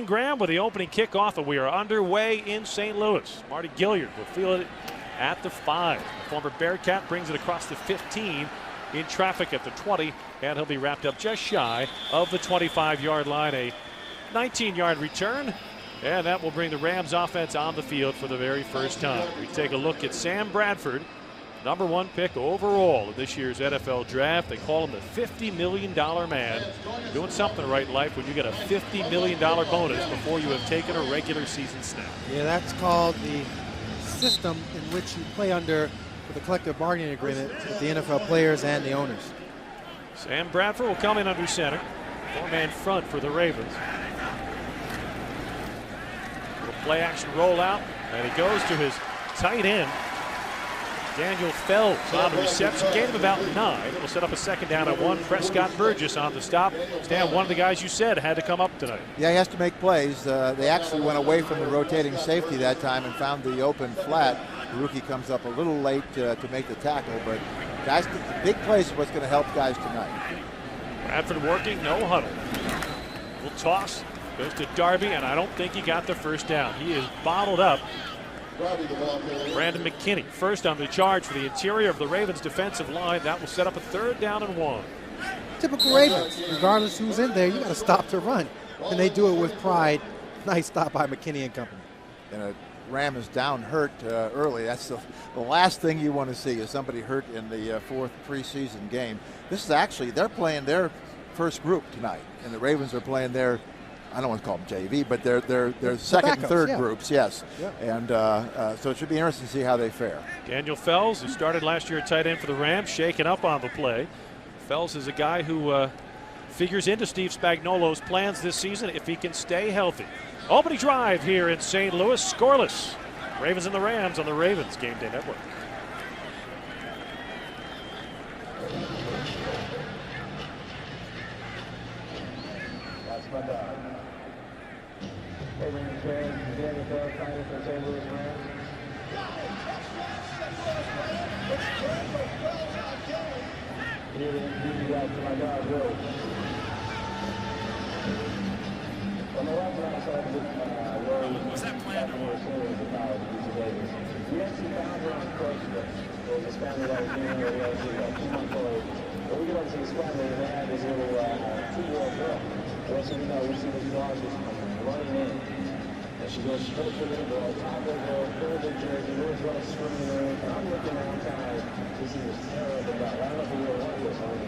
Shane Graham with the opening kickoff, and we are underway in St. Louis. Marty Gilliard will field it at the 5. The former Bearcat brings it across the 15 in traffic at the 20, and he'll be wrapped up just shy of the 25-yard line. A 19-yard return, and that will bring the Rams offense on the field for the very first time. We take a look at Sam Bradford, #1 pick overall in this year's NFL draft. They call him the $50 million man. You're doing something right in life when you get a $50 million bonus before you have taken a regular season snap. Yeah, that's called the system in which you play under with the collective bargaining agreement with the NFL players and the owners. Sam Bradford will come in under center. 4-man front for the Ravens. Little play action rollout, and he goes to his tight end, Daniel Fells, on the reception. Gain of about 9. It'll set up a 2nd down and 1. Prescott Burgess on the stop. Stan, one of the guys you said had to come up tonight. Yeah, he has to make plays. They actually went away from the rotating safety that time and found the open flat. The rookie comes up a little late to make the tackle, but guys, the big plays is what's going to help guys tonight. Bradford working, no huddle. Little toss, goes to Darby, and I don't think he got the first down. He is bottled up. Brandon McKinney first on the charge for the interior of the Ravens defensive line. That will set up a 3rd down and 1. Typical Ravens. Regardless who's in there, you got to stop to run. And they do it with pride. Nice stop by McKinney and company. And a Ram is down hurt early. That's the last thing you want to see is somebody hurt in the 4th preseason game. This is actually, they're playing their first group tonight. And the Ravens are playing their, I don't want to call them JV, but they're second and third groups, yes. Yep. And so it should be interesting to see how they fare. Daniel Fells, who started last year at tight end for the Rams, shaken up on the play. Fells is a guy who figures into Steve Spagnuolo's plans this season if he can stay healthy. Opening drive here in St. Louis, scoreless. Ravens and the Rams on the Ravens Game Day Network. That's my dog. Ravens fans, Daniel Fells, signing for St. Louis Rams. Here you guys to my dog, Will. On the right side, I saw what's that plan for? We actually found her on Facebook. There was this family that was doing it. We actually got 2 months old. But we get up to this family and they had this little 2-year-old girl. Well, so we see this dog just running in. And she goes straight for the girl, top of the girl, pull the jersey, runs running screaming. And I'm looking at her kind of, this is terrible dog. I don't know if we were one of this one.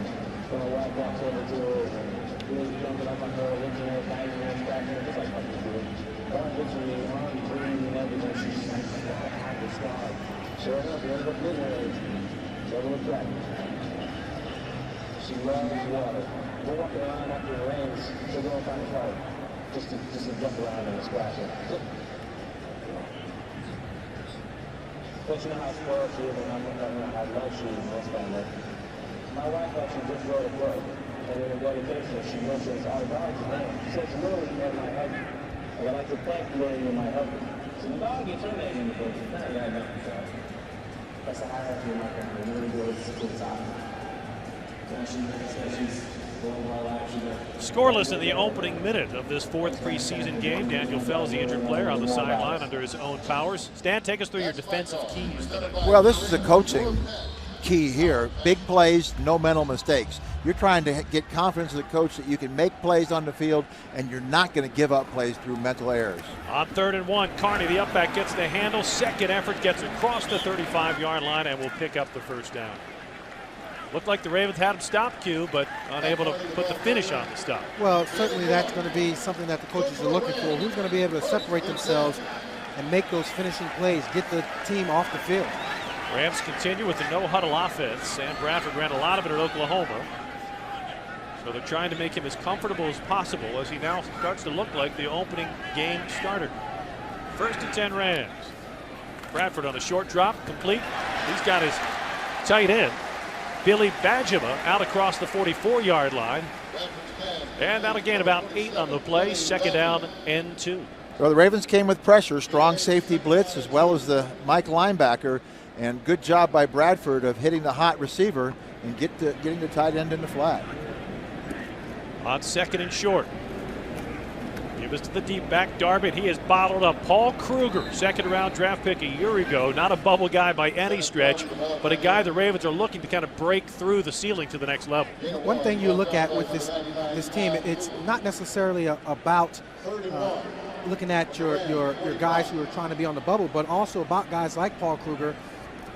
So my wife walks over to her and he was jumping up on her, looking at her, biting her, scratching her, just like what you do. But literally, on breathing and everything, she's like, I have this dog. Sure enough, we ended up getting her. So it was back. She loves water. We're walking around after it rains, so we don't find a car. Just to jump around and scratch her. But you know how spoiled she is and how love she is, that's family. My wife actually just wrote a book, and in the dedication, she mentions our dog's name. She says, Lily, you're my husband. I'd like to thank Lily, you're my husband. So the dog gets her name in the book. That's the hierarchy of my family. Really good to the top. Scoreless in the opening minute of this 4th preseason game. Daniel Fells, the injured player, on the sideline under his own powers. Stan, take us through your defensive keys today. Well, this is a coaching key here. Big plays, no mental mistakes. You're trying to get confidence in the coach that you can make plays on the field and you're not going to give up plays through mental errors. On 3rd and 1, Carney, the upback, gets the handle. Second effort gets across the 35-yard line and will pick up the first down. Looked like the Ravens had him stopped, Q, but unable to put the finish on the stop. Well, certainly that's going to be something that the coaches are looking for. Who's going to be able to separate themselves and make those finishing plays, get the team off the field. Rams continue with the no-huddle offense. Sam Bradford ran a lot of it at Oklahoma. So they're trying to make him as comfortable as possible as he now starts to look like the opening game starter. 1st and 10 Rams. Bradford on a short drop, complete. He's got his tight end, Billy Badgema, out across the 44-yard line. And that'll gain about 8 on the play. 2nd down and 2. Well, the Ravens came with pressure, strong safety blitz, as well as the Mike linebacker. And good job by Bradford of hitting the hot receiver and getting the tight end in the flat. On 2nd and short. Give This to the deep back, Darby. He has bottled up Paul Kruger, second-round draft pick a year ago. Not a bubble guy by any stretch, but a guy the Ravens are looking to kind of break through the ceiling to the next level. One thing you look at with this team, it's not necessarily about looking at your guys who are trying to be on the bubble, but also about guys like Paul Kruger,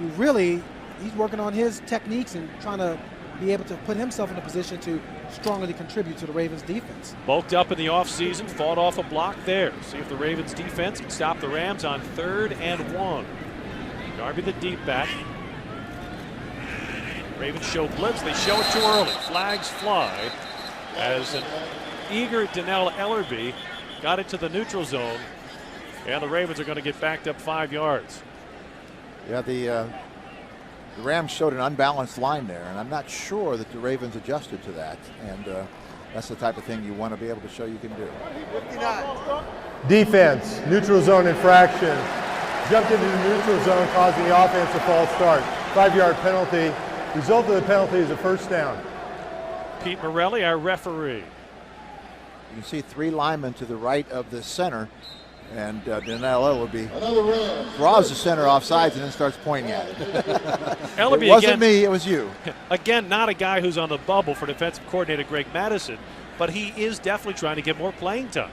who really, he's working on his techniques and trying to be able to put himself in a position to strongly contribute to the Ravens defense. Bulked up in the offseason, fought off a block there. See if the Ravens defense can stop the Rams on 3rd and 1. Darby the deep back. Ravens show blitz, they show it too early. Flags fly as an eager Donnell Ellerbe got into the neutral zone, and the Ravens are going to get backed up 5 yards. Yeah, the Rams showed an unbalanced line there, and I'm not sure that the Ravens adjusted to that. And that's the type of thing you want to be able to show you can do. Defense, neutral zone infraction. Jumped into the neutral zone, causing the offense a false start. 5-yard penalty. Result of the penalty is a first down. Pete Morelli, our referee. You can see 3 linemen to the right of the center, and Donnell Ellerbe draws the center off sides and then starts pointing at it. Ellerbe It wasn't again, me, it was you. Again, not a guy who's on the bubble for defensive coordinator Greg Madison, but he is definitely trying to get more playing time.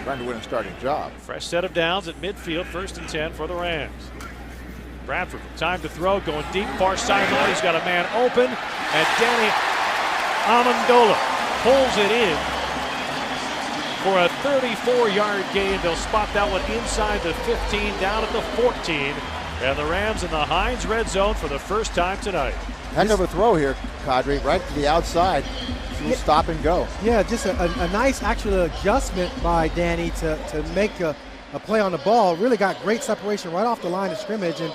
Trying to win a starting job. Fresh set of downs at midfield, 1st and 10 for the Rams. Bradford, time to throw, going deep, far sideline. He's got a man open, and Danny Amendola pulls it in for a 34-yard gain. They'll spot that one inside the 15, down at the 14. And the Rams in the Heinz red zone for the first time tonight. Heck of a throw here, Kadri, right to the outside. Stop and go. Yeah, just a nice actual adjustment by Danny to make a play on the ball. Really got great separation right off the line of scrimmage, and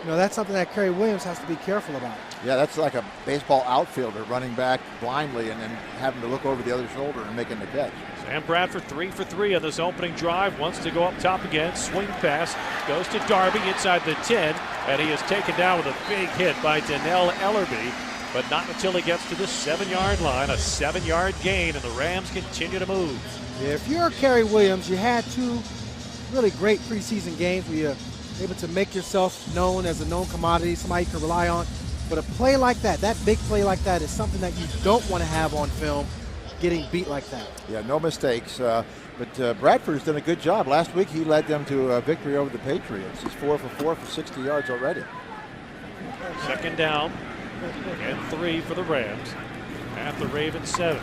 that's something that Kerry Williams has to be careful about. Yeah, that's like a baseball outfielder running back blindly and then having to look over the other shoulder and making the catch. Sam Bradford 3 for 3 on this opening drive. Wants to go up top again. Swing pass goes to Darby inside the 10, and he is taken down with a big hit by Donnell Ellerbe, but not until he gets to the 7-yard line. A 7-yard gain, and the Rams continue to move. Yeah, if you're Kerry Williams, you had 2 really great preseason games where you're able to make yourself known as a known commodity, somebody you can rely on. But a play like that big play like that, is something that you don't want to have on film, getting beat like that. Yeah, no mistakes. But Bradford has done a good job. Last week he led them to a victory over the Patriots. He's 4 for 4 for 60 yards already. 2nd down and 3 for the Rams at the Ravens 7.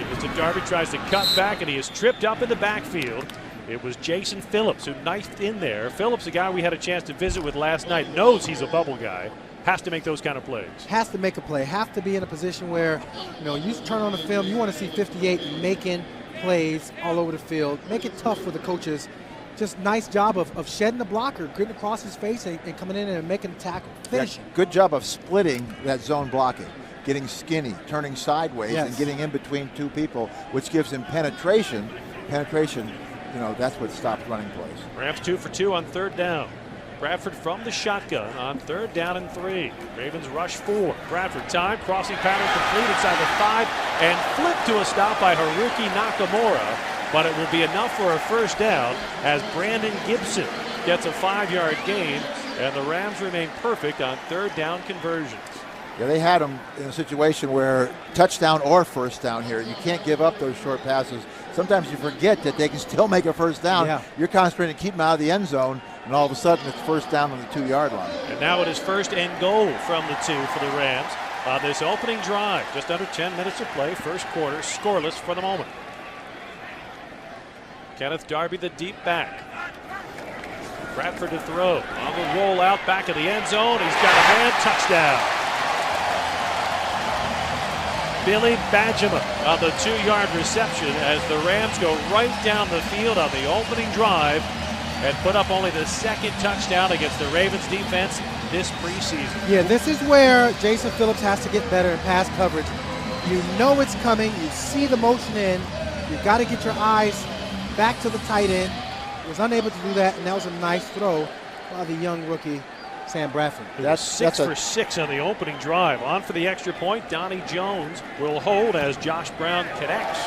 It was to Darby, tries to cut back, and he is tripped up in the backfield. It was Jason Phillips who knifed in there. Phillips, a guy we had a chance to visit with last night, knows he's a bubble guy. Has to make those kind of plays. Has to make a play. Have to be in a position where, you turn on the film, you want to see 58 making plays all over the field. Make it tough for the coaches. Just nice job of shedding the blocker, getting across his face and coming in and making the tackle. Finishing. Yeah, good job of splitting that zone blocking. Getting skinny, turning sideways, yes, and getting in between 2 people, which gives him penetration. Penetration, that's what stops running plays. Rams 2 for 2 on 3rd down. Bradford from the shotgun on 3rd down and 3. Ravens rush 4. Bradford time, crossing pattern complete inside the 5, and flipped to a stop by Haruki Nakamura, but it will be enough for a first down as Brandon Gibson gets a 5-yard gain, and the Rams remain perfect on 3rd down conversions. Yeah, they had them in a situation where touchdown or first down here. You can't give up those short passes. Sometimes you forget that they can still make a first down. Yeah. You're concentrating to keep them out of the end zone, and all of a sudden it's first down on the 2-yard line. And now it is 1st and goal from the 2 for the Rams on this opening drive. Just under 10 minutes of play, first quarter, scoreless for the moment. Kenneth Darby, the deep back. Bradford to throw. On the roll out back of the end zone. He's got a man, touchdown. Billy Badgema on the 2-yard reception as the Rams go right down the field on the opening drive and put up only the 2nd touchdown against the Ravens defense this preseason. Yeah, this is where Jason Phillips has to get better in pass coverage. You know it's coming. You see the motion in. You've got to get your eyes back to the tight end. He was unable to do that, and that was a nice throw by the young rookie, Sam Bradford. That's 6 for 6 on the opening drive. On for the extra point. Donnie Jones will hold as Josh Brown connects.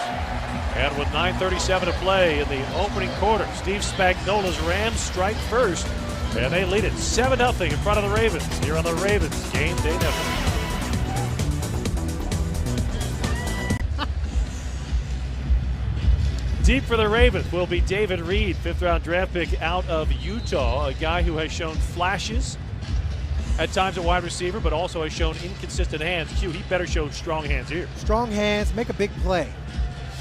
And with 9:37 to play in the opening quarter, Steve Spagnuolo's Rams strike first, and they lead it 7-0 in front of the Ravens here on the Ravens Game Day Network. Deep for the Ravens will be David Reed, 5th-round draft pick out of Utah, a guy who has shown flashes at times at wide receiver, but also has shown inconsistent hands. Q, he better show strong hands here. Strong hands, make a big play.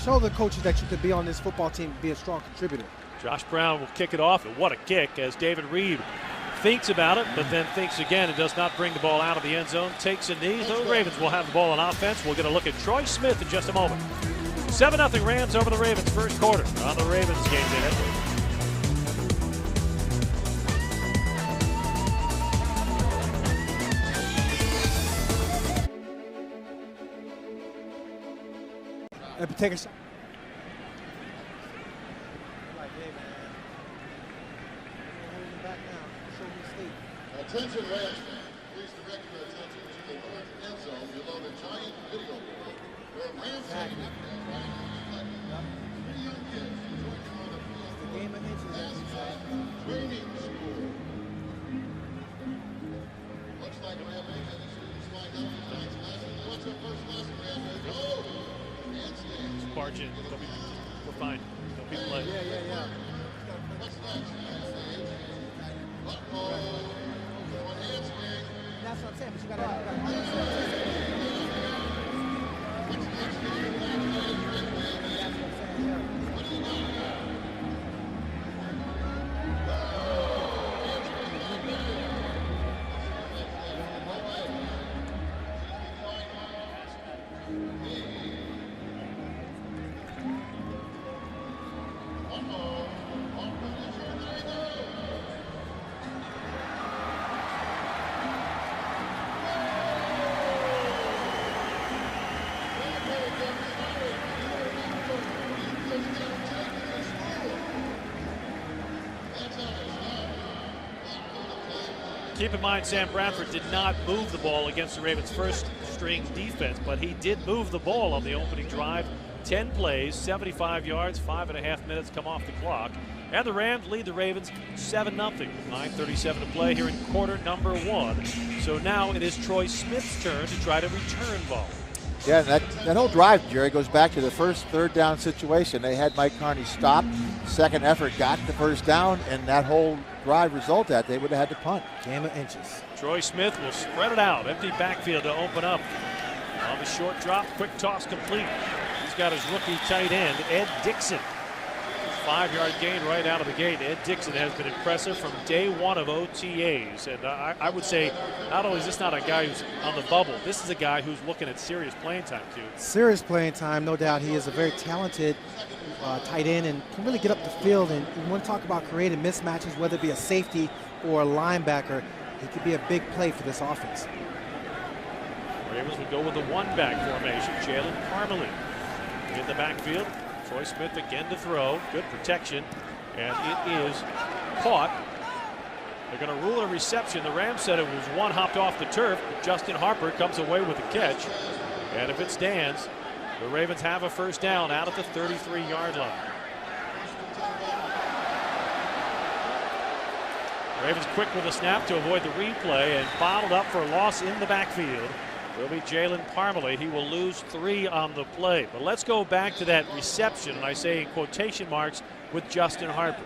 Show the coaches that you could be on this football team and be a strong contributor. Josh Brown will kick it off, and what a kick as David Reed thinks about it, but then thinks again and does not bring the ball out of the end zone. Takes a knee. The Ravens will have the ball on offense. We'll get a look at Troy Smith in just a moment. 7-0 Rams over the Ravens first quarter on the Ravens Game Day Network. Take a shot. Attention Rams, please direct your attention to the north end zone below the giant video board where Rams have three young kids joining on the field for training school. Looks like Ram Nation is lined up for tonight's lesson. What's our first lesson, Ram Nation? Oh! Handstand. Barge in. We're fine. Don't be playing. Yeah. What's next? Handstand. Uh-oh. That's what I'm saying, but you gotta Keep in mind, Sam Bradford did not move the ball against the Ravens' first-string defense, but he did move the ball on the opening drive. 10 plays, 75 yards, 5.5 minutes come off the clock. And the Rams lead the Ravens 7-0. 9:37 to play here in quarter number 1. So now it is Troy Smith's turn to try to return ball. Yeah, that whole drive, Jerry, goes back to the first third down situation. They had Mike Carney stop. Second effort got the first down, and that whole drive result that they would have had to punt. Game of inches. Troy Smith will spread it out. Empty backfield to open up. On the short drop, quick toss complete. He's got his rookie tight end, Ed Dixon. 5-yard gain right out of the gate. Ed Dixon has been impressive from day one of OTAs. And I would say not only is this not a guy who's on the bubble, this is a guy who's looking at serious playing time, too. Serious playing time, no doubt. He is a very talented tight end and can really get up the field. And you want to talk about creating mismatches, whether it be a safety or a linebacker, he could be a big play for this offense. Ravens would go with the one-back formation. Jalen Parmalee in the backfield. Troy Smith again to throw. Good protection. And it is caught. They're going to rule it a reception. The Rams said it was one hopped off the turf. But Justin Harper comes away with the catch. And if it stands, the Ravens have a first down out at the 33-yard line. Ravens quick with a snap to avoid the replay and bottled up for a loss in the backfield. Will be Jalen Parmalee. He will lose 3 on the play. But let's go back to that reception, and I say in quotation marks, with Justin Harper.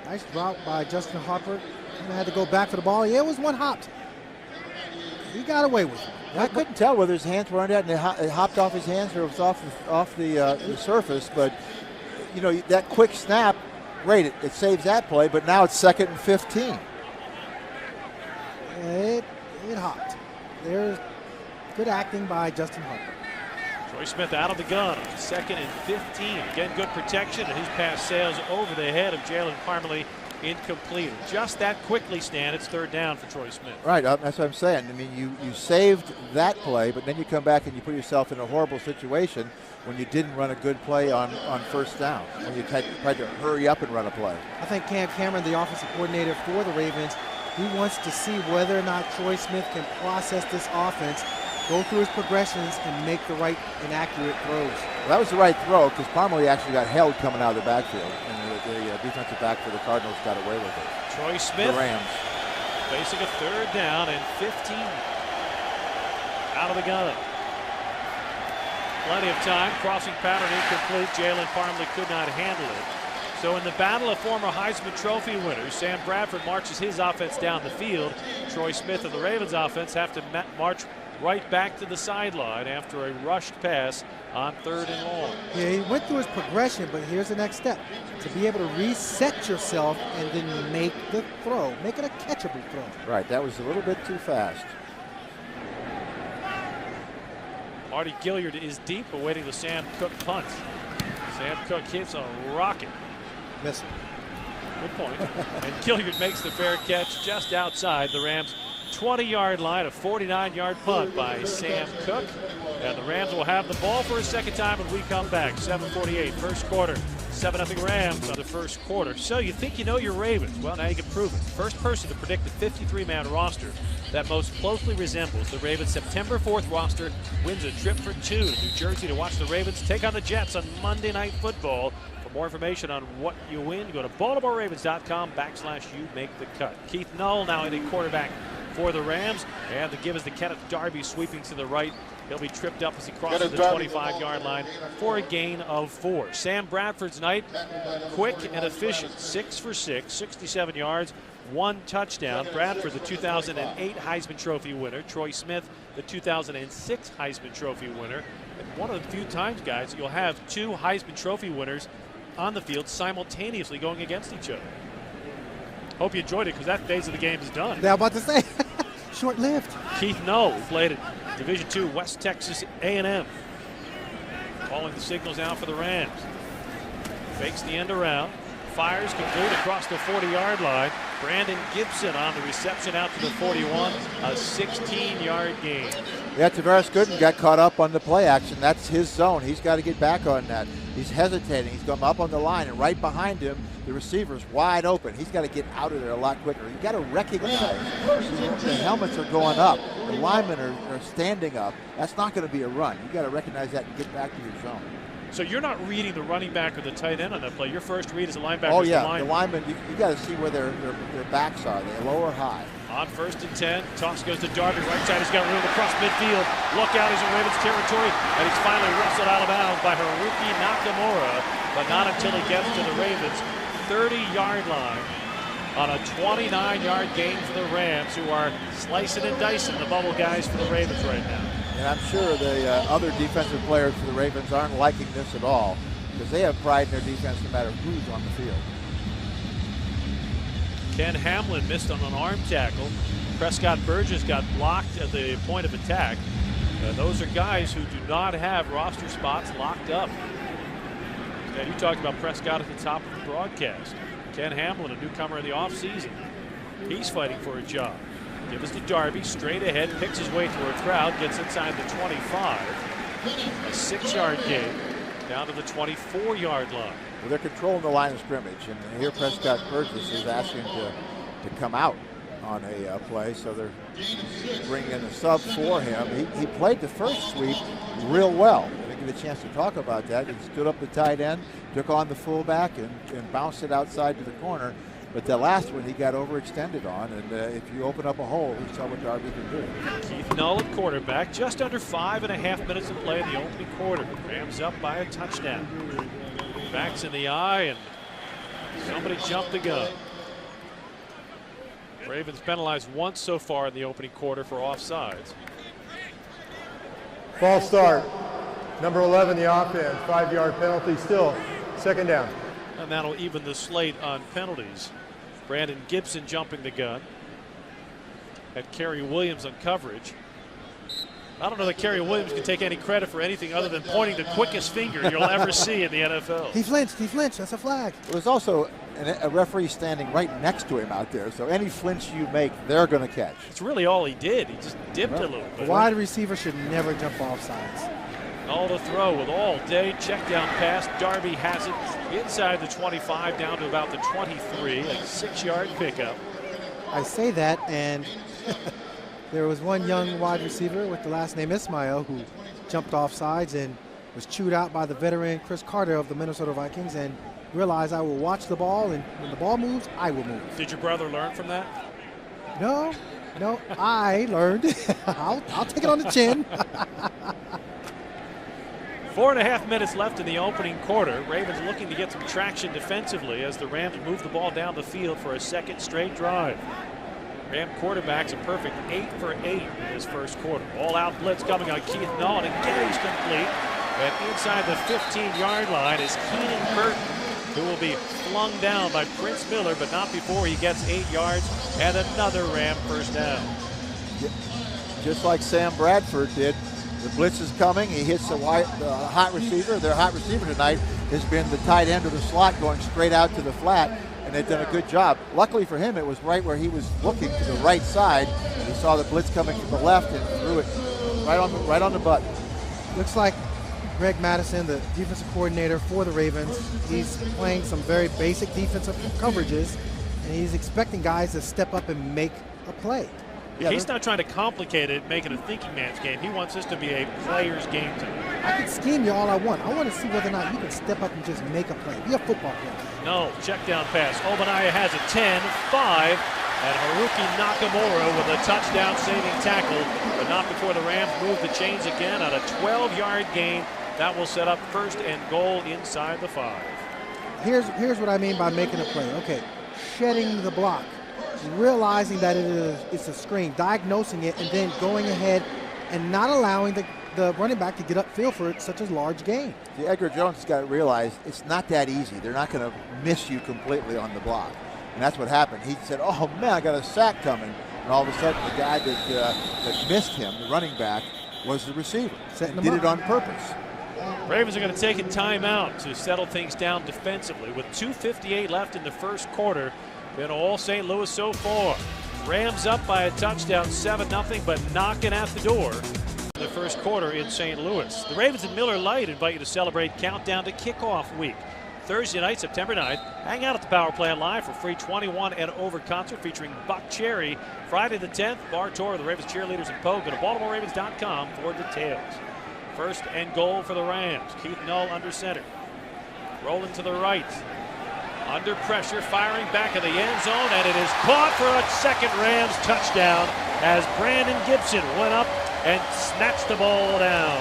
Nice drop by Justin Harper. He had to go back for the ball. Yeah, it was one hopped. He got away with it. I couldn't tell whether his hands were on that and it hopped off his hands or it was off the surface. But, you know, that quick snap, great, it saves that play, but now it's 2nd and 15. It hopped. There's good acting by Justin Harper. Troy Smith out of the gun. 2nd and 15. Again, good protection, and his pass sails over the head of Jalen Parmalee. Incomplete. Just that quickly, Stan. It's 3rd down for Troy Smith. Right, that's what I'm saying. I mean, you saved that play, but then you come back and you put yourself in a horrible situation when you didn't run a good play on first down, when you tried to hurry up and run a play. I think Cam Cameron, the offensive coordinator for the Ravens, he wants to see whether or not Troy Smith can process this offense, go through his progressions, and make the right and accurate throws. Well, that was the right throw because Parmalee actually got held coming out of the backfield, and the defensive back for the Cardinals got away with it. Troy Smith, The Rams. facing a 3rd down and 15 out of the gun. Plenty of time. Crossing pattern incomplete. Jalen Parmalee could not handle it. So in the battle of former Heisman Trophy winners, Sam Bradford marches his offense down the field. Troy Smith and the Ravens offense have to march right back to the sideline after a rushed pass on 3rd and long. Yeah, he went through his progression, but here's the next step. To be able to reset yourself and then make the throw. Make it a catchable throw. Right, that was a little bit too fast. Marty Gilliard is deep, awaiting the Sam Cook punt. Sam Cook hits a rocket. Missing. Good point. And Gilliard makes the fair catch just outside the Rams' 20-yard line. A 49-yard punt by Sam Cook. And the Rams will have the ball for a second time when we come back. 7:48, first quarter. 7-0 Rams on the first quarter. So you think you know your Ravens. Well, now you can prove it. First person to predict the 53-man roster that most closely resembles the Ravens' September 4th roster wins a trip for 2 to New Jersey to watch the Ravens take on the Jets on Monday Night Football. For more information on what you win, go to BaltimoreRavens.com/you make the cut. Keith Null now hitting quarterback for the Rams, and the give is to Kenneth Darby sweeping to the right. He'll be tripped up as he crosses the 25-yard line for a gain of 4. Sam Bradford's night, quick and efficient, 6 for 6, 67 yards, 1 touchdown. Bradford, the 2008 Heisman Trophy winner. Troy Smith, the 2006 Heisman Trophy winner. And one of the few times, guys, you'll have 2 Heisman Trophy winners on the field simultaneously going against each other. Hope you enjoyed it, because that phase of the game is done. They're about to say, short-lived. Keith Null played at Division II West Texas A&M. Calling the signals out for the Rams. Fakes the end around. Fires complete across the 40-yard line. Brandon Gibson on the reception out to the 41. A 16-yard gain. Yeah, Tavares Gooden got caught up on the play action. That's his zone. He's got to get back on that. He's hesitating. He's come up on the line, and right behind him, the receiver's wide open. He's got to get out of there a lot quicker. You got to recognize the helmets are going up. The linemen are standing up. That's not going to be a run. You got to recognize that and get back to your zone. So you're not reading the running back or the tight end on that play. Your first read is the linebacker. Oh yeah, the linemen. You got to see where their backs are. They low or high. On 1st and 10, toss goes to Darby. Right side, he's got room across midfield. Look out, he's in Ravens territory, and he's finally wrestled out of bounds by Haruki Nakamura, but not until he gets to the Ravens' 30-yard line on a 29-yard gain for the Rams, who are slicing and dicing the bubble guys for the Ravens right now. And I'm sure the other defensive players for the Ravens aren't liking this at all, because they have pride in their defense no matter who's on the field. Ken Hamlin missed on an arm tackle. Prescott Burgess got blocked at the point of attack. Those are guys who do not have roster spots locked up. And you talked about Prescott at the top of the broadcast. Ken Hamlin, a newcomer in the offseason. He's fighting for a job. Give us to Darby, straight ahead, picks his way through a crowd, gets inside the 25. A 6-yard gain down to the 24-yard line. Well, they're controlling the line of scrimmage, and here Prescott Burgess is asking to come out on a play, so they're bringing in a sub for him. He played the first sweep real well. I didn't get a chance to talk about that. He stood up the tight end, took on the fullback, and bounced it outside to the corner. But the last one he got overextended on, and if you open up a hole, we saw what Darby can do. Keith Null at quarterback, just under 5.5 minutes to play in the opening quarter. Rams up by a touchdown. Backs in the eye, and somebody jumped the gun. Ravens penalized once so far in the opening quarter for offsides. False start. Number 11, the offense. 5-yard penalty, still 2nd down. And that'll even the slate on penalties. Brandon Gibson jumping the gun. Had Kerry Williams on coverage. I don't know that Kerry Williams can take any credit for anything other than pointing the quickest finger you'll ever see in the NFL. He flinched, that's a flag. There's also a referee standing right next to him out there, so any flinch you make, they're going to catch. It's really all he did. He just dipped a little bit. A wide receiver should never jump off sides. All to throw with all day. Check down pass. Darby has it inside the 25 down to about the 23. A 6-yard pickup. I say that, and there was one young wide receiver with the last name Ismail who jumped off sides, and was chewed out by the veteran Chris Carter of the Minnesota Vikings, and realized I will watch the ball, and when the ball moves, I will move. Did your brother learn from that? No, I learned. I'll take it on the chin. 4.5 minutes left in the opening quarter. Ravens looking to get some traction defensively as the Rams move the ball down the field for a second straight drive. Ram quarterback's a perfect 8 for 8 in his first quarter. All-out blitz coming on Keith Null, and again he's complete. And inside the 15-yard line is Keenan Burton, who will be flung down by Prince Miller, but not before he gets 8 yards and another Ram first down. Just like Sam Bradford did. The blitz is coming. He hits the hot receiver. Their hot receiver tonight has been the tight end of the slot going straight out to the flat, and they've done a good job. Luckily for him, it was right where he was looking, to the right side. He saw the blitz coming from the left and threw it right on the button. Looks like Greg Madison, the defensive coordinator for the Ravens, he's playing some very basic defensive coverages, and he's expecting guys to step up and make a play. Yeah, he's not trying to complicate it, make it a thinking man's game. He wants this to be a player's game tonight. I can scheme you all I want. I want to see whether or not you can step up and just make a play. Be a football player. No, check down pass. Obadiah has a 10, 5, and Haruki Nakamura with a touchdown saving tackle, but not before the Rams move the chains again on a 12-yard gain. That will set up first and goal inside the 5. Here's what I mean by making a play. Okay, shedding the block, realizing that it's a screen, diagnosing it, and then going ahead and not allowing the running back to get upfield for such a large gain. See, Edgar Jones has got to realize it's not that easy. They're not going to miss you completely on the block. And that's what happened. He said, oh, man, I got a sack coming. And all of a sudden, the guy that missed him, the running back, was the receiver. Setting did him it up. on purpose. Ravens are going to take a timeout to settle things down defensively with 2:58 left in the first quarter. Been all St. Louis so far. Rams up by a touchdown, 7-0, but knocking at the door in the first quarter in St. Louis. The Ravens and Miller Lite invite you to celebrate Countdown to Kickoff Week. Thursday night, September 9th, hang out at the Power Plant Live for free 21 and over concert featuring Buck Cherry. Friday the 10th, bar tour of the Ravens cheerleaders and Poe. Go to BaltimoreRavens.com for details. First and goal for the Rams. Keith Null under center. Rolling to the right. Under pressure, firing back in the end zone, and it is caught for a second Rams touchdown as Brandon Gibson went up and snatched the ball down.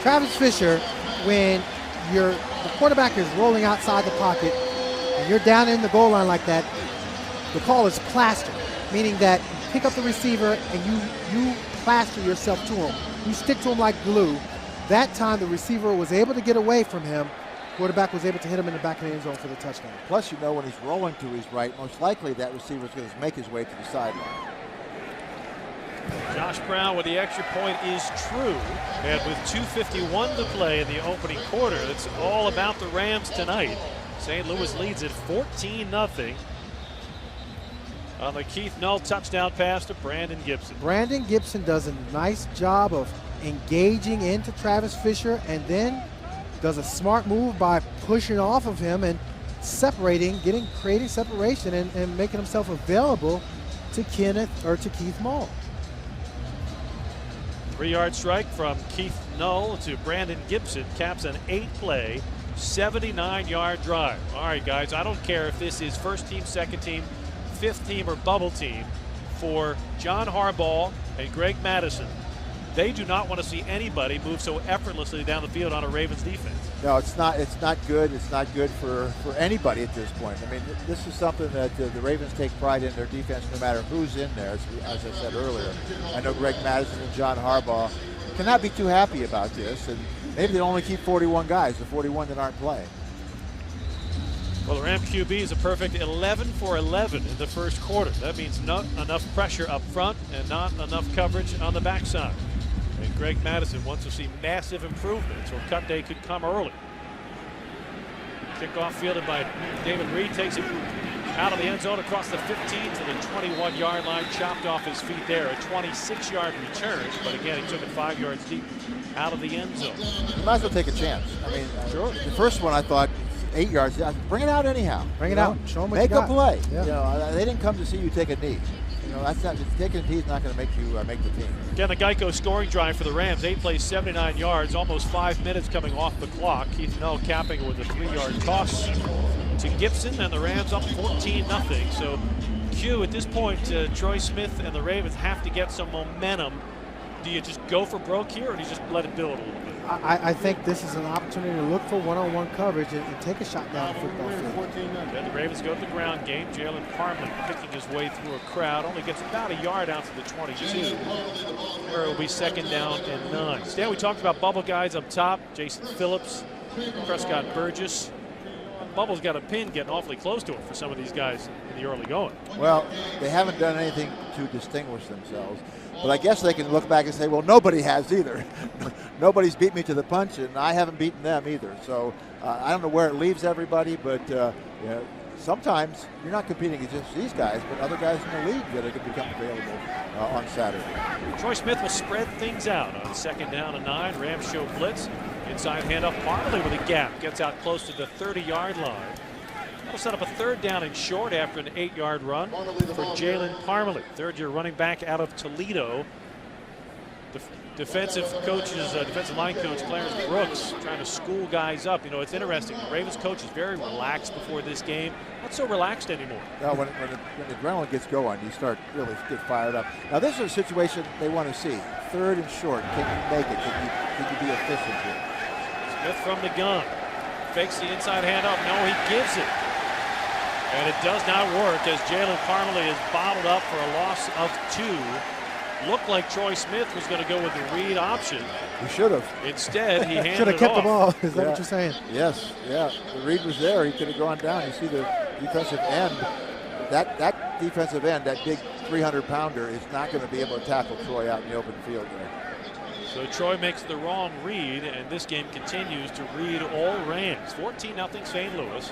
Travis Fisher, when the quarterback is rolling outside the pocket and you're down in the goal line like that, the call is plaster, meaning that you pick up the receiver and you plaster yourself to him. You stick to him like glue. That time the receiver was able to get away from him. Quarterback was able to hit him in the back of the end zone for the touchdown. Plus, you know, when he's rolling to his right, most likely that receiver is going to make his way to the sideline. Josh Brown with the extra point is true. And with 2:51 to play in the opening quarter, it's all about the Rams tonight. St. Louis leads at 14-0 on the Keith Null touchdown pass to Brandon Gibson. Brandon Gibson does a nice job of engaging into Travis Fisher and then does a smart move by pushing off of him and creating separation and making himself available to Keith Null. 3-yard strike from Keith Null to Brandon Gibson caps an 8-play, 79-yard drive. All right, guys, I don't care if this is first team, second team, fifth team, or bubble team. For John Harbaugh and Greg Madison, they do not want to see anybody move so effortlessly down the field on a Ravens defense. No, it's not good. It's not good for anybody at this point. I mean, this is something that the Ravens take pride in their defense no matter who's in there, as I said earlier. I know Greg Madison and John Harbaugh cannot be too happy about this, and maybe they only keep 41 guys, the 41 that aren't playing. Well, the Ram QB is a perfect 11 for 11 in the first quarter. That means not enough pressure up front and not enough coverage on the backside. And Greg Madison wants to see massive improvement, so cut day could come early. Kickoff fielded by David Reed, takes it out of the end zone across the 15 to the 21-yard line, chopped off his feet there. A 26-yard return, but again, he took it 5 yards deep out of the end zone. You might as well take a chance. I mean, sure. The first one I thought 8 yards. Bring it out anyhow. Bring it out. Show them what Make you got. a play. Yeah. You know, they didn't come to see you take a knee. know, that's not taking a tee is not going to make you make the team. Again, the Geico scoring drive for the Rams. 8 plays, 79 yards, almost 5 minutes coming off the clock. Keith Null capping it with a 3-yard toss to Gibson, and the Rams up 14-0. So, Q, at this point, Troy Smith and the Ravens have to get some momentum. Do you just go for broke here, or do you just let it build a little bit? I think this is an opportunity to look for one-on-one coverage and take a shot down the football field. Then the Ravens go to the ground game. Jalen Parman picking his way through a crowd. Only gets about a yard out to the 22, where it will be 2nd down and 9. Stan, we talked about bubble guys up top. Jason Phillips, Prescott Burgess. Bubble's got a pin getting awfully close to it for some of these guys in the early going. Well, they haven't done anything to distinguish themselves. But I guess they can look back and say, well, nobody has either. Nobody's beat me to the punch, and I haven't beaten them either. So I don't know where it leaves everybody, but sometimes you're not competing against these guys, but other guys in the league that are going to become available on Saturday. Troy Smith will spread things out on 2nd down and 9. Rams show blitz. Inside handoff, Parley with a gap. Gets out close to the 30-yard line. That'll set up a 3rd down and short after an 8-yard run for Jalen Parmalee, 3rd-year running back out of Toledo. Defensive line coach Clarence Brooks trying to school guys up. You know, it's interesting. The Ravens coach is very relaxed before this game. Not so relaxed anymore. No, when the adrenaline gets going, you start really get fired up. Now, this is a situation they want to see. 3rd and short. Can you make it? Can you be efficient here? Smith from the gun. Fakes the inside handoff. No, he gives it. And it does not work as Jalen Parmalee is bottled up for a loss of 2. Looked like Troy Smith was going to go with the read option. He should have. Instead, he handed it Should have kept off. the ball. Is that what you're saying? Yes, yeah. The read was there. He could have gone down. You see the defensive end. That defensive end, that big 300-pounder, is not going to be able to tackle Troy out in the open field there. So Troy makes the wrong read, and this game continues to read all Rams. 14-0 St. Louis.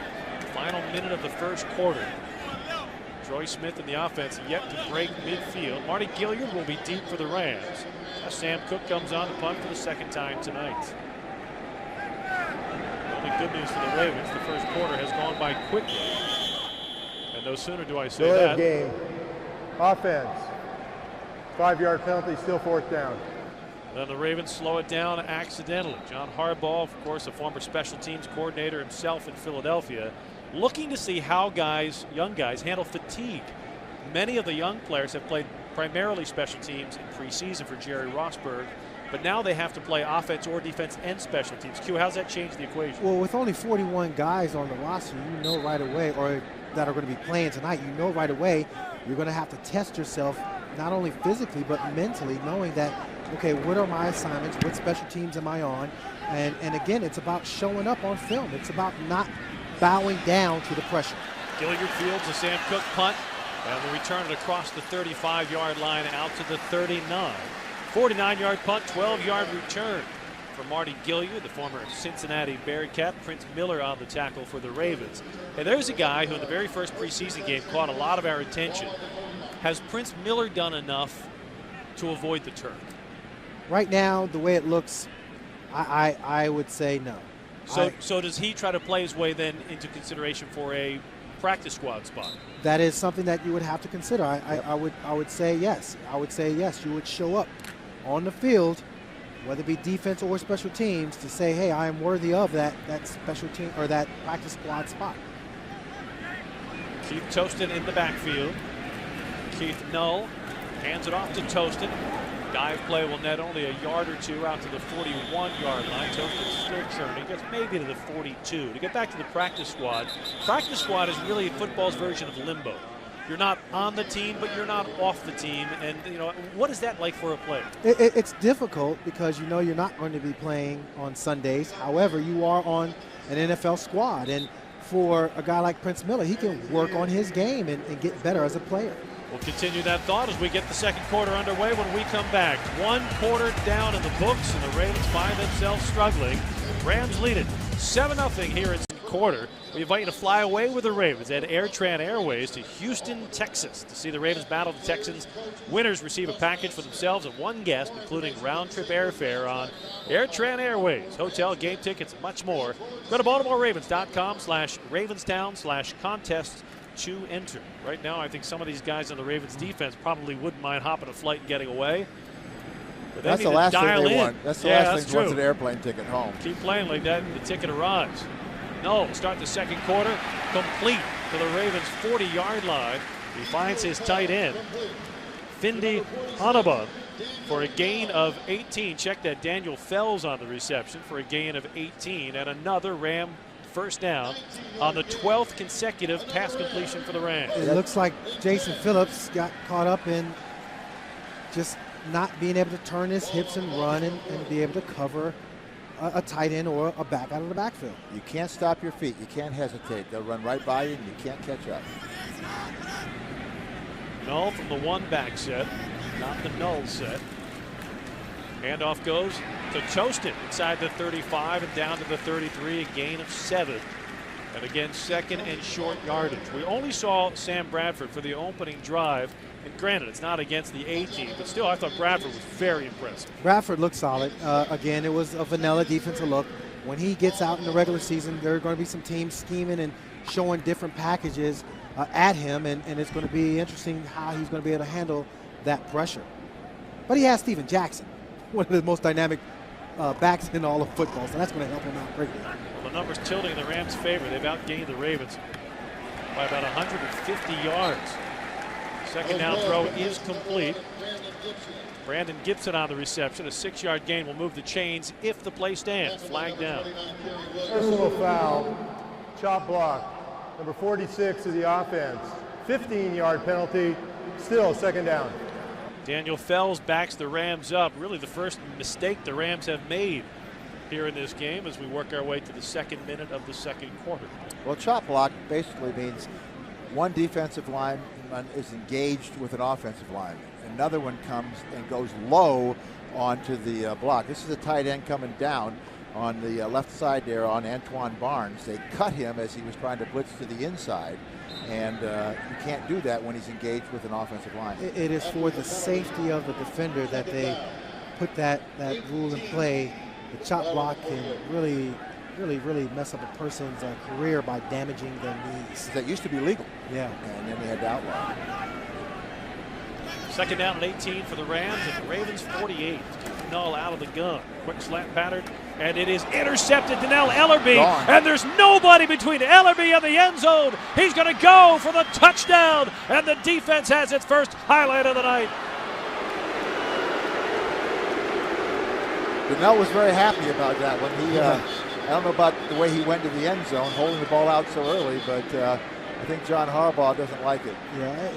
Final minute of the first quarter. Troy Smith in the offense yet to break midfield. Marty Gilliard will be deep for the Rams. As Sam Cook comes on to punt for the 2nd time tonight. Only good news for the Ravens, the first quarter has gone by quickly. And no sooner do I say that. Game. Offense. 5-yard penalty, still 4th down. Then the Ravens slow it down accidentally. John Harbaugh, of course, a former special teams coordinator himself in Philadelphia, looking to see how young guys handle fatigue. Many of the young players have played primarily special teams in preseason for Jerry Rossberg, but now they have to play offense or defense and special teams. Q, how's that change the equation? Well, with only 41 guys on the roster, you know right away, or that are going to be playing tonight, you know right away you're going to have to test yourself not only physically but mentally, knowing that, okay, what are my assignments? What special teams am I on? And again, it's about showing up on film. It's about not bowing down to the pressure. Gilliard fields a Sam Cook punt, and will return it across the 35-yard line out to the 39. 49-yard punt, 12-yard return for Marty Gilliard, the former Cincinnati Bearcat. Prince Miller on the tackle for the Ravens. And there's a guy who in the very first preseason game caught a lot of our attention. Has Prince Miller done enough to avoid the turf? Right now, the way it looks, I would say no. So does he try to play his way then into consideration for a practice squad spot? That is something that you would have to consider. I would say yes. I would say yes. You would show up on the field, whether it be defense or special teams, to say, hey, I am worthy of that special team or that practice squad spot. Keith Toston in the backfield. Keith Null hands it off to Toston. Dive play will net only a yard or two out to the 41-yard line. Toston still churning, gets maybe to the 42. To get back to the practice squad is really football's version of limbo. You're not on the team, but you're not off the team. And, you know, what is that like for a player? It's difficult because you know you're not going to be playing on Sundays. However, you are on an NFL squad. And for a guy like Prince Miller, he can work on his game and get better as a player. We'll continue that thought as we get the second quarter underway when we come back. 1 quarter down in the books, and the Ravens find themselves struggling. Rams lead it 7-0 here in the quarter. We invite you to fly away with the Ravens at AirTran Airways to Houston, Texas to see the Ravens battle the Texans. Winners receive a package for themselves and one guest, including round-trip airfare on AirTran Airways, hotel, game tickets, and much more. Go to BaltimoreRavens.com/Ravenstown/contests to enter. Right now, I think some of these guys on the Ravens defense probably wouldn't mind hopping a flight and getting away. But they That's need the to last thing dial they in. want. That's the Yeah, last that's thing once true. an airplane ticket home. Keep playing like that, and the ticket arrives. No, start the second quarter, complete to the Ravens' 40-yard line. He finds his tight end, Findy Hanaba, for a gain of 18. Check that, Daniel Fells on the reception for a gain of 18, and another Ram first down on the 12th consecutive pass completion for the Rams. It looks like Jason Phillips got caught up in just not being able to turn his hips and run and be able to cover a tight end or a back out of the backfield. You can't stop your feet. You can't hesitate. They'll run right by you, and you can't catch up. Null from the one back set, not the null set. Handoff goes to Toasted inside the 35 and down to the 33, a gain of 7. And again, second and short yardage. We only saw Sam Bradford for the opening drive. And granted, it's not against the A team, but still, I thought Bradford was very impressive. Bradford looked solid. Again, it was a vanilla defensive look. When he gets out in the regular season, there are going to be some teams scheming and showing different packages at him, and it's going to be interesting how he's going to be able to handle that pressure. But he has Steven Jackson, one of the most dynamic backs in all of football, so that's going to help him out greatly. Well, the numbers tilting in the Rams' favor. They've outgained the Ravens by about 150 yards. Second down throw is complete. Brandon Gibson on the reception. A 6-yard gain will move the chains if the play stands. Flag down. Personal foul, chop block, number 46 of the offense. 15-yard penalty, still second down. Daniel Fells backs the Rams up. Really the first mistake the Rams have made here in this game as we work our way to the second minute of the second quarter. Well, chop block basically means one defensive lineman is engaged with an offensive lineman. Another one comes and goes low onto the block. This is a tight end coming down on the left side there on Antoine Barnes. They cut him as he was trying to blitz to the inside, and you can't do that when he's engaged with an offensive line. It is for the safety of the defender that they put that rule in play. The chop block can really mess up a person's career by damaging their knees. That used to be legal. Yeah. And then they had to outlaw it. Second down and 18 for the Rams at the Ravens 48. Null out of the gun. Quick slant pattern, and it is intercepted. Donnell Ellerbe, and there's nobody between Ellerbe and the end zone. He's going to go for the touchdown, and the defense has its first highlight of the night. Donnell was very happy about that one. He, I don't know about the way he went to the end zone, holding the ball out so early, but I think John Harbaugh doesn't like it. Yeah.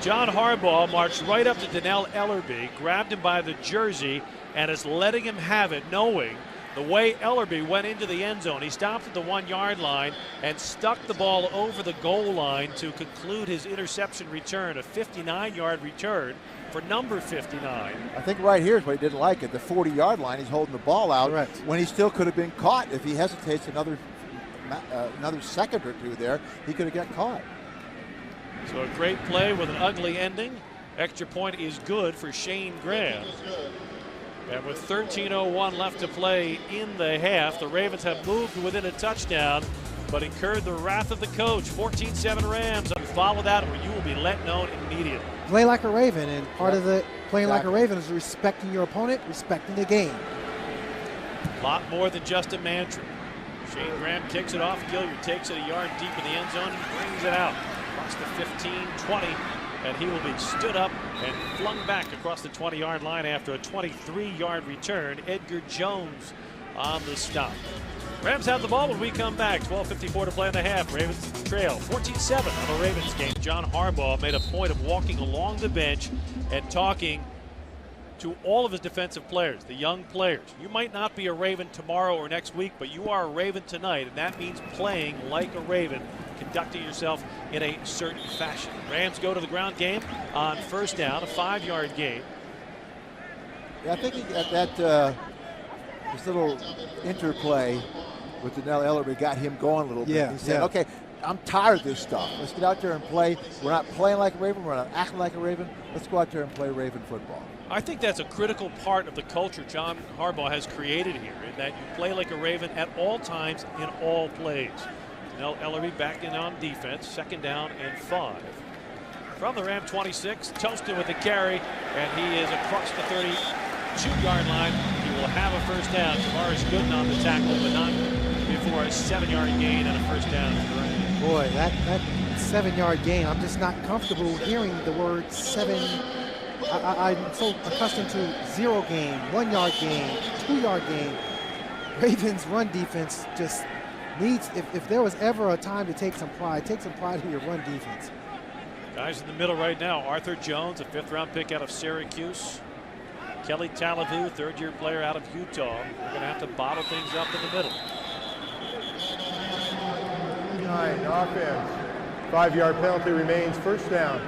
John Harbaugh marched right up to Donnell Ellerbe, grabbed him by the jersey, and is letting him have it, knowing the way Ellerbe went into the end zone. He stopped at the 1-yard line and stuck the ball over the goal line to conclude his interception return, a 59-yard return for number 59. I think right here is what he didn't like it. The 40-yard line, he's holding the ball out. Correct. When he still could have been caught. If he hesitates another second or two there, he could have got caught. So a great play with an ugly ending. Extra point is good for Shane Graham. And with 13:01 left to play in the half, the Ravens have moved within a touchdown, but incurred the wrath of the coach. 14-7 Rams. You follow that, or you will be let know immediately. Play like a Raven, and part of the playing like a Raven is respecting your opponent, respecting the game. A lot more than just a mantra. Shane Graham kicks it off. Gilliard takes it a yard deep in the end zone and brings it out. Across the 15-20, and he will be stood up and flung back across the 20-yard line after a 23-yard return. Edgar Jones on the stop. Rams have the ball when we come back. 12:54 to play in the half. Ravens trail 14-7 on the Ravens game. John Harbaugh made a point of walking along the bench and talking to all of his defensive players, the young players. You might not be a Raven tomorrow or next week, but you are a Raven tonight, and that means playing like a Raven, conducting yourself in a certain fashion. Rams go to the ground game on first down, a 5-yard gain. Yeah, I think this little interplay with Donnell Ellerbe got him going a little bit. Yeah, He said, okay, I'm tired of this stuff. Let's get out there and play. We're not playing like a Raven. We're not acting like a Raven. Let's go out there and play Raven football. I think that's a critical part of the culture John Harbaugh has created here, in that you play like a Raven at all times in all plays. Nell Ellerby back in on defense. 2nd down and 5. From the Ram 26, Toaston with the carry, and he is across the 32-yard line. He will have a first down. Tavares Gooden on the tackle, but not before a 7-yard gain and a first down. Boy, that 7-yard gain, I'm just not comfortable hearing the word 7. I'm so accustomed to 0 gain, 1-yard gain, 2-yard gain. Ravens run defense just needs, if there was ever a time to take some pride in your run defense. Guys in the middle right now, Arthur Jones, a 5th-round pick out of Syracuse. Kelly Talavu, 3rd-year player out of Utah. We're going to have to bottle things up in the middle. 9 offense. 5-yard penalty remains, first down.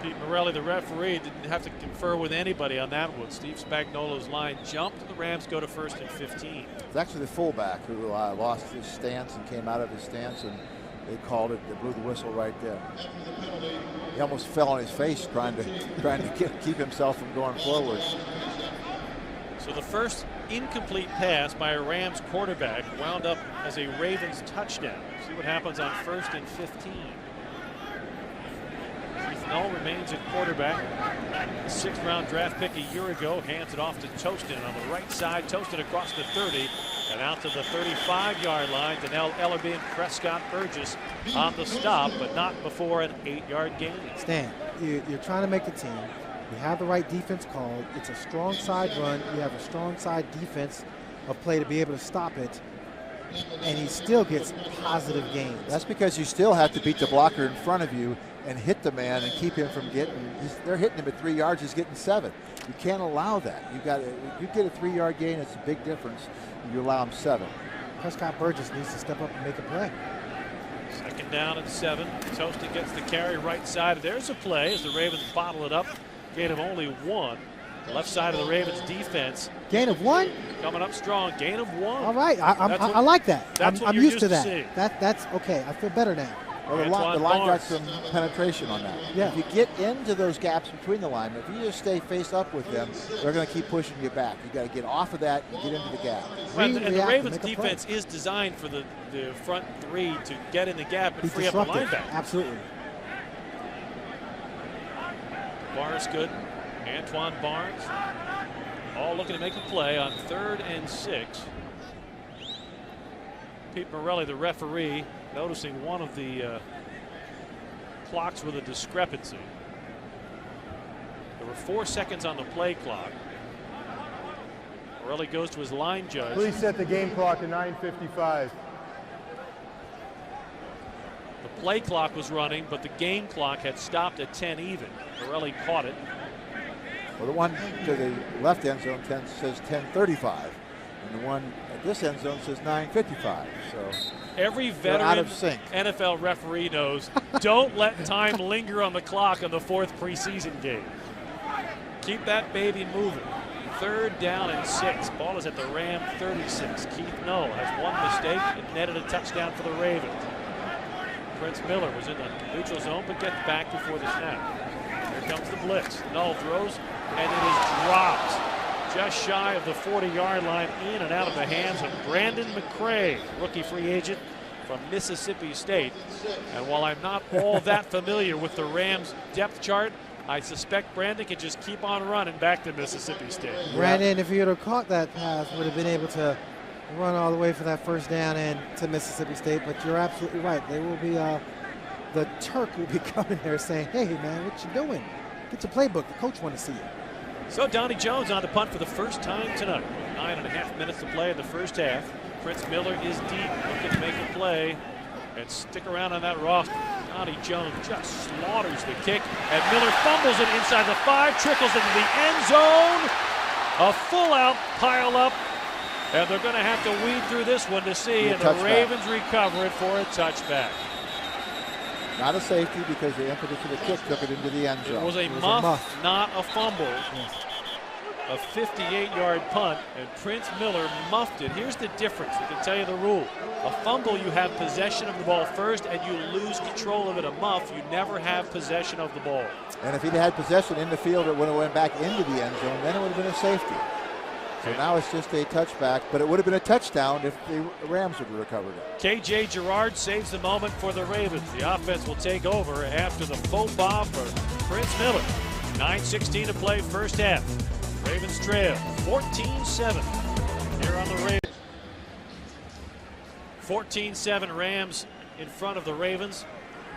Pete Morelli, the referee, didn't have to confer with anybody on that one. Steve Spagnuolo's line jumped, and the Rams go to 1st and 15. It's actually the fullback who lost his stance and came out of his stance, and they called it. They blew the whistle right there. He almost fell on his face trying to keep himself from going forward. So the first incomplete pass by a Rams quarterback wound up as a Ravens touchdown. See what happens on 1st and 15. Keith Null remains at quarterback. 6th-round draft pick a year ago, hands it off to Toaston on the right side. Toaston across the 30 and out to the 35-yard line to Nell Ellerby and Prescott Burgess on the stop, but not before an 8-yard gain. Stan, you're trying to make the team. You have the right defense called. It's a strong side run. You have a strong side defense of play to be able to stop it. And he still gets positive gains. That's because you still have to beat the blocker in front of you and hit the man and keep him from getting. They're hitting him at 3 yards. He's getting 7. You can't allow that. You get a 3-yard gain. It's a big difference. You allow him 7. Prescott Burgess needs to step up and make a play. 2nd down and 7. Toaston gets the carry right side. There's a play as the Ravens bottle it up. Gain of only 1. Left side of the Ravens defense. Gain of 1? Coming up strong. Gain of 1. All right. I like that. I'm used to that. That's okay. I feel better now. Well, the line got some penetration on that. Yeah. If you get into those gaps between the linemen, if you just stay face up with them, they're going to keep pushing you back. You got to get off of that and get into the gap. And the Ravens defense is designed for the front 3 to get in the gap and free up the linebacker. Absolutely. Barnes good. Antoine Barnes all looking to make a play on 3rd and 6. Pete Morelli, the referee, noticing one of the clocks with a discrepancy. There were 4 seconds on the play clock. Morelli goes to his line judge. Please set the game clock to 9:55. The play clock was running, but the game clock had stopped at 10 even. Morelli caught it. Well, the one to the left end zone says 10:35, and the one at this end zone says 9:55. So every veteran out of sync. NFL referee knows don't let time linger on the clock on the 4th preseason game. Keep that baby moving. 3rd down and 6. Ball is at the Ram 36. Keith Null has one mistake and netted a touchdown for the Ravens. Prince Miller was in the neutral zone but gets back before the snap. Here comes the blitz. Null throws and it is dropped just shy of the 40-yard line, in and out of the hands of Brandon McCray, rookie free agent from Mississippi State. And while I'm not all that familiar with the Rams depth chart, I suspect Brandon can just keep on running back to Mississippi State. Brandon, if he would have caught that pass, would have been able to run all the way for that first down and to Mississippi State. But you're absolutely right. They will be, the Turk will be coming there saying, hey, man, what you doing? Get your playbook. The coach want to see you. So Donnie Jones on the punt for the first time tonight. 9.5 minutes to play in the first half. Prince Miller is deep, looking to make a play and stick around on that roster. Donnie Jones just slaughters the kick, and Miller fumbles it inside the 5, trickles into the end zone. A full-out pile up, and they're going to have to weed through this one to see, and the Ravens recover it for a touchback. Not a safety because the impetus of the kick took it into the end zone. It was a muff, not a fumble. Yes. A 58-yard punt, and Prince Miller muffed it. Here's the difference. We can tell you the rule. A fumble, you have possession of the ball first, and you lose control of it. A muff, you never have possession of the ball. And if he'd had possession in the field when it went back into the end zone, then it would have been a safety. So now it's just a touchback, but it would have been a touchdown if the Rams would have recovered it. K.J. Girard saves the moment for the Ravens. The offense will take over after the faux pas for Prince Miller. 9:16 to play, first half. Ravens trail 14-7 here on the Ravens. 14-7 Rams in front of the Ravens.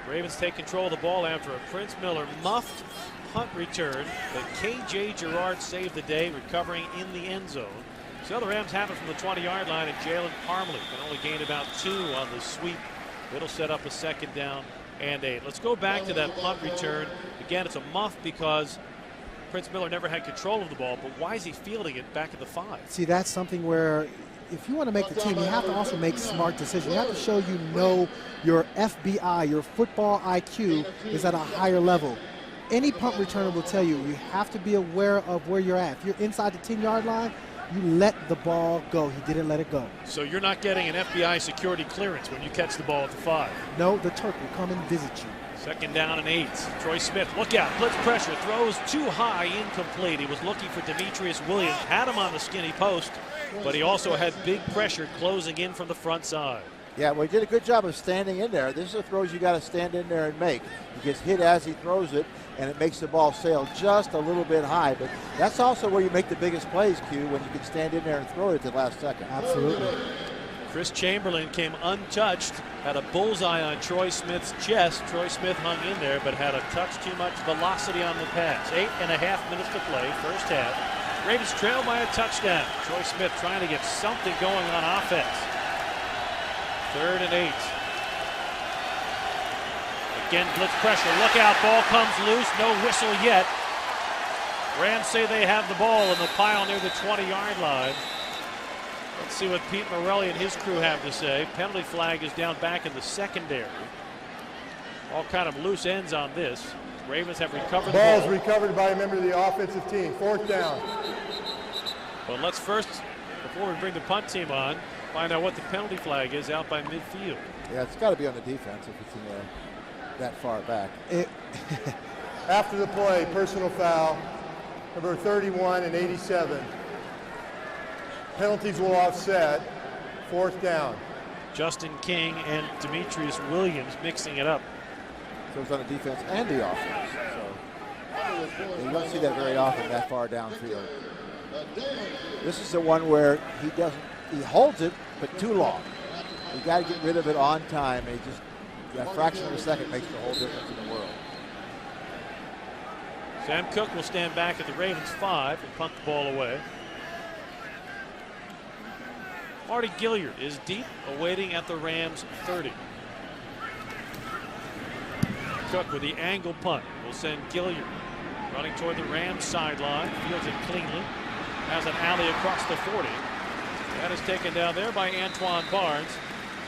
Ravens take control of the ball after a Prince Miller muffed punt return, but K.J. Girard saved the day, recovering in the end zone. So the Rams have it from the 20-yard line, and Jalen Parmley can only gain about 2 on the sweep. It'll set up a 2nd down and 8. Let's go back to that punt return. Again, it's a muff because Prince Miller never had control of the ball, but why is he fielding it back at the 5? See, that's something where if you want to make the team, you have to also make smart decisions. You have to show your FBI, your football IQ is at a higher level. Any punt returner will tell you have to be aware of where you're at. If you're inside the 10-yard line, you let the ball go. He didn't let it go. So you're not getting an FBI security clearance when you catch the ball at the 5? No, the Turk will come and visit you. 2nd down and 8. Troy Smith, look out, blitz pressure, throws too high, incomplete. He was looking for Demetrius Williams, had him on the skinny post, but he also had big pressure closing in from the front side. Yeah, well, he did a good job of standing in there. This is a throws you got to stand in there and make. He gets hit as he throws it, and it makes the ball sail just a little bit high. But that's also where you make the biggest plays, Q, when you can stand in there and throw it at the last second. Absolutely. Chris Chamberlain came untouched, had a bullseye on Troy Smith's chest. Troy Smith hung in there, but had a touch too much velocity on the pass. 8.5 minutes to play, first half. Ravens trail by a touchdown. Troy Smith trying to get something going on offense. 3rd and 8. Again, blitz pressure. Look out, ball comes loose. No whistle yet. Rams say they have the ball in the pile near the 20-yard line. Let's see what Pete Morelli and his crew have to say. Penalty flag is down back in the secondary. All kind of loose ends on this. Ravens have recovered the ball. Ball is recovered by a member of the offensive team. 4th down. But let's first, before we bring the punt team on, find out what the penalty flag is out by midfield. Yeah, it's got to be on the defense if it's in that far back. After the play, personal foul, number 31 and 87. Penalties will offset. 4th down. Justin King and Demetrius Williams mixing it up. So it's on the defense and the offense. So you don't see that very often that far downfield. This is the one where he holds it, but too long. You got to get rid of it on time. And he just, that fraction of a second makes the whole difference in the world. Sam Cook will stand back at the Ravens 5 and punt the ball away. Marty Gilliard is deep, awaiting at the Rams 30. Cook with the angle punt will send Gilliard running toward the Rams sideline. Fields it cleanly. Has an alley across the 40. That is taken down there by Antoine Barnes.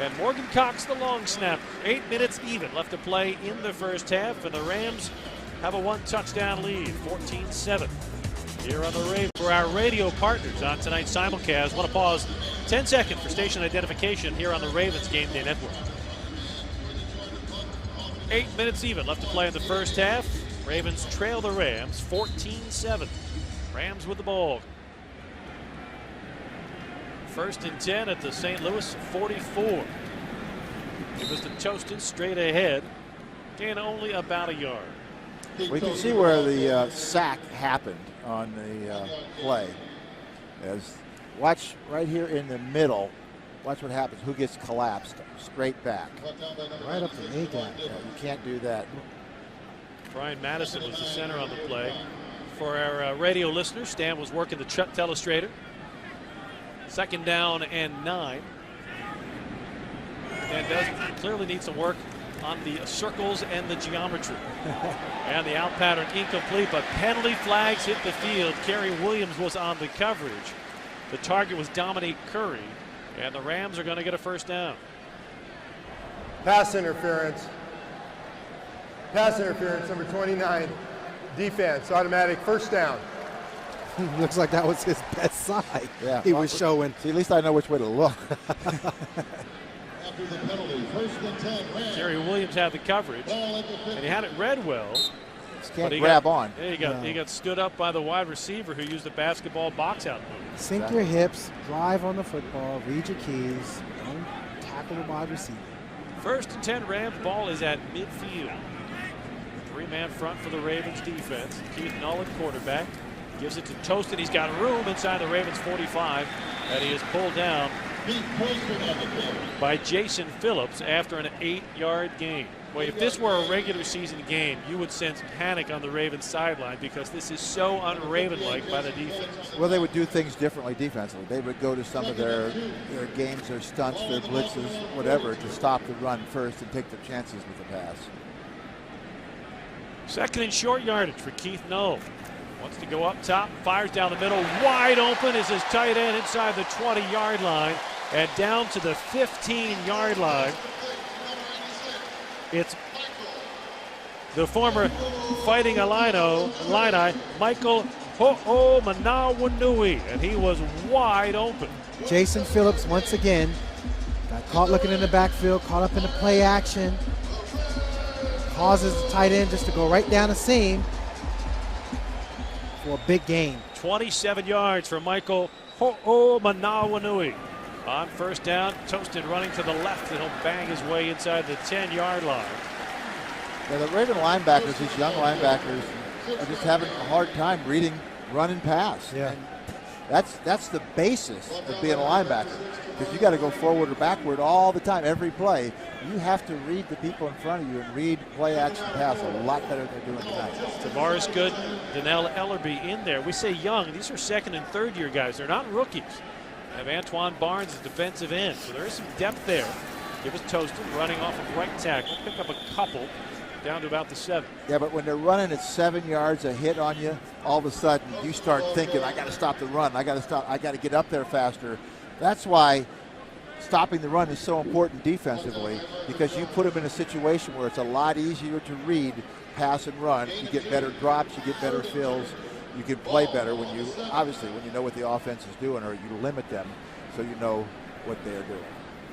And Morgan Cox, the long snap. 8 minutes even left to play in the first half, and the Rams have a 1-touchdown lead, 14-7. Here on the Ravens. For our radio partners on tonight's simulcast, want to pause 10 seconds for station identification here on the Ravens Game Day Network. 8 minutes even left to play in the first half. Ravens trail the Rams 14-7. Rams with the ball. 1st and 10 at the St. Louis 44. It was to Tostin straight ahead. Gain only about a yard. We can see where the sack happened on the play. Watch right here in the middle. Watch what happens. Who gets collapsed? Straight back. Right up the A-gap. Yeah, you can't do that. Brian Madison was the center on the play. For our radio listeners, Stan was working the telestrator. 2nd down and 9. And does clearly need some work on the circles and the geometry. And the out pattern incomplete, but penalty flags hit the field. Kerry Williams was on the coverage. The target was Dominique Curry, and the Rams are going to get a 1st down. Pass interference. Pass interference, number 29. Defense, automatic 1st down. Looks like that was his best side. Yeah. He was showing. See, at least I know which way to look. After the penalty, 1st and 10. Rams. Kerry Williams had the coverage, and he had it read well. backs can't grab on. Yeah, he got stood up by the wide receiver who used the basketball box out move. Sink your hips, drive on the football, read your keys, don't tackle the wide receiver. 1st and 10 Rams. Ball is at midfield. 3-man front for the Ravens defense. Keith Null at quarterback. Gives it to Toaston. He's got room inside the Ravens 45, and he is pulled down by Jason Phillips after an 8-yard gain. Boy, if this were a regular season game, you would sense panic on the Ravens sideline because this is so un-Raven-like by the defense. Well, they would do things differently defensively. They would go to some of their games, their stunts, their blitzes, whatever, to stop the run first and take their chances with the pass. 2nd and short yardage for Keith Null. Wants to go up top, fires down the middle, wide open is his tight end inside the 20-yard line and down to the 15-yard line. It's the former Fighting Illini, Michael Ho'omanawanui, and he was wide open. Jason Phillips once again got caught looking in the backfield, caught up in the play action, causes the tight end just to go right down the seam for a big gain. 27 yards for Michael Ho'omanawanui. On 1st down, Toasted running to the left, and he'll bang his way inside the 10-yard line. Yeah, the Raven linebackers, these young linebackers, are just having a hard time reading run and pass. Yeah. And that's the basis of being a linebacker, because you got to go forward or backward all the time, every play. You have to read the people in front of you and read play action pass a lot better than they're doing tonight. Tavares Gooden, Donnell Ellerby in there. We say young. These are 2nd and 3rd year guys. They're not rookies. Have Antoine Barnes as defensive end, so there is some depth there. Give us Toaston running off of right tackle. Pick up a couple down to about the 7. Yeah, but when they're running at 7 yards, a hit on you, all of a sudden you start thinking, I got to stop the run. I got to get up there faster. That's why stopping the run is so important defensively, because you put them in a situation where it's a lot easier to read pass and run. You get better drops, you get better fills. You can play better when you know what the offense is doing, or you limit them so you know what they're doing.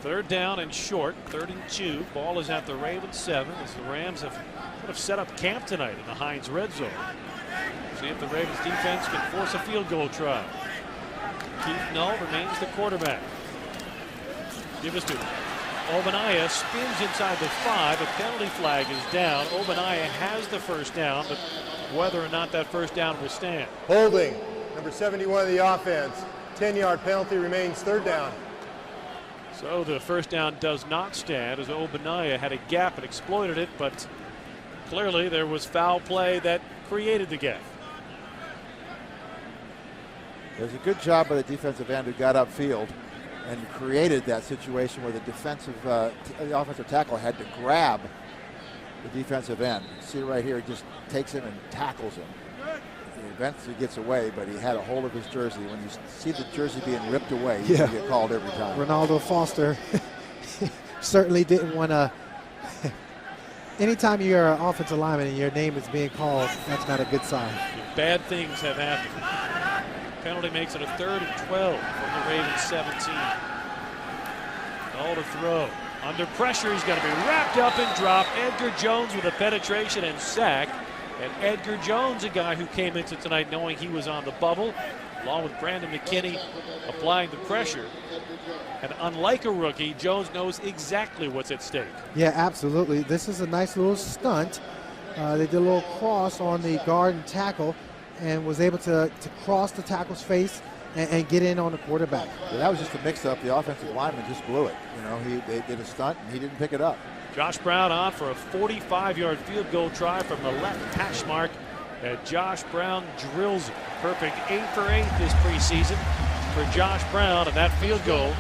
3rd down and short, 3rd and 2. Ball is at the Ravens 7 as the Rams have sort of set up camp tonight in the Heinz red zone. See if the Ravens defense can force a field goal try. Keith Null remains the quarterback. Give us to Obaniah, spins inside the 5. A penalty flag is down. Obaniah has the 1st down, but whether or not that 1st down will stand. Holding, number 71 of the offense. 10-yard penalty, remains 3rd down. So the 1st down does not stand as Obaniah had a gap and exploited it, but clearly there was foul play that created the gap. There's a good job by the defensive end who got upfield and created that situation where the offensive tackle had to grab the defensive end. You see right here, he just takes him and tackles him. He eventually gets away, but he had a hold of his jersey. When you see the jersey being ripped away, you get called every time. Ronaldo Foster certainly didn't want to. Anytime you're an offensive lineman and your name is being called, that's not a good sign. Bad things have happened. Penalty makes it a 3rd and 12 from the Ravens 17. All to throw. Under pressure, he's going to be wrapped up and dropped. Edgar Jones with a penetration and sack. And Edgar Jones, a guy who came into tonight knowing he was on the bubble, along with Brandon McKinney applying the pressure. And unlike a rookie, Jones knows exactly what's at stake. Yeah, absolutely. This is a nice little stunt. They did a little cross on the guard and tackle and was able to cross the tackle's face and get in on the quarterback. Yeah, that was just a mix-up. The offensive lineman just blew it. You know, they did a stunt and he didn't pick it up. Josh Brown on for a 45-yard field goal try from the left hash mark. And Josh Brown drills it. Perfect 8 for 8 this preseason for Josh Brown, and that field goal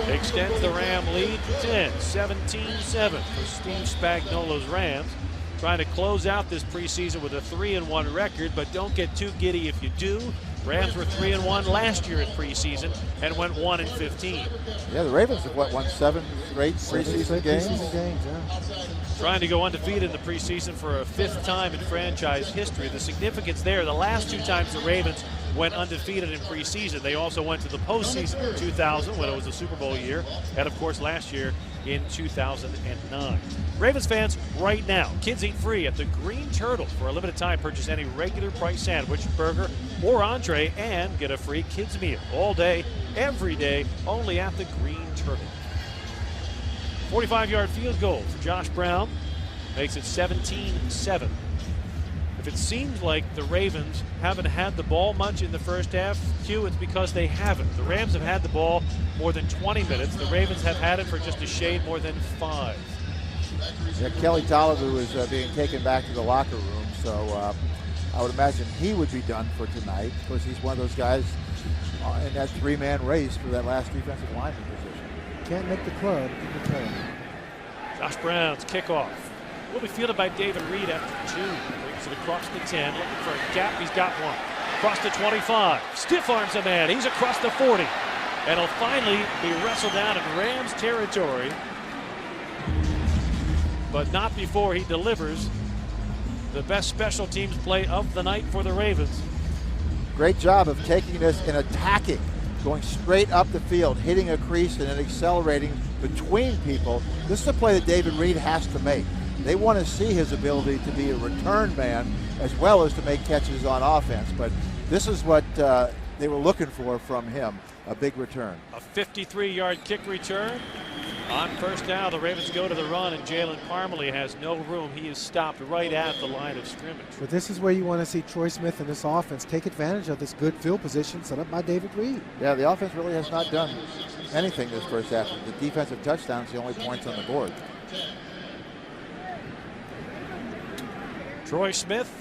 extends the Ram lead to 10, 17-7 for Steve Spagnuolo's Rams. Trying to close out this preseason with a 3-1 record, but don't get too giddy if you do. Rams were 3-1 last year in preseason and went 1-15. Yeah, the Ravens have won 7 straight preseason games. Trying to go undefeated in the preseason for a 5th time in franchise history. The significance there, the last 2 times the Ravens went undefeated in preseason, they also went to the postseason in 2000 when it was a Super Bowl year, and of course last year in 2009. Ravens fans, right now, kids eat free at the Green Turtle. For a limited time, purchase any regular price sandwich, burger, or entree and get a free kids meal all day, every day, only at the Green Turtle. 45-yard field goal for Josh Brown makes it 17-7. If it seems like the Ravens haven't had the ball much in the first half, Q, it's because they haven't. The Rams have had the ball more than 20 minutes. The Ravens have had it for just a shade more than 5. Yeah, Kelly Tolliver was being taken back to the locker room, so I would imagine he would be done for tonight. Of course, he's one of those guys in that 3-man race for that last defensive lineman position. Can't make the club. Josh Brown's kickoff will be fielded by David Reed after 2. Brings it across the 10, looking for a gap. He's got one. Across the 25. Stiff arms a man. He's across the 40. And he'll finally be wrestled down in Rams territory. But not before he delivers the best special teams play of the night for the Ravens. Great job of taking this and attacking, going straight up the field, hitting a crease and then accelerating between people. This is a play that David Reed has to make. They want to see his ability to be a return man as well as to make catches on offense. But this is what they were looking for from him, a big return. A 53-yard kick return. On first down, the Ravens go to the run, and Jalen Parmalee has no room. He is stopped right at the line of scrimmage. But this is where you want to see Troy Smith and this offense take advantage of this good field position set up by David Reed. Yeah, the offense really has not done anything this first half. The defensive touchdown is the only points on the board. Troy Smith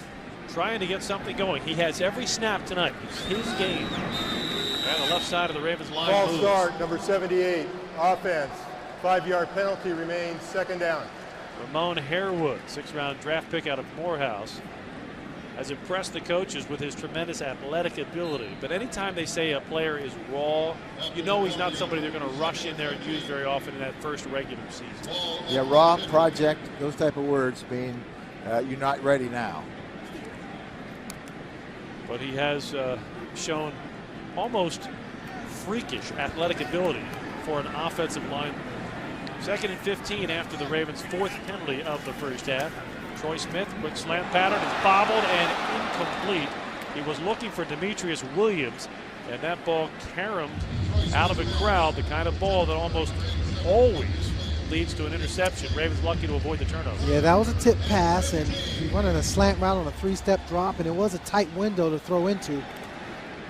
trying to get something going. He has every snap tonight. It's his game. And the left side of the Ravens line Ball moves. start, number 78, offense. 5-yard penalty remains, second down. Ramon Harewood, 6th-round draft pick out of Morehouse, has impressed the coaches with his tremendous athletic ability. But anytime they say a player is raw, you know he's not somebody they're going to rush in there and use very often in that first regular season. Yeah, raw, project, those type of words mean you're not ready now. But he has shown almost freakish athletic ability for an offensive lineman. 2nd and 15 after the Ravens' 4th penalty of the first half. Troy Smith, quick slant pattern, is bobbled and incomplete. He was looking for Demetrius Williams, and that ball caromed out of a crowd, the kind of ball that almost always leads to an interception. Ravens lucky to avoid the turnover. Yeah, that was a tip pass, and he running a slant route on a 3-step drop, and it was a tight window to throw into.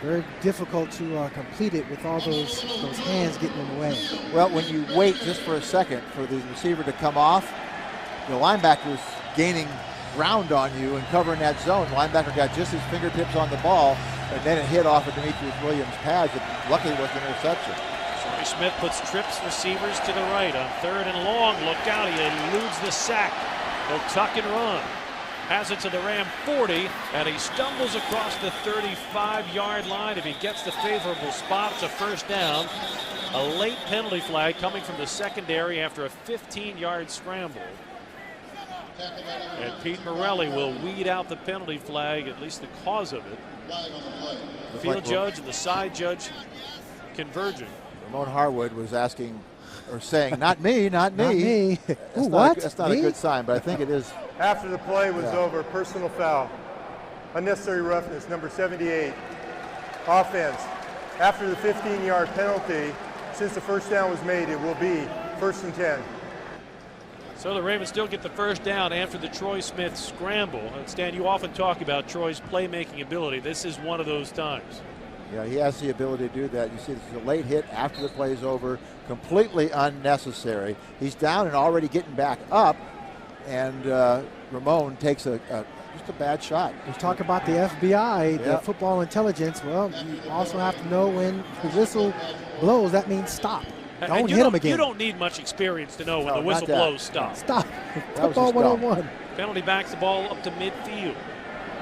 Very difficult to complete it with all those hands getting in the way. Well, when you wait just for a second for the receiver to come off, the linebacker is gaining ground on you and covering that zone. The linebacker got just his fingertips on the ball, and then it hit off of Demetrius Williams' pads. Luckily, it was an interception. Troy Smith puts trips receivers to the right on 3rd and long. Look out, he eludes the sack. He'll tuck and run. Has it to the Ram 40, and he stumbles across the 35-yard line. If he gets the favorable spot, it's a first down. A late penalty flag coming from the secondary after a 15-yard scramble. And Pete Morelli will weed out the penalty flag, at least the cause of it. The field judge and the side judge converging. Ramon Harwood was asking, or saying, not me, not me. Not me. That's Ooh, not what? That's not Me? a good sign, but I think it is. After the play was Yeah. over, personal foul. Unnecessary roughness, number 78, offense. After the 15-yard penalty, since the first down was made, it will be 1st and 10. So the Ravens still get the first down after the Troy Smith scramble. And Stan, you often talk about Troy's playmaking ability. This is one of those times. Yeah, he has the ability to do that. You see, this is a late hit after the play is over, completely unnecessary. He's down and already getting back up, and Ramon takes just a bad shot. We talk about the FBI, the Yep. football intelligence. Well, you also have to know when the whistle blows, that means stop. And Don't you hit him again. You don't need much experience to know when No, the whistle not that. blows, stop. Stop. That was Football just dumb. 101. Penalty backs the ball up to midfield.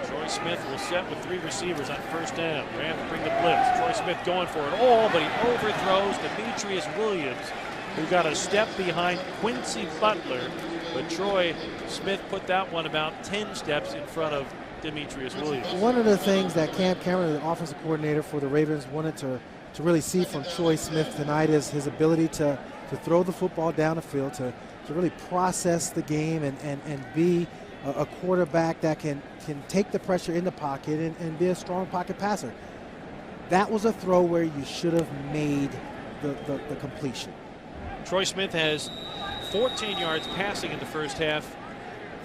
Troy Smith will set with 3 receivers on first down. Rams bring the blitz. Troy Smith going for it all, but he overthrows Demetrius Williams, who got a step behind Quincy Butler. But Troy Smith put that one about 10 steps in front of Demetrius Williams. One of the things that Cam Cameron, the offensive coordinator for the Ravens, wanted to really see from Troy Smith tonight is his ability to to throw the football down the field, to really process the game and be a quarterback that can take the pressure in the pocket and be a strong pocket passer. That was a throw where you should have made the completion. Troy Smith has 14 yards passing in the first half,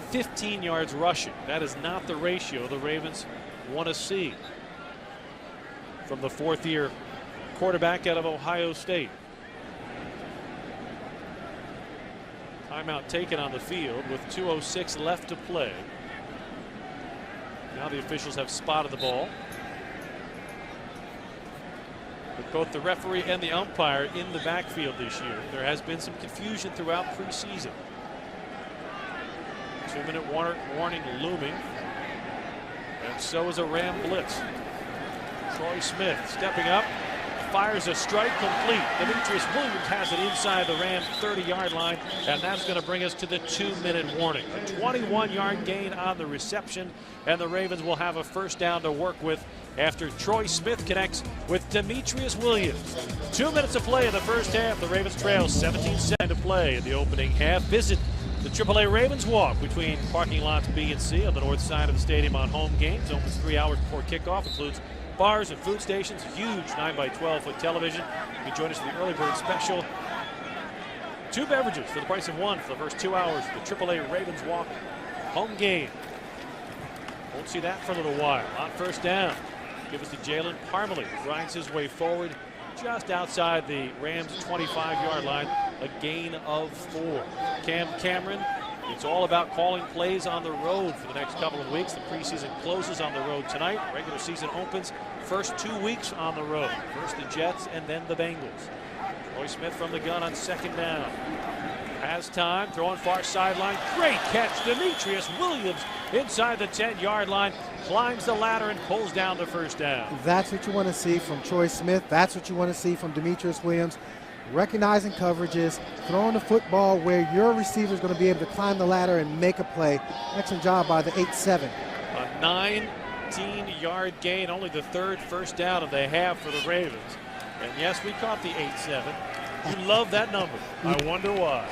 15 yards rushing. That is not the ratio the Ravens want to see from the fourth-year quarterback out of Ohio State. Timeout taken on the field with 2:06 left to play. Now the officials have spotted the ball. With both the referee and the umpire in the backfield this year, there has been some confusion throughout preseason. 2-minute warning looming. And so is a Ram blitz. Troy Smith stepping up, fires a strike complete. Demetrius Williams has it inside the Rams 30-yard line, and that's going to bring us to the 2-minute warning. A 21-yard gain on the reception, and the Ravens will have a first down to work with after Troy Smith connects with Demetrius Williams. 2 minutes of play in the first half. The Ravens trail 17-7 to play in the opening half. Visit the AAA Ravens Walk between parking lots B and C on the north side of the stadium on home games. Opens 3 hours before kickoff. Includes bars and food stations, huge 9x12-foot television. You can join us for the early bird special. 2 beverages for the price of 1 for the first 2 hours of the AAA Ravens Walk home game. Won't see that for a little while. On first down, give us to Jalen Parmalee, who grinds his way forward just outside the Rams' 25-yard line, a gain of 4. Cam Cameron, it's all about calling plays on the road for the next couple of weeks. The preseason closes on the road tonight. Regular season opens first 2 weeks on the road. First the Jets and then the Bengals. Troy Smith from the gun on second down. Has time, throwing far sideline. Great catch, Demetrius Williams inside the 10-yard line. Climbs the ladder and pulls down the first down. That's what you want to see from Troy Smith. That's what you want to see from Demetrius Williams. Recognizing coverages, throwing the football where your receiver is going to be able to climb the ladder and make a play. Excellent job by the 8-7. A 19-yard gain, only the third first down of the half for the Ravens. And yes, we caught the 8-7. You love that number. I wonder why.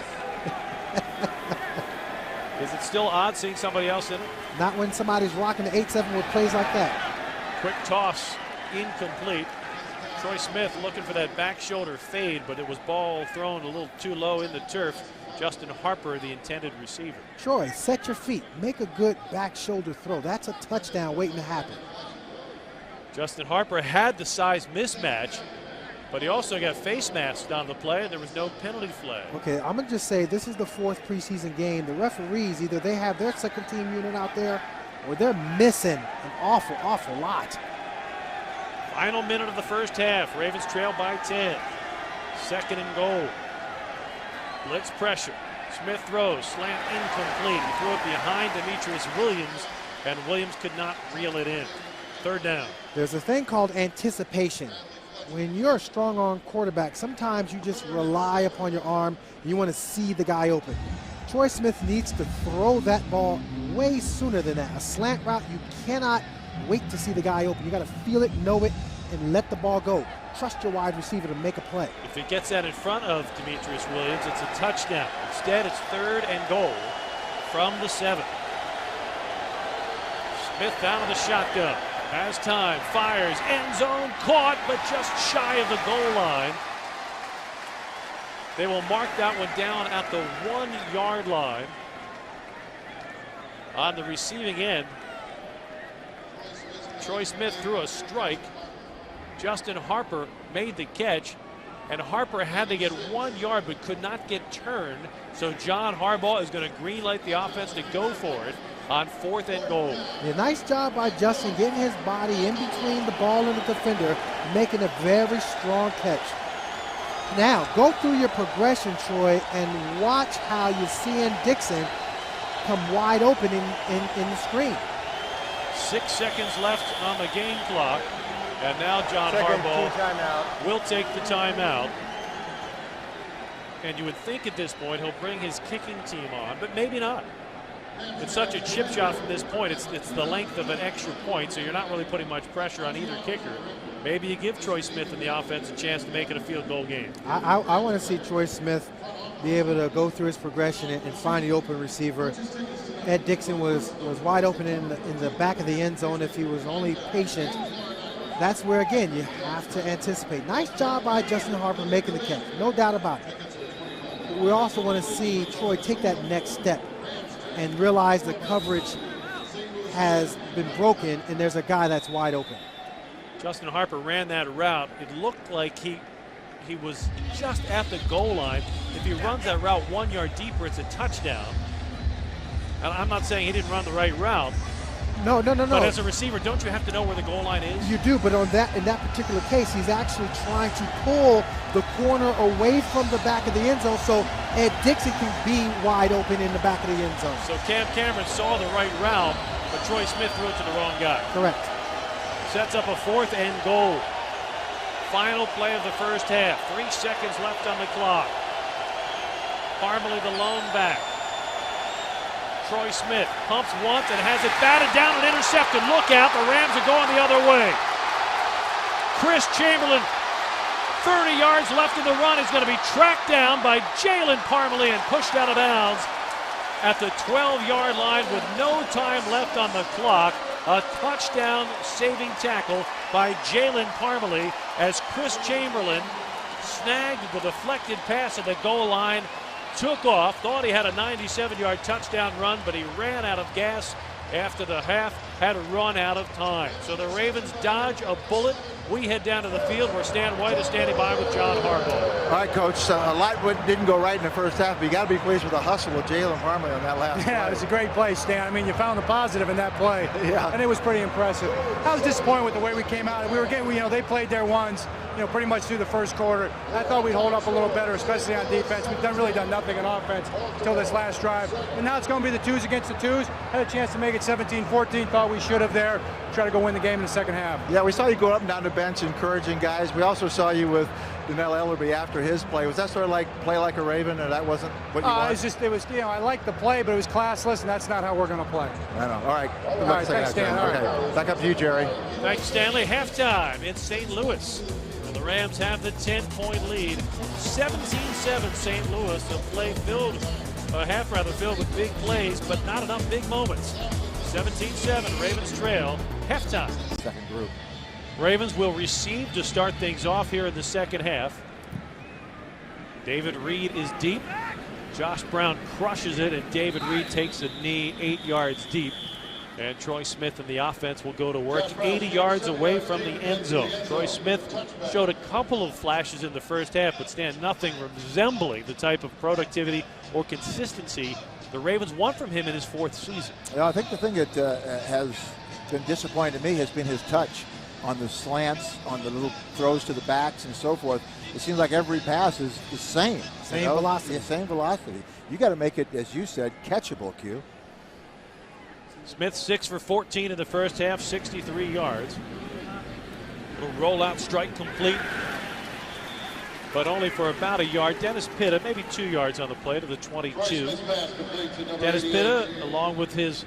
Is it still odd seeing somebody else in it? Not when somebody's rocking the 8-7 with plays like that. Quick toss, incomplete. Troy Smith looking for that back shoulder fade, but it was ball thrown a little too low in the turf. Justin Harper, the intended receiver. Troy, set your feet. Make a good back shoulder throw. That's a touchdown waiting to happen. Justin Harper had the size mismatch, but he also got face masked on the play, and there was no penalty flag. Okay, I'm going to just say this is the 4th preseason game. The referees, either they have their second team unit out there or they're missing an awful lot. Final minute of the first half. Ravens trail by 10. Second and goal. Blitz pressure. Smith throws. Slant incomplete. He threw it behind Demetrius Williams, and Williams could not reel it in. Third down. There's a thing called anticipation. When you're a strong arm quarterback, sometimes you just rely upon your arm. And you want to see the guy open. Troy Smith needs to throw that ball way sooner than that. A slant route, you cannot wait to see the guy open. You got to feel it, know it, and let the ball go. Trust your wide receiver to make a play. If he gets that in front of Demetrius Williams, it's a touchdown. Instead, it's third and goal from the 7. Smith down in the shotgun. Has time, fires, end zone, caught, but just shy of the goal line. They will mark that one down at the 1-yard line. On the receiving end, Troy Smith threw a strike. Justin Harper made the catch, and Harper had to get 1 yard but could not get turned. So John Harbaugh is going to greenlight the offense to go for it on 4th and goal. Yeah, nice job by Justin getting his body in between the ball and the defender, making a very strong catch. Now, go through your progression, Troy, and watch how you're seeing Dixon come wide open in the screen. 6 seconds left on the game clock. And now John Harbaugh will take the timeout. And you would think at this point he'll bring his kicking team on, but maybe not. It's such a chip shot from this point. It's the length of an extra point, so you're not really putting much pressure on either kicker. maybe you give Troy Smith and the offense a chance to make it a field goal game. I want to see Troy Smith be able to go through his progression and find the open receiver. Ed Dixon was wide open in the back of the end zone if he was only patient. That's where, again, you have to anticipate. Nice job by Justin Harper making the catch, no doubt about it. But we also want to see Troy take that next step and realize the coverage has been broken and there's a guy that's wide open. Justin Harper ran that route. It looked like he was just at the goal line. If he runs that route 1 yard deeper, it's a touchdown. And I'm not saying he didn't run the right route. No. But as a receiver, don't you have to know where the goal line is? You do, but in that particular case, he's actually trying to pull the corner away from the back of the end zone so Ed Dixon can be wide open in the back of the end zone. So Cam Cameron saw the right route, but Troy Smith threw it to the wrong guy. Correct. Sets up a 4th and goal. Final play of the first half. 3 seconds left on the clock. Parmalee the lone back. Troy Smith pumps once and has it batted down and intercepted. Look out, the Rams are going the other way. Chris Chamberlain, 30 yards left in the run, is going to be tracked down by Jalen Parmalee and pushed out of bounds at the 12-yard line with no time left on the clock. A touchdown saving tackle by Jalen Parmalee as Chris Chamberlain snagged the deflected pass at the goal line, took off, thought he had a 97-yard touchdown run, but he ran out of gas after the half, had run out of time. So the Ravens dodge a bullet. We head down to the field where Stan White is standing by with John Harbaugh. All right, Coach, a lot didn't go right in the first half, but you got to be pleased with the hustle of Jalen Parmalee on that last play. Yeah, it was a great play, Stan. I mean, you found the positive in that play. Yeah. And it was pretty impressive. I was disappointed with the way we came out. We were getting, they played their ones, pretty much through the first quarter. I thought we'd hold up a little better, especially on defense. We've really done nothing on offense until this last drive. And now it's going to be the twos against the twos. Had a chance to make it 17-14. Thought we should have there. Try to go win the game in the second half. Yeah, we saw you go up and down the bench encouraging guys. We also saw you with Donnell Ellerby after his play. Was that sort of like play like a Raven, or that wasn't what you wanted? I liked the play, but it was classless, and that's not how we're going to play. I know. All right. All right, thanks, Stan. Okay. Back up to you, Jerry. Thanks, Stanley. Halftime in St. Louis. And the Rams have the 10-point lead. 17-7 St. Louis. A half filled with big plays, but not enough big moments. 17-7, Ravens trail. Halftime. Second group. Ravens will receive to start things off here in the second half. David Reed is deep. Josh Brown crushes it, and David Reed takes a knee 8 yards deep. And Troy Smith and the offense will go to work 80 yards away from the end zone. Troy Smith showed a couple of flashes in the first half, but nothing resembling the type of productivity or consistency the Ravens want from him in his 4th season. Yeah, I think the thing that has been disappointing to me has been his touch on the slants, on the little throws to the backs and so forth. It seems like every pass is the same. Same velocity. Yeah, same velocity. You got to make it, as you said, catchable, Q. Smith 6 for 14 in the first half, 63 yards. Little rollout strike complete, but only for about a yard. Dennis Pitta, maybe 2 yards on the play to the 22. Dennis Pitta, along with his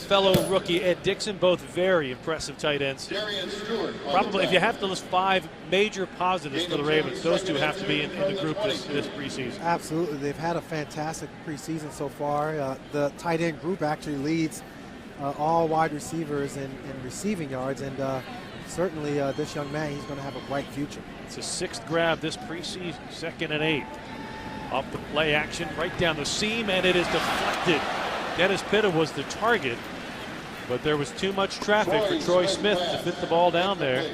fellow rookie Ed Dixon, both very impressive tight ends. Probably, if you have to list 5 major positives for the Ravens, those two have to be in the group this preseason. Absolutely. They've had a fantastic preseason so far. The tight end group actually leads all wide receivers in receiving yards, and certainly this young man, he's going to have a bright future. It's a 6th grab this preseason, 2nd and 8. Off the play action, right down the seam, and it is deflected. Dennis Pitta was the target, but there was too much traffic for Troy Smith to fit the ball down there.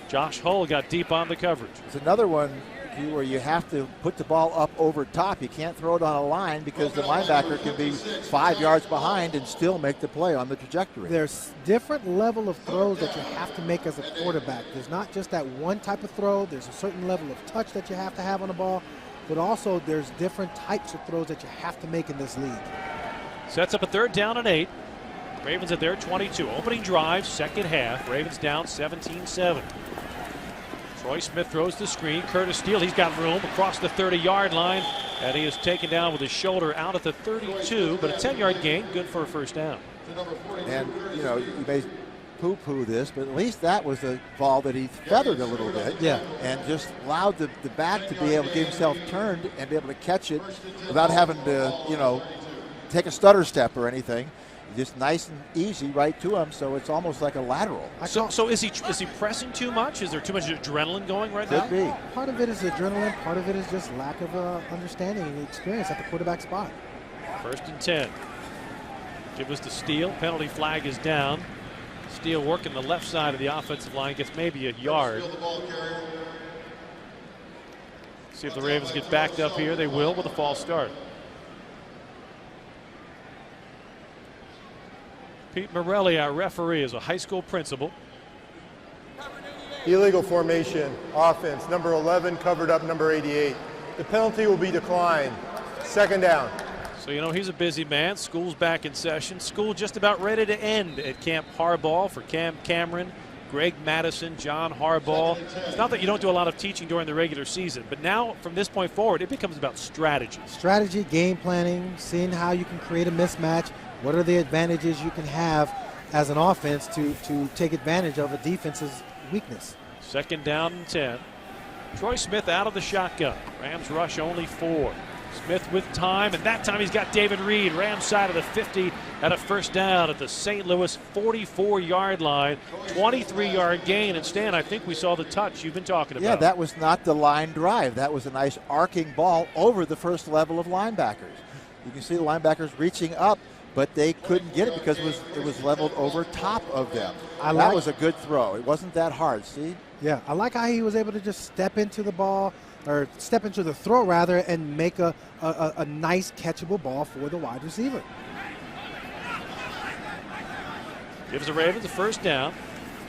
Josh Hull got deep on the coverage. It's another one where you have to put the ball up over top. You can't throw it on a line because the linebacker can be 5 yards behind and still make the play on the trajectory. There's different level of throws that you have to make as a quarterback. There's not just that one type of throw. There's a certain level of touch that you have to have on the ball, but also there's different types of throws that you have to make in this league. Sets up a 3rd down and 8. Ravens at their 22. Opening drive, second half. Ravens down 17-7. Troy Smith throws the screen. Curtis Steele, he's got room across the 30-yard line, and he is taken down with his shoulder out at the 32, but a 10-yard gain, good for a first down. And, you may poo-poo this, but at least that was a ball that he feathered a little bit. Yeah. And just allowed the back to be able to get himself turned and be able to catch it without having to, take a stutter step or anything. Just nice and easy right to him, so it's almost like a lateral. So is he pressing too much? Is there too much adrenaline going right now? Could be. Part of it is adrenaline. Part of it is just lack of understanding and experience at the quarterback spot. 1st and 10. Give us the steal. Penalty flag is down. Steele working the left side of the offensive line, gets maybe a yard. See if the Ravens get backed up here. They will with a false start. Pete Morelli, our referee, is a high school principal. Illegal formation, offense, number 11 covered up number 88. The penalty will be declined. 2nd down. So, he's a busy man. School's back in session. School just about ready to end at Camp Harbaugh for Cam Cameron, Greg Madison, John Harbaugh. It's not that you don't do a lot of teaching during the regular season, but now from this point forward, it becomes about strategy. Strategy, game planning, seeing how you can create a mismatch. What are the advantages you can have as an offense to take advantage of a defense's weakness? 2nd down and 10. Troy Smith out of the shotgun. Rams rush only 4. Smith with time, and that time he's got David Reed, Rams side of the 50 at a 1st down at the St. Louis 44-yard line. 23-yard gain, and Stan, I think we saw the touch you've been talking about. Yeah, that was not the line drive. That was a nice arcing ball over the first level of linebackers. You can see the linebackers reaching up, but they couldn't get it because it was leveled over top of them. That was a good throw. It wasn't that hard, see? Yeah, I like how he was able to just step into the ball, or step into the throw rather, and make a nice catchable ball for the wide receiver. Gives the Ravens a 1st down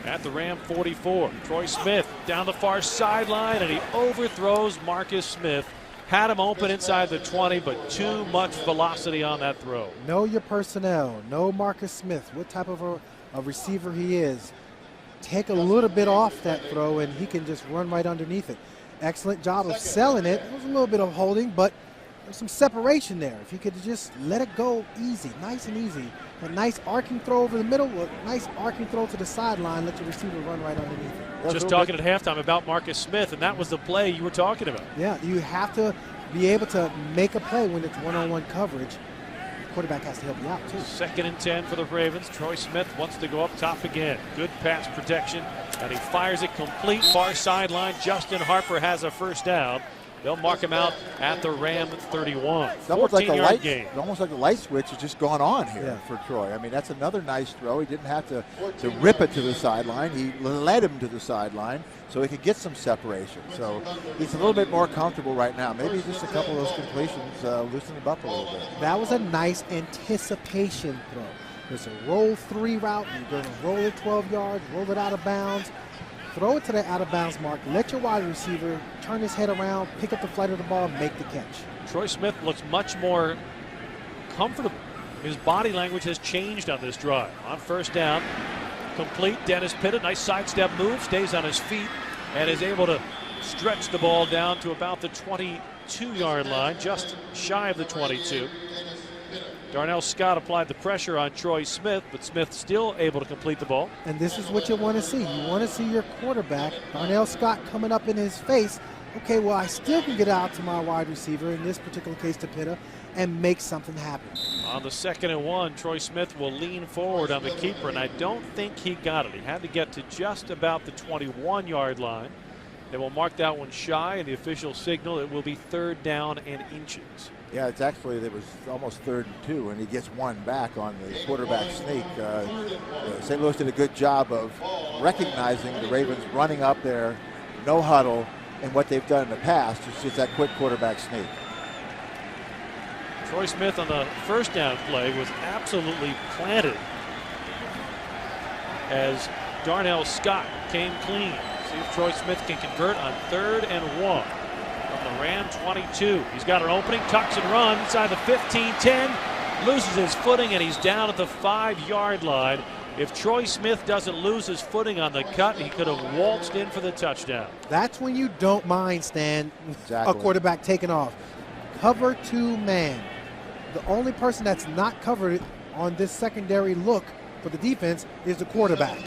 at the Ram 44. Troy Smith down the far sideline, and he overthrows Marcus Smith. Had him open inside the 20, but too much velocity on that throw. Know your personnel. Know Marcus Smith, what type of a receiver he is. Take a little bit off that throw, and he can just run right underneath it. Excellent job of selling it. There was a little bit of holding, but there's some separation there. If you could just let it go easy, nice and easy. A nice arcing throw over the middle, a nice arcing throw to the sideline, let the receiver run right underneath it. Just talking at halftime about Marcus Smith, and that was the play you were talking about. Yeah, you have to be able to make a play when it's one-on-one coverage. The quarterback has to help you out, too. 2nd and 10 for the Ravens. Troy Smith wants to go up top again. Good pass protection, and he fires it complete far sideline. Justin Harper has a 1st down. They'll mark him out at the Ram 31. It's almost like the light switch has just gone on here for Troy. I mean, that's another nice throw. He didn't have to rip it to the sideline. He led him to the sideline so he could get some separation. So he's a little bit more comfortable right now. Maybe just a couple of those completions loosen him up a little bit. That was a nice anticipation throw. There's a roll 3 route. You're going to roll it 12 yards, roll it out of bounds. Throw it to the out-of-bounds mark. Let your wide receiver turn his head around, pick up the flight of the ball, make the catch. Troy Smith looks much more comfortable. His body language has changed on this drive. On 1st down, complete. Dennis Pitta, nice sidestep move, stays on his feet, and is able to stretch the ball down to about the 22-yard line, just shy of the 22. Darnell Scott applied the pressure on Troy Smith, but Smith still able to complete the ball. And this is what you want to see. You want to see your quarterback, Darnell Scott, coming up in his face. Okay, well, I still can get out to my wide receiver, in this particular case to Pitta, and make something happen. On the 2nd and 1, Troy Smith will lean forward on the keeper, and I don't think he got it. He had to get to just about the 21-yard line. They will mark that one shy, and the official signal it will be 3rd down and inches. Yeah, it was almost 3rd and 2, and he gets one back on the quarterback sneak. St. Louis did a good job of recognizing the Ravens running up there, no huddle, and what they've done in the past is just that quick quarterback sneak. Troy Smith on the 1st down play was absolutely planted as Darnell Scott came clean. See if Troy Smith can convert on 3rd and 1. From the Ram 22. He's got an opening, tucks and runs inside the 15-10, loses his footing, and he's down at the 5-yard line. If Troy Smith doesn't lose his footing on the cut, he could have waltzed in for the touchdown. That's when you don't mind, Stan, exactly. A quarterback taking off. Cover 2 man. The only person that's not covered on this secondary look for the defense is the quarterback.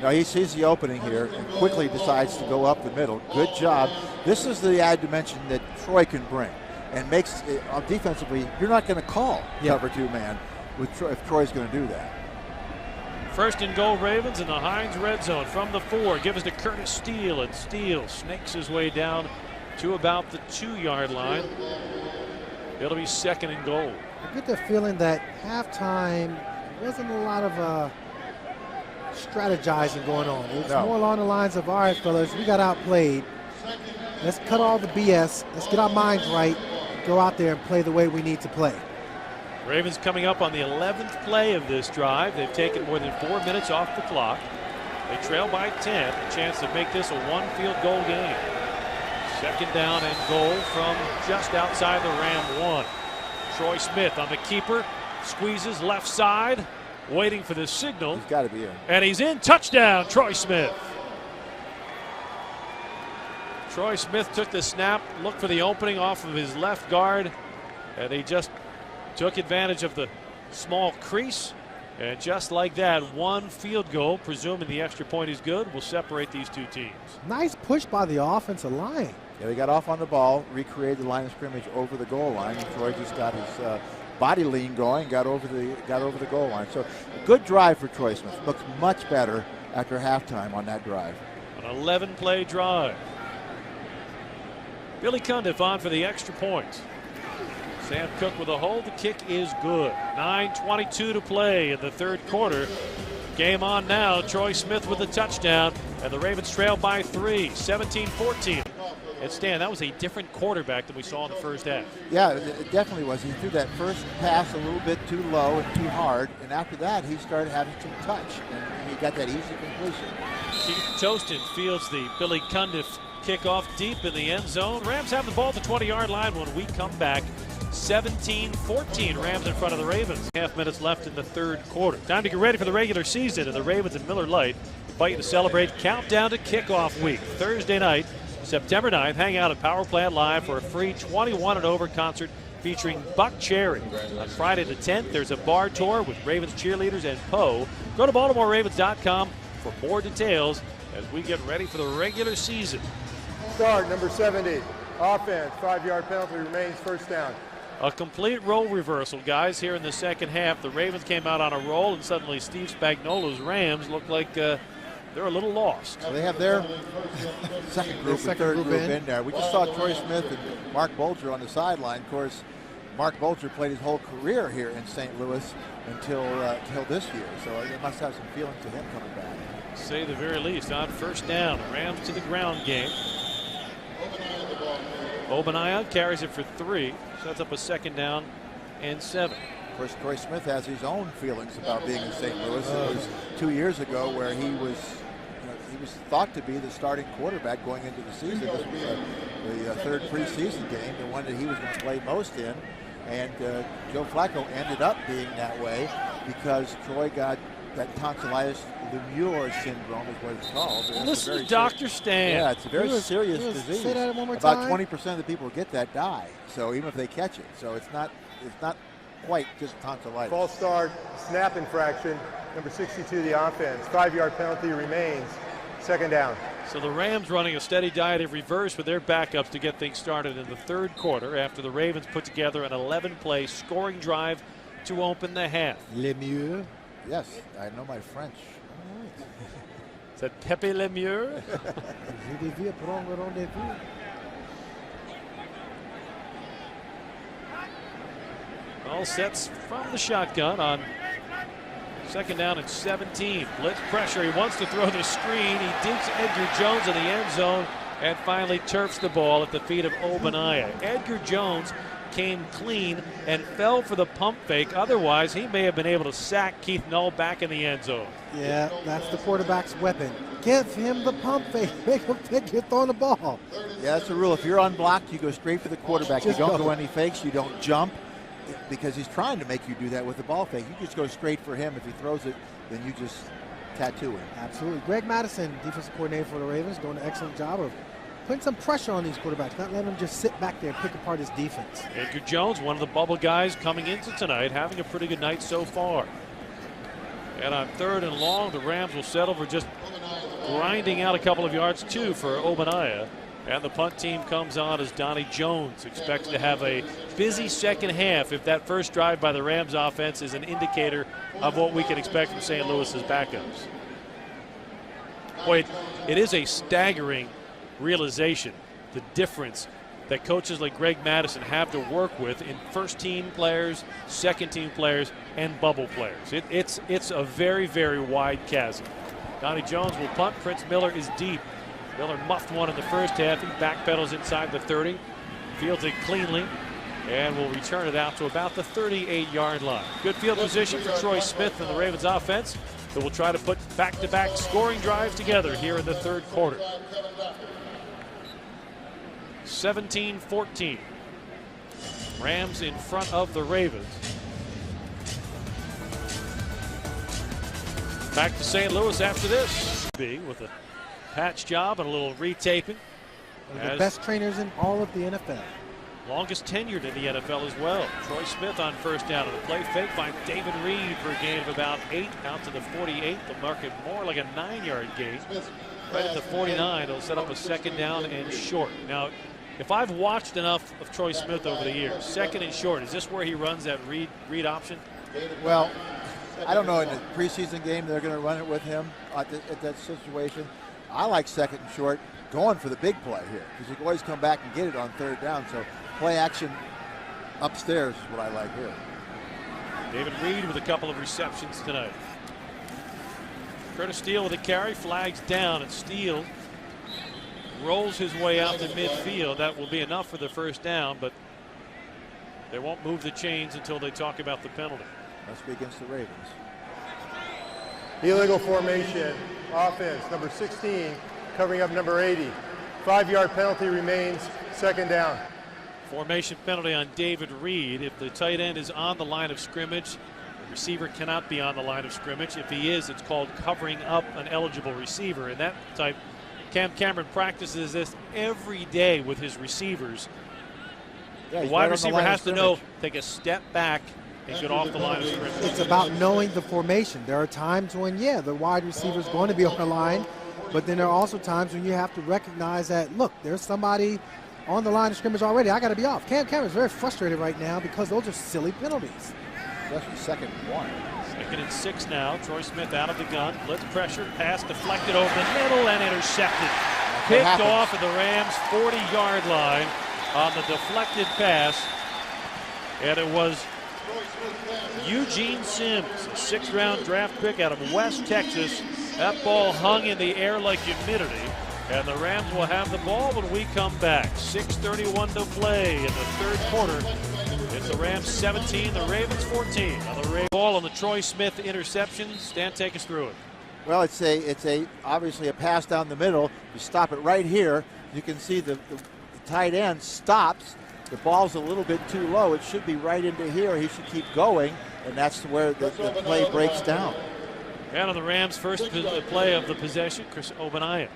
No, he sees the opening here and quickly decides to go up the middle. Good job. This is the added dimension that Troy can bring, and makes it, defensively, you're not going to call cover 2 man with Troy, if Troy's going to do that. First and goal, Ravens in the Heinz red zone from the 4. Give us to Curtis Steele, and Steele snakes his way down to about the 2-yard line. It'll be second and goal. I get the feeling that halftime wasn't a lot of strategizing going on. It was more along the lines of, all right, fellas, we got outplayed. Let's cut all the BS. Let's get our minds right. Go out there and play the way we need to play. Ravens coming up on the 11th play of this drive. They've taken more than 4 minutes off the clock. They trail by 10. A chance to make this a 1-field goal game. Second down and goal from just outside the Ram 1. Troy Smith on the keeper. Squeezes left side. Waiting for the signal. He's got to be in. And he's in. Touchdown, Troy Smith. Troy Smith took the snap, looked for the opening off of his left guard, and he just took advantage of the small crease. And just like that, 1 field goal, presuming the extra point is good, will separate these 2 teams. Nice push by the offensive line. Yeah, they got off on the ball, recreated the line of scrimmage over the goal line, and Troy just got his body lean going, got over the goal line. So a good drive for Troy Smith. Looks much better after halftime on that drive. An 11-play drive. Billy Cundiff on for the extra point. Sam Cook with a hold. The kick is good. 9:22 to play in the 3rd quarter. Game on now. Troy Smith with the touchdown, and the Ravens trail by 3, 17-14. And Stan, that was a different quarterback than we saw in the first half. Yeah, it definitely was. He threw that first pass a little bit too low and too hard, and after that he started having some touch, and he got that easy completion. Keith Tostin fields the Billy Cundiff kickoff deep in the end zone. Rams have the ball at the 20-yard line when we come back. 17-14, Rams in front of the Ravens. Half minutes left in the 3rd quarter. Time to get ready for the regular season, and the Ravens and Miller Lite invite you to celebrate Countdown to Kickoff Week. Thursday night, September 9th, hang out at Power Plant Live for a free 21 and over concert featuring Buck Cherry. On Friday the 10th, there's a bar tour with Ravens cheerleaders and Poe. Go to BaltimoreRavens.com for more details as we get ready for the regular season. Start, number 70. Offense, 5-yard penalty, remains first down. A complete role reversal, guys, here in the second half. The Ravens came out on a roll, and suddenly Steve Spagnuolo's Rams look like they're a little lost. So they have their second group and third group in there. We just saw Troy Smith and Mark Bolger on the sideline. Of course, Mark Bolger played his whole career here in St. Louis until this year. So they must have some feeling to him coming back. Say the very least. On first down, Rams to the ground game. Obaniah carries it for 3. Sets up a second down and 7. Of course, Troy Smith has his own feelings about being in St. Louis. It was 2 years ago where he was thought to be the starting quarterback going into the season. This was the 3rd preseason game, the one that he was going to play most in. And Joe Flacco ended up being that way because Troy got that tonsillitis Lemure syndrome is what it's called. Listen to Dr. Stan. Yeah, it's a very serious disease. Say that one more About time. 20% of the people who get that die. So even if they catch it, so it's not quite just tonsillitis. False start, snap infraction, number 62, the offense. 5-yard penalty remains, second down. So the Rams running a steady diet of reverse with their backups to get things started in the 3rd quarter after the Ravens put together an 11-play scoring drive to open the half. Lemieux. Yes, I know my French. All right. Is that Pepe Lemieux? All sets from the shotgun on second down and 17. Blitz pressure. He wants to throw the screen. He dinks Edgar Jones in the end zone and finally turfs the ball at the feet of Obaniah. Edgar Jones came clean and fell for the pump fake. Otherwise, he may have been able to sack Keith Null back in the end zone. Yeah, that's the quarterback's weapon. Give him the pump fake. Make him think you're throwing the ball. Yeah, that's the rule. If you're unblocked, you go straight for the quarterback. Just you don't go. go any fakes. You don't jump because he's trying to make you do that with the ball fake. You just go straight for him. If he throws it, then you just tattoo him. Absolutely. Greg Madison, defensive coordinator for the Ravens, doing an excellent job of putting some pressure on these quarterbacks, not letting them just sit back there and pick apart his defense. Edgar Jones, one of the bubble guys coming into tonight, having a pretty good night so far. And on 3rd and long, the Rams will settle for just grinding out a couple of yards, too, for Obadiah. And the punt team comes on as Donnie Jones expects to have a busy second half if that first drive by the Rams offense is an indicator of what we can expect from St. Louis's backups. Boy, it is a staggering realization, the difference that coaches like Greg Madison have to work with in first-team players, second-team players, and bubble players. It's a very, very wide chasm. Donnie Jones will punt. Prince Miller is deep. Miller muffed one in the first half. He backpedals inside the 30, fields it cleanly, and will return it out to about the 38-yard line. Good field position for Troy Smith and the Ravens offense, that will try to put back-to-back scoring drives together here in the 3rd quarter. 17-14. Rams in front of the Ravens. Back to St. Louis after this. With a patch job and a little retaping. One of the best trainers in all of the NFL. Longest tenured in the NFL as well. Troy Smith on first down on the play fake finds David Reed for a gain of about 8 out to the 48. They'll mark it more like a 9-yard gain. Right at the 49, it'll set up a 2nd down and short. Now, if I've watched enough of Troy Smith over the years, 2nd and short, is this where he runs that read option? Well, I don't know. In the preseason game, they're going to run it with him at that situation. I like 2nd and short, going for the big play here, because you can always come back and get it on 3rd down. So play action upstairs is what I like here. David Reed with a couple of receptions tonight. Curtis Steele with a carry, flags down, and Steele rolls his way out to midfield. That will be enough for the 1st down, but they won't move the chains until they talk about the penalty. Must be against the Ravens. Illegal formation, offense, number 16, covering up number 80. 5-yard penalty remains, 2nd down. Formation penalty on David Reed. If the tight end is on the line of scrimmage, the receiver cannot be on the line of scrimmage. If he is, it's called covering up an eligible receiver. And that type, Cam Cameron practices this every day with his receivers. Yeah, the wide receiver has to know, take a step back and get off the line of scrimmage. It's about knowing the formation. There are times when, yeah, the wide receiver is going to be on the line, but then there are also times when you have to recognize that, look, there's somebody on the line of scrimmage already. I got to be off. Cam Cameron's very frustrated right now because those are silly penalties. Especially 2nd and 1. 2nd and 6 now. Troy Smith out of the gun. Blitz pressure. Pass deflected over the middle and intercepted. Picked off at the Rams' 40-yard line on the deflected pass. And it was Eugene Sims, a 6th-round draft pick out of West Texas. That ball hung in the air like humidity. And the Rams will have the ball when we come back. 6:31 to play in the 3rd quarter. It's the Rams 17, the Ravens 14. On the Ravens ball on the Troy Smith interception. Stan, take us through it. Well, it's obviously a pass down the middle. You stop it right here. You can see the tight end stops. The ball's a little bit too low. It should be right into here. He should keep going, and that's where the play breaks down. And on the Rams' first play of the possession, Chris Obadiah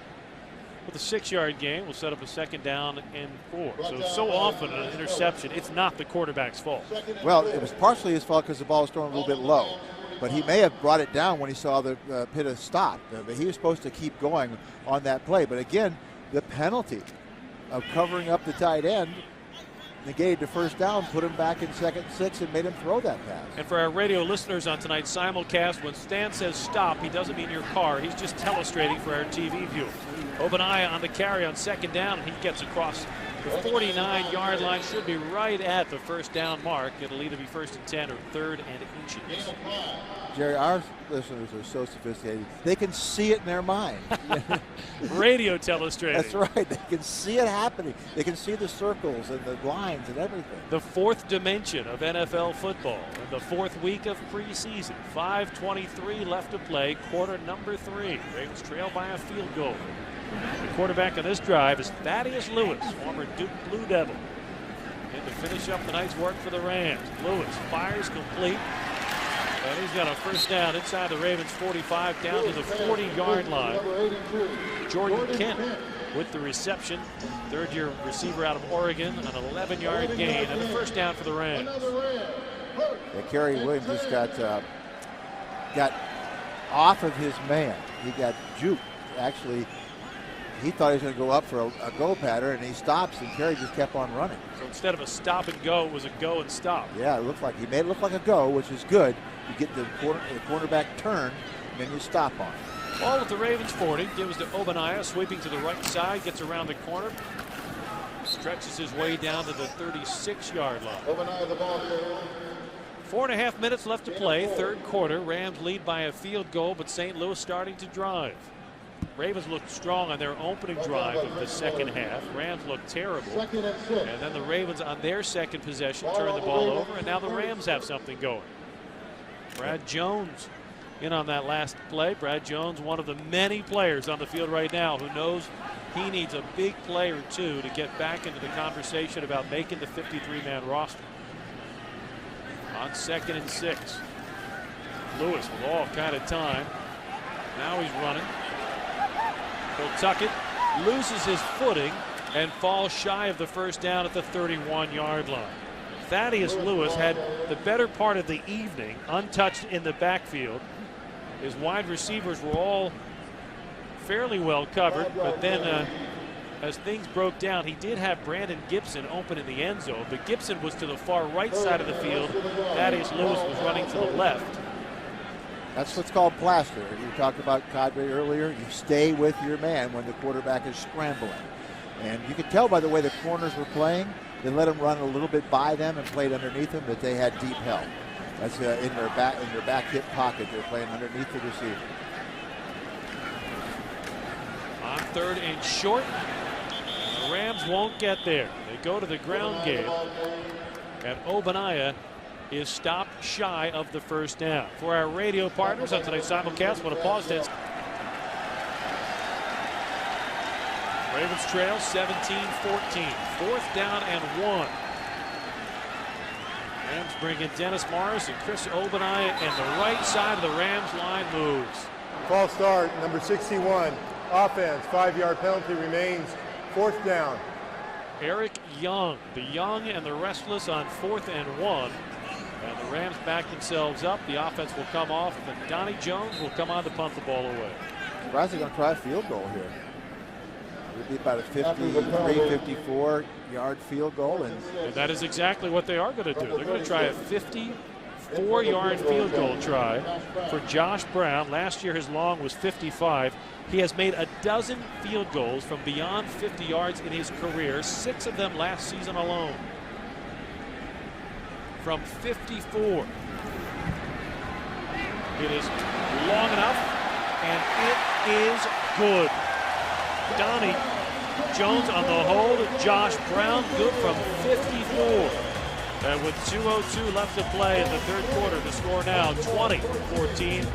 with a 6-yard gain will set up a 2nd down and 4. So often an interception, it's not the quarterback's fault. Well, it was partially his fault because the ball was thrown a little bit low. But he may have brought it down when he saw the Pitta stop. But he was supposed to keep going on that play. But again, the penalty of covering up the tight end negated the 1st down, put him back in 2nd and 6, and made him throw that pass. And for our radio listeners on tonight's simulcast, when Stan says stop, he doesn't mean your car. He's just telestrating for our TV viewer. Obadiah on the carry on 2nd down, and he gets across the 49-yard line. Should be right at the 1st down mark. It'll either be 1st and 10 or 3rd and inches. Jerry, our listeners are so sophisticated. They can see it in their mind. Radio telestrating. That's right. They can see it happening. They can see the circles and the lines and everything. The 4th dimension of NFL football in the 4th week of preseason. 5:23 left to play, quarter number 3. Ravens trail by a field goal. The quarterback on this drive is Thaddeus Lewis, former Duke Blue Devil. And to finish up the night's work for the Rams, Lewis fires complete. And he's got a 1st down inside the Ravens 45 down to the 40-yard line. Jordan Kent with the reception. 3rd-year receiver out of Oregon, an 11-yard gain and a 1st down for the Rams. Yeah, Kerry Williams just got off of his man. He got juked. Actually, he thought he was going to go up for a go pattern, and he stops, and Perry just kept on running. So instead of a stop and go, it was a go and stop. Yeah, it looked like he made it look like a go, which is good. You get the cornerback turn, and then you stop on it. Ball with the Ravens 40. Gives to Obaniah, sweeping to the right side, gets around the corner. Stretches his way down to the 36-yard line. Obaniah the ball carrier. 4.5 minutes left to play. Third quarter. Rams lead by a field goal, but St. Louis starting to drive. Ravens looked strong on their opening drive of the second half. Rams looked terrible. Second and 6. And then the Ravens on their second possession turned the ball over, and now the Rams have something going. Brad Jones in on that last play. Brad Jones, one of the many players on the field right now who knows he needs a big play or two to get back into the conversation about making the 53-man roster. On 2nd and 6. Lewis with all kind of time. Now he's running. He'll tuck it, loses his footing, and falls shy of the first down at the 31-yard line. Thaddeus Lewis had the better part of the evening untouched in the backfield. His wide receivers were all fairly well covered, but then as things broke down, he did have Brandon Gibson open in the end zone, but Gibson was to the far right side of the field. Thaddeus Lewis was running to the left. That's what's called plaster. You talked about Cadre earlier. You stay with your man when the quarterback is scrambling. And you could tell by the way the corners were playing, they let him run a little bit by them and played underneath them, that they had deep help. That's in their back hip pocket. They're playing underneath the receiver. On 3rd and short. The Rams won't get there. They go to the ground game. And Obaniah is stopped shy of the first down. For our radio partners on tonight's simulcast, want to pause this. Ravens trail 17-14. 4th down and 1. Rams bring in Dennis Morris and Chris Obaniah, and the right side of the Rams line moves. False start, number 61. Offense, 5-yard penalty remains. 4th down. Eric Young, the young and the restless on 4th and 1. And the Rams back themselves up. The offense will come off, and Donnie Jones will come on to punt the ball away. Surprised they're going to try a field goal here. It would be about a 53, 54-yard field goal. And that is exactly what they are going to do. They're going to try a 54-yard field goal try for Josh Brown. Last year his long was 55. He has made a dozen field goals from beyond 50 yards in his career, 6 of them last season alone. From 54. It is long enough, and it is good. Donnie Jones on the hold. Josh Brown good from 54. And with 2:02 left to play in the third quarter, the score now 20-14.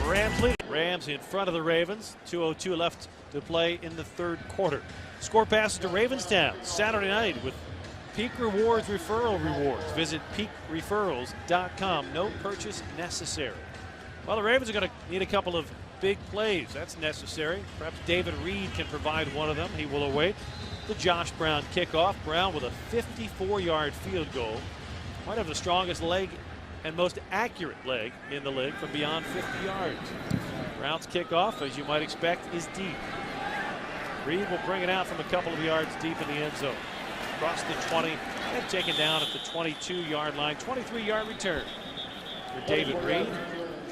Rams lead. Rams in front of the Ravens. 2:02 left to play in the third quarter. Score passes to Ravenstown Saturday night with Peak Rewards referral rewards. Visit peakreferrals.com. No purchase necessary. Well, the Ravens are going to need a couple of big plays. That's necessary. Perhaps David Reed can provide one of them. He will await the Josh Brown kickoff. Brown with a 54-yard field goal. Might have the strongest leg and most accurate leg in the league from beyond 50 yards. Brown's kickoff, as you might expect, is deep. Reed will bring it out from a couple of yards deep in the end zone. Across the 20 and taken down at the 22-yard line. 23-yard return for David Reed.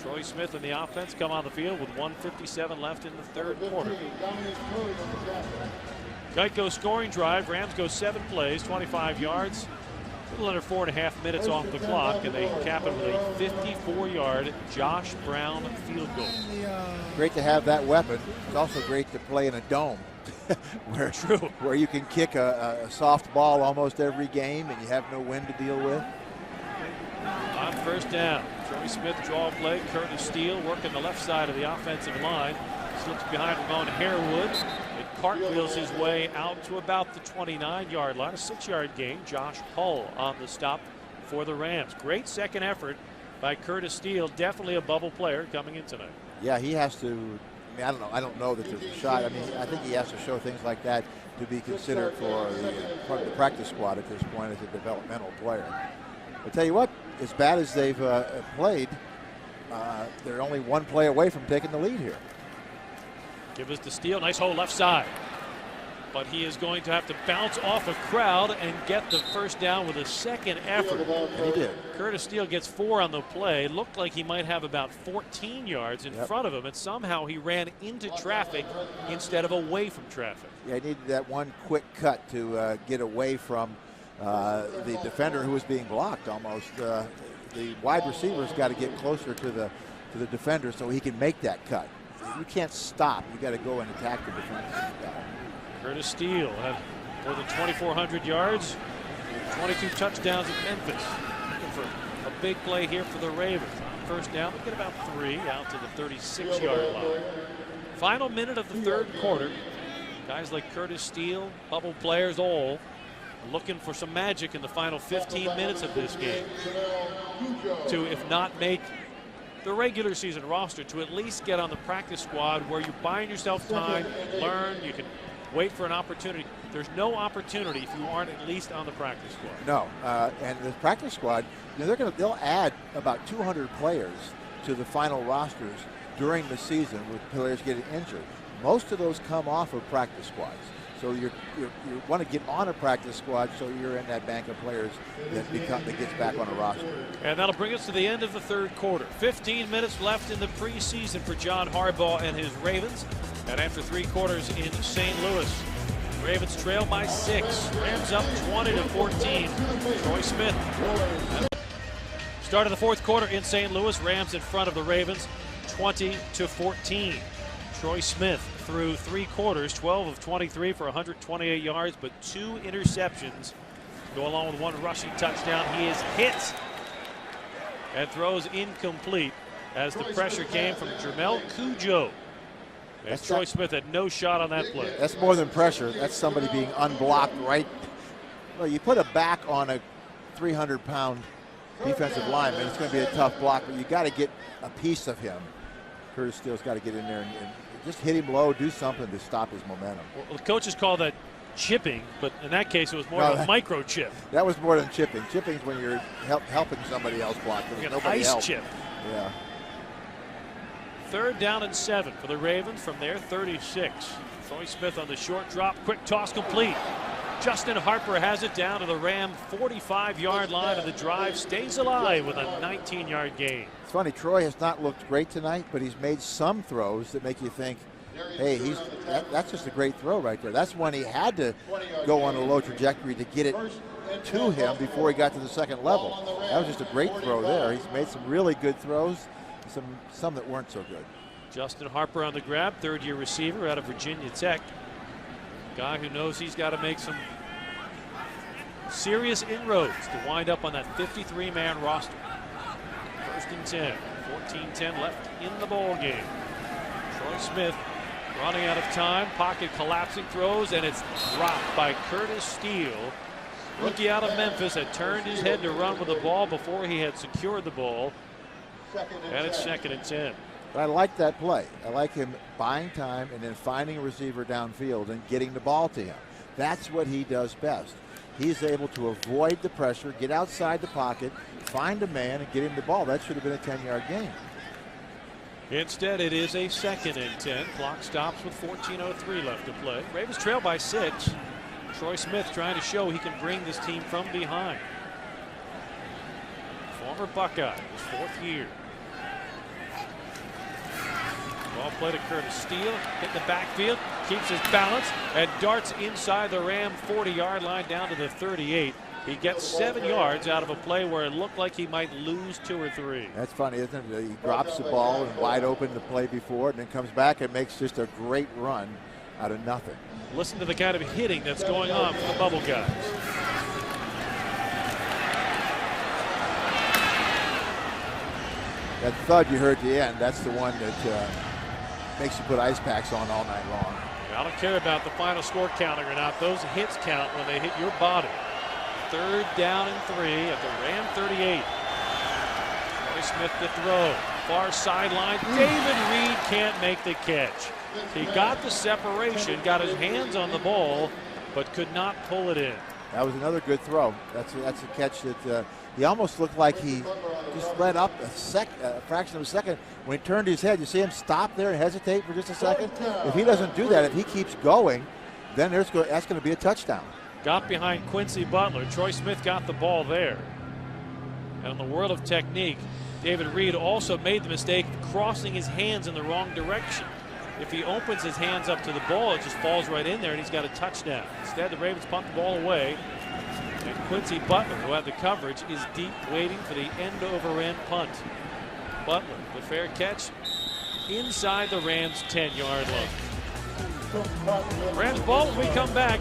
Troy Smith and the offense come on the field with 1:57 left in the third quarter. Geico scoring drive. Rams go 7 plays, 25 yards. A little under 4.5 minutes off the clock, and they cap it with a 54-yard Josh Brown field goal. Great to have that weapon. It's also great to play in a dome. where you can kick a soft ball almost every game and you have no wind to deal with. On first down, Troy Smith draw play. Curtis Steele working the left side of the offensive line. Slips behind Ramon Harewood. It cartwheels his way out to about the 29-yard line. A 6-yard gain. Josh Hull on the stop for the Rams. Great second effort by Curtis Steele. Definitely a bubble player coming in tonight. Yeah, he has to. I mean, I don't know that there's a shot. I mean, I think he has to show things like that to be considered for the part of the practice squad at this point as a developmental player. I'll tell you what, as bad as they've played, they're only one play away from taking the lead here. Give us the steal. Nice hole left side. But he is going to have to bounce off a crowd and get the first down with a second effort. And he did. Curtis Steele gets 4 on the play. Looked like he might have about 14 yards in front of him, and somehow he ran into traffic instead of away from traffic. Yeah, he needed that one quick cut to get away from the defender who was being blocked almost. The wide receiver's got to get closer to the defender so he can make that cut. You can't stop. You got to go and attack the defense. Curtis Steele had more than 2,400 yards, 22 touchdowns at Memphis. Looking for a big play here for the Ravens. On first down, they get about 3 out to the 36-yard line. Final minute of the third quarter. Guys like Curtis Steele, bubble players all looking for some magic in the final 15 minutes of this game to, if not make the regular season roster, to at least get on the practice squad where you're buying yourself time, learn, you can wait for an opportunity. There's no opportunity if you aren't at least on the practice squad. No, and the practice squad, you know, they'll add about 200 players to the final rosters during the season with players getting injured. Most of those come off of practice squads. So you want to get on a practice squad so you're in that bank of players that gets back on a roster. And that'll bring us to the end of the third quarter. 15 minutes left in the preseason for John Harbaugh and his Ravens. And after 3 quarters in St. Louis, Ravens trail by 6. Rams up 20-14. Troy Smith. Start of the fourth quarter in St. Louis. Rams in front of the Ravens 20-14. Troy Smith through 3 quarters, 12 of 23 for 128 yards, but 2 interceptions go along with 1 rushing touchdown. He is hit and throws incomplete as the pressure came from Jermel Cujo. And Troy Smith had no shot on that play. That's more than pressure. That's somebody being unblocked right. Well, you put a back on a 300-pound defensive lineman, it's going to be a tough block, but you got to get a piece of him. Curtis Steele's got to get in there and just hit him low, do something to stop his momentum. Well, the coaches call that chipping, but in that case it was more of a micro chip. That was more than chipping. Chipping's when you're helping somebody else block. Like an ice chip. Yeah. 3rd down and 7 for the Ravens from their 36. Troy Smith on the short drop, quick toss complete. Justin Harper has it down to the Ram 45-yard line, and the drive stays alive with a 19-yard gain. It's funny, Troy has not looked great tonight, but he's made some throws that make you think, hey, that's just a great throw right there. That's when he had to go on a low trajectory to get it to him before he got to the second level. That was just a great throw there. He's made some really good throws, some that weren't so good. Justin Harper on the grab, 3rd-year receiver out of Virginia Tech. Guy who knows he's got to make some serious inroads to wind up on that 53-man roster. 1st and 10, 14-10 left in the ball game. Troy Smith running out of time, pocket collapsing, throws, and it's dropped by Curtis Steele. Rookie out of Memphis had turned his head to run with the ball before he had secured the ball. And it's 2nd and 10. But I like that play. I like him buying time and then finding a receiver downfield and getting the ball to him. That's what he does best. He's able to avoid the pressure, get outside the pocket, find a man, and get him the ball. That should have been a 10-yard gain. Instead, it is a 2nd and 10. Clock stops with 14:03 left to play. Ravens trail by 6. Troy Smith trying to show he can bring this team from behind. Former Buckeye, his 4th year. Ball play to Curtis Steele, hit the backfield, keeps his balance, and darts inside the Ram 40-yard line down to the 38. He gets 7 yards out of a play where it looked like he might lose 2 or 3. That's funny, isn't it? He drops the ball and wide open the play before it, and then comes back and makes just a great run out of nothing. Listen to the kind of hitting that's going on for the bubble guys. That thud you heard at the end, that's the one that makes you put ice packs on all night long. I don't care about the final score counting or not. Those hits count when they hit your body. 3rd down and 3 at the Ram 38. Troy Smith to throw. Far sideline. David Reed can't make the catch. He got the separation, got his hands on the ball, but could not pull it in. That was another good throw. That's a catch that he almost looked like he just let up a fraction of a second. When he turned his head, you see him stop there and hesitate for just a second. If he doesn't do that, if he keeps going, then that's going to be a touchdown. Got behind Quincy Butler. Troy Smith got the ball there. And in the world of technique, David Reed also made the mistake of crossing his hands in the wrong direction. If he opens his hands up to the ball, it just falls right in there and he's got a touchdown. Instead, the Ravens punt the ball away. And Quincy Butler, who had the coverage, is deep waiting for the end-over-end punt. Butler, the fair catch inside the Rams' 10-yard line. Rams ball when we come back.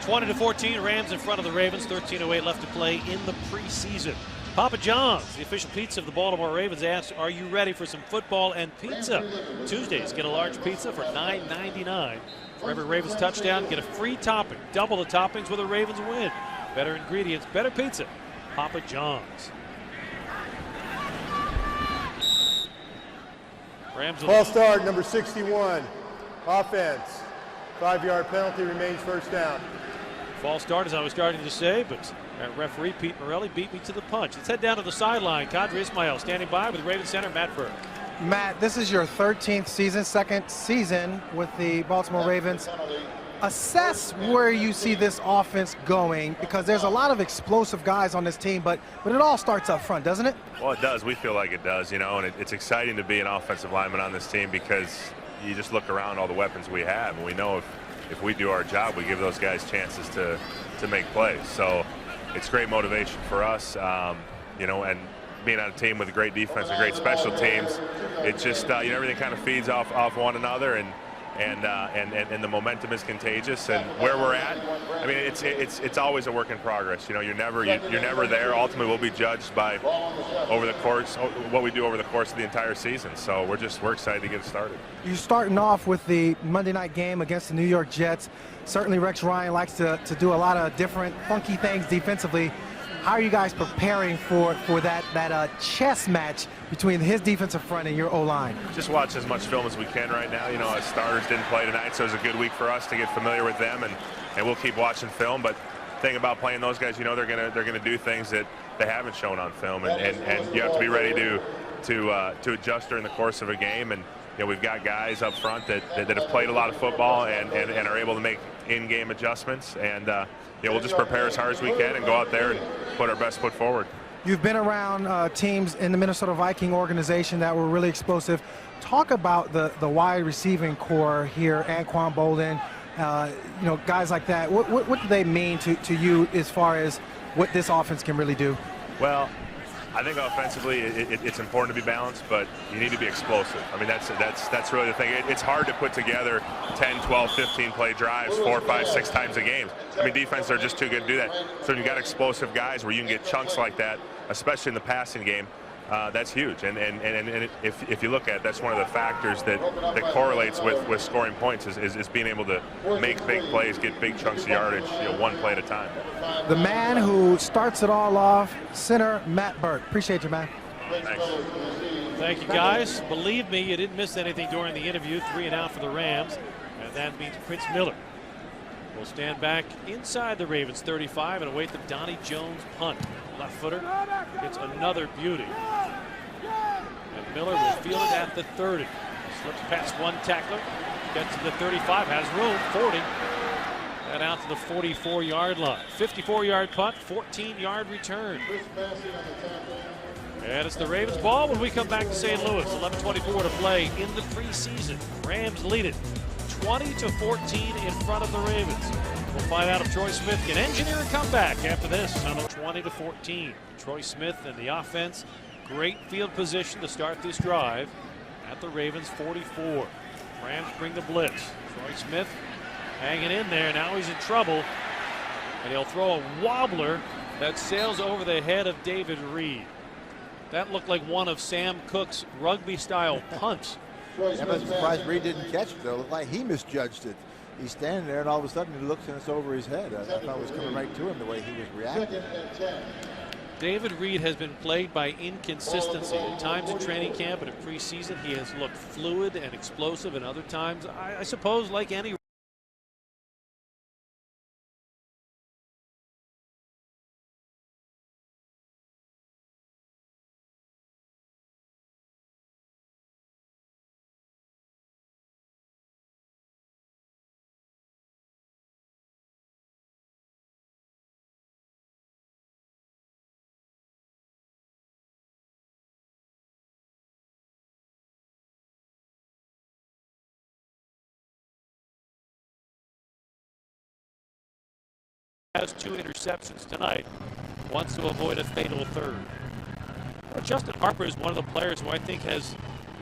20-14, Rams in front of the Ravens. 13:08 left to play in the preseason. Papa John's, the official pizza of the Baltimore Ravens, asks, are you ready for some football and pizza? Tuesdays, get a large pizza for $9.99. For every Ravens touchdown, get a free topping. Double the toppings with a Ravens win. Better ingredients, better pizza. Papa John's. Rams. False start, number 61. Offense. 5-yard penalty, remains first down. False start, as I was starting to say, but referee Pete Morelli beat me to the punch. Let's head down to the sideline. Kadri Ismail standing by with Ravens center Matt Burke. Matt, this is your 13th season, second season with the Baltimore Ravens. Assess where you see this offense going, because there's a lot of explosive guys on this team, but it all starts up front, doesn't it? Well, it does. We feel like it does, you know, and it's exciting to be an offensive lineman on this team because you just look around all the weapons we have, and we know if we do our job, we give those guys chances to make plays. So it's great motivation for us, you know, and being on a team with a great defense and great special teams, it just, you know, everything kind of feeds off one another, and the momentum is contagious. And where we're at, I mean, it's always a work in progress. You know, you're never there. Ultimately, we'll be judged by what we do over the course of the entire season. So we're excited to get it started. You're starting off with the Monday night game against the New York Jets. Certainly, Rex Ryan likes to do a lot of different funky things defensively. How are you guys preparing for that chess match between his defensive front and your O-line? Just watch as much film as we can right now. You know, our starters didn't play tonight, so it was a good week for us to get familiar with them, and we'll keep watching film. But the thing about playing those guys, you know, they're gonna do things that they haven't shown on film, and you have to be ready to adjust during the course of a game. And you know, we've got guys up front that have played a lot of football and are able to make in-game adjustments, and you know, we'll just prepare as hard as we can and go out there and put our best foot forward. You've been around teams in the Minnesota Viking organization that were really explosive. Talk about the wide receiving core here, Anquan Bolden, you know, guys like that. What do they mean to you as far as what this offense can really do? Well, I think offensively it's important to be balanced, but you need to be explosive. I mean, that's really the thing. It's hard to put together 10, 12, 15 play drives 4, 5, 6 times a game. I mean, defense are just too good to do that. So you've got explosive guys where you can get chunks like that, especially in the passing game. That's huge, and if you look at it, that's one of the factors that correlates with scoring points is being able to make big plays, get big chunks of yardage, you know, one play at a time. The man who starts it all off, center Matt Burke. Appreciate you, man. Thanks. Thank you, guys. Believe me, you didn't miss anything during the interview. 3 and out for the Rams, and that means Quince Miller will stand back inside the Ravens 35 and await the Donnie Jones punt. Left footer. It's another beauty. And Miller will field it at the 30. Slips past one tackler. Gets to the 35. Has room. 40. And out to the 44-yard line. 54-yard punt. 14-yard return. And it's the Ravens ball when we come back to St. Louis. 11:24 to play in the preseason. Rams lead it 20-14 in front of the Ravens. We'll find out if Troy Smith can engineer a comeback after this. 20-14. Troy Smith and the offense. Great field position to start this drive at the Ravens 44. Rams bring the blitz. Troy Smith hanging in there. Now he's in trouble. And he'll throw a wobbler that sails over the head of David Reed. That looked like one of Sam Cooke's rugby-style punts. I'm surprised Reed didn't catch it, though. It looked like he misjudged it. He's standing there, and all of a sudden he looks and it's over his head. I thought it was coming right to him the way he was reacting. David Reed has been plagued by inconsistency. At times in training camp and in preseason, he has looked fluid and explosive, and other times, I suppose, like any has 2 interceptions tonight. Wants to avoid a fatal third. Justin Harper is one of the players who I think has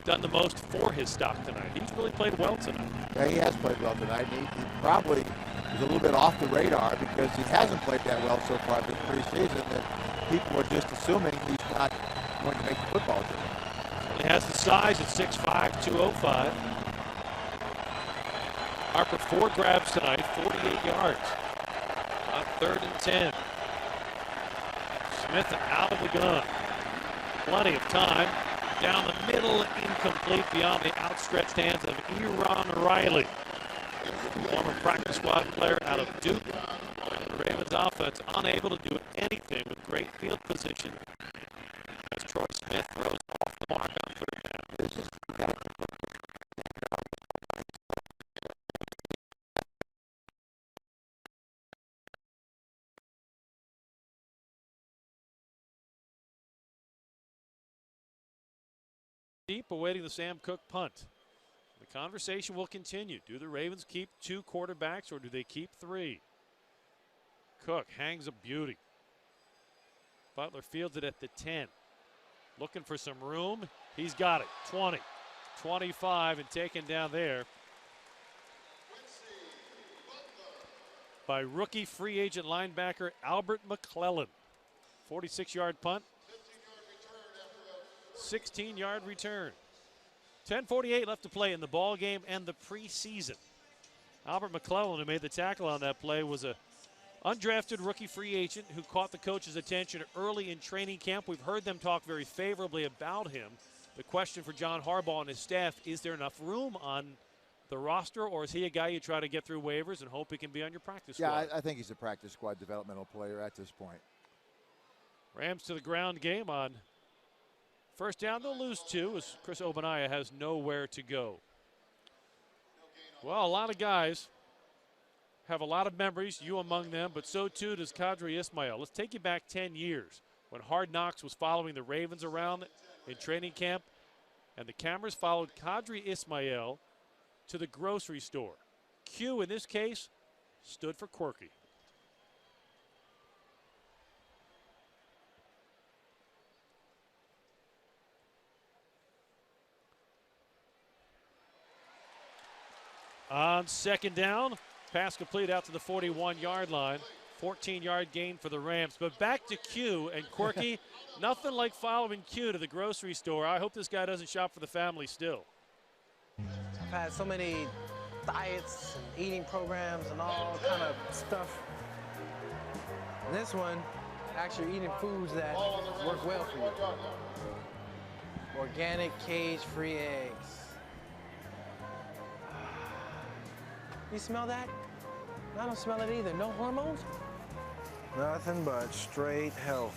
done the most for his stock tonight. He's really played well tonight. Yeah, he has played well tonight. He probably is a little bit off the radar because he hasn't played that well so far this preseason that people are just assuming he's not going to make the football team. He has the size at 6'5", 205. Harper 4 grabs tonight, 48 yards. On 3rd and 10. Smith out of the gun. Plenty of time. Down the middle, incomplete beyond the outstretched hands of Eron Riley. Former practice squad player out of Duke. And the Ravens offense unable to do anything with great field position as Troy Smith throws off the mark on 3rd down. Deep, awaiting the Sam Cook punt. The conversation will continue. Do the Ravens keep 2 quarterbacks or do they keep 3? Cook hangs a beauty. Butler fields it at the 10. Looking for some room. He's got it. 20, 25, and taken down there by rookie free agent linebacker Albert McClellan. 46-yard punt. 16-yard return. 10:48 left to play in the ball game and the preseason. Albert McClellan, who made the tackle on that play, was a undrafted rookie free agent who caught the coach's attention early in training camp. We've heard them talk very favorably about him. The question for John Harbaugh and his staff, is there enough room on the roster, or is he a guy you try to get through waivers and hope he can be on your practice squad? Yeah, I think he's a practice squad developmental player at this point. Rams to the ground game on 1st down. They'll lose 2 as Chris Ogbonnaya has nowhere to go. Well, a lot of guys have a lot of memories, you among them, but so too does Qadry Ismail. Let's take you back 10 years when Hard Knocks was following the Ravens around in training camp, and the cameras followed Qadry Ismail to the grocery store. Q, in this case, stood for quirky. On 2nd down, pass complete out to the 41-yard line. 14-yard gain for the Rams. But back to Q and quirky. Nothing like following Q to the grocery store. I hope this guy doesn't shop for the family still. I've had so many diets and eating programs and all kind of stuff. And this one, actually eating foods that work well for you. Organic cage-free eggs. You smell that? I don't smell it either. No hormones? Nothing but straight health.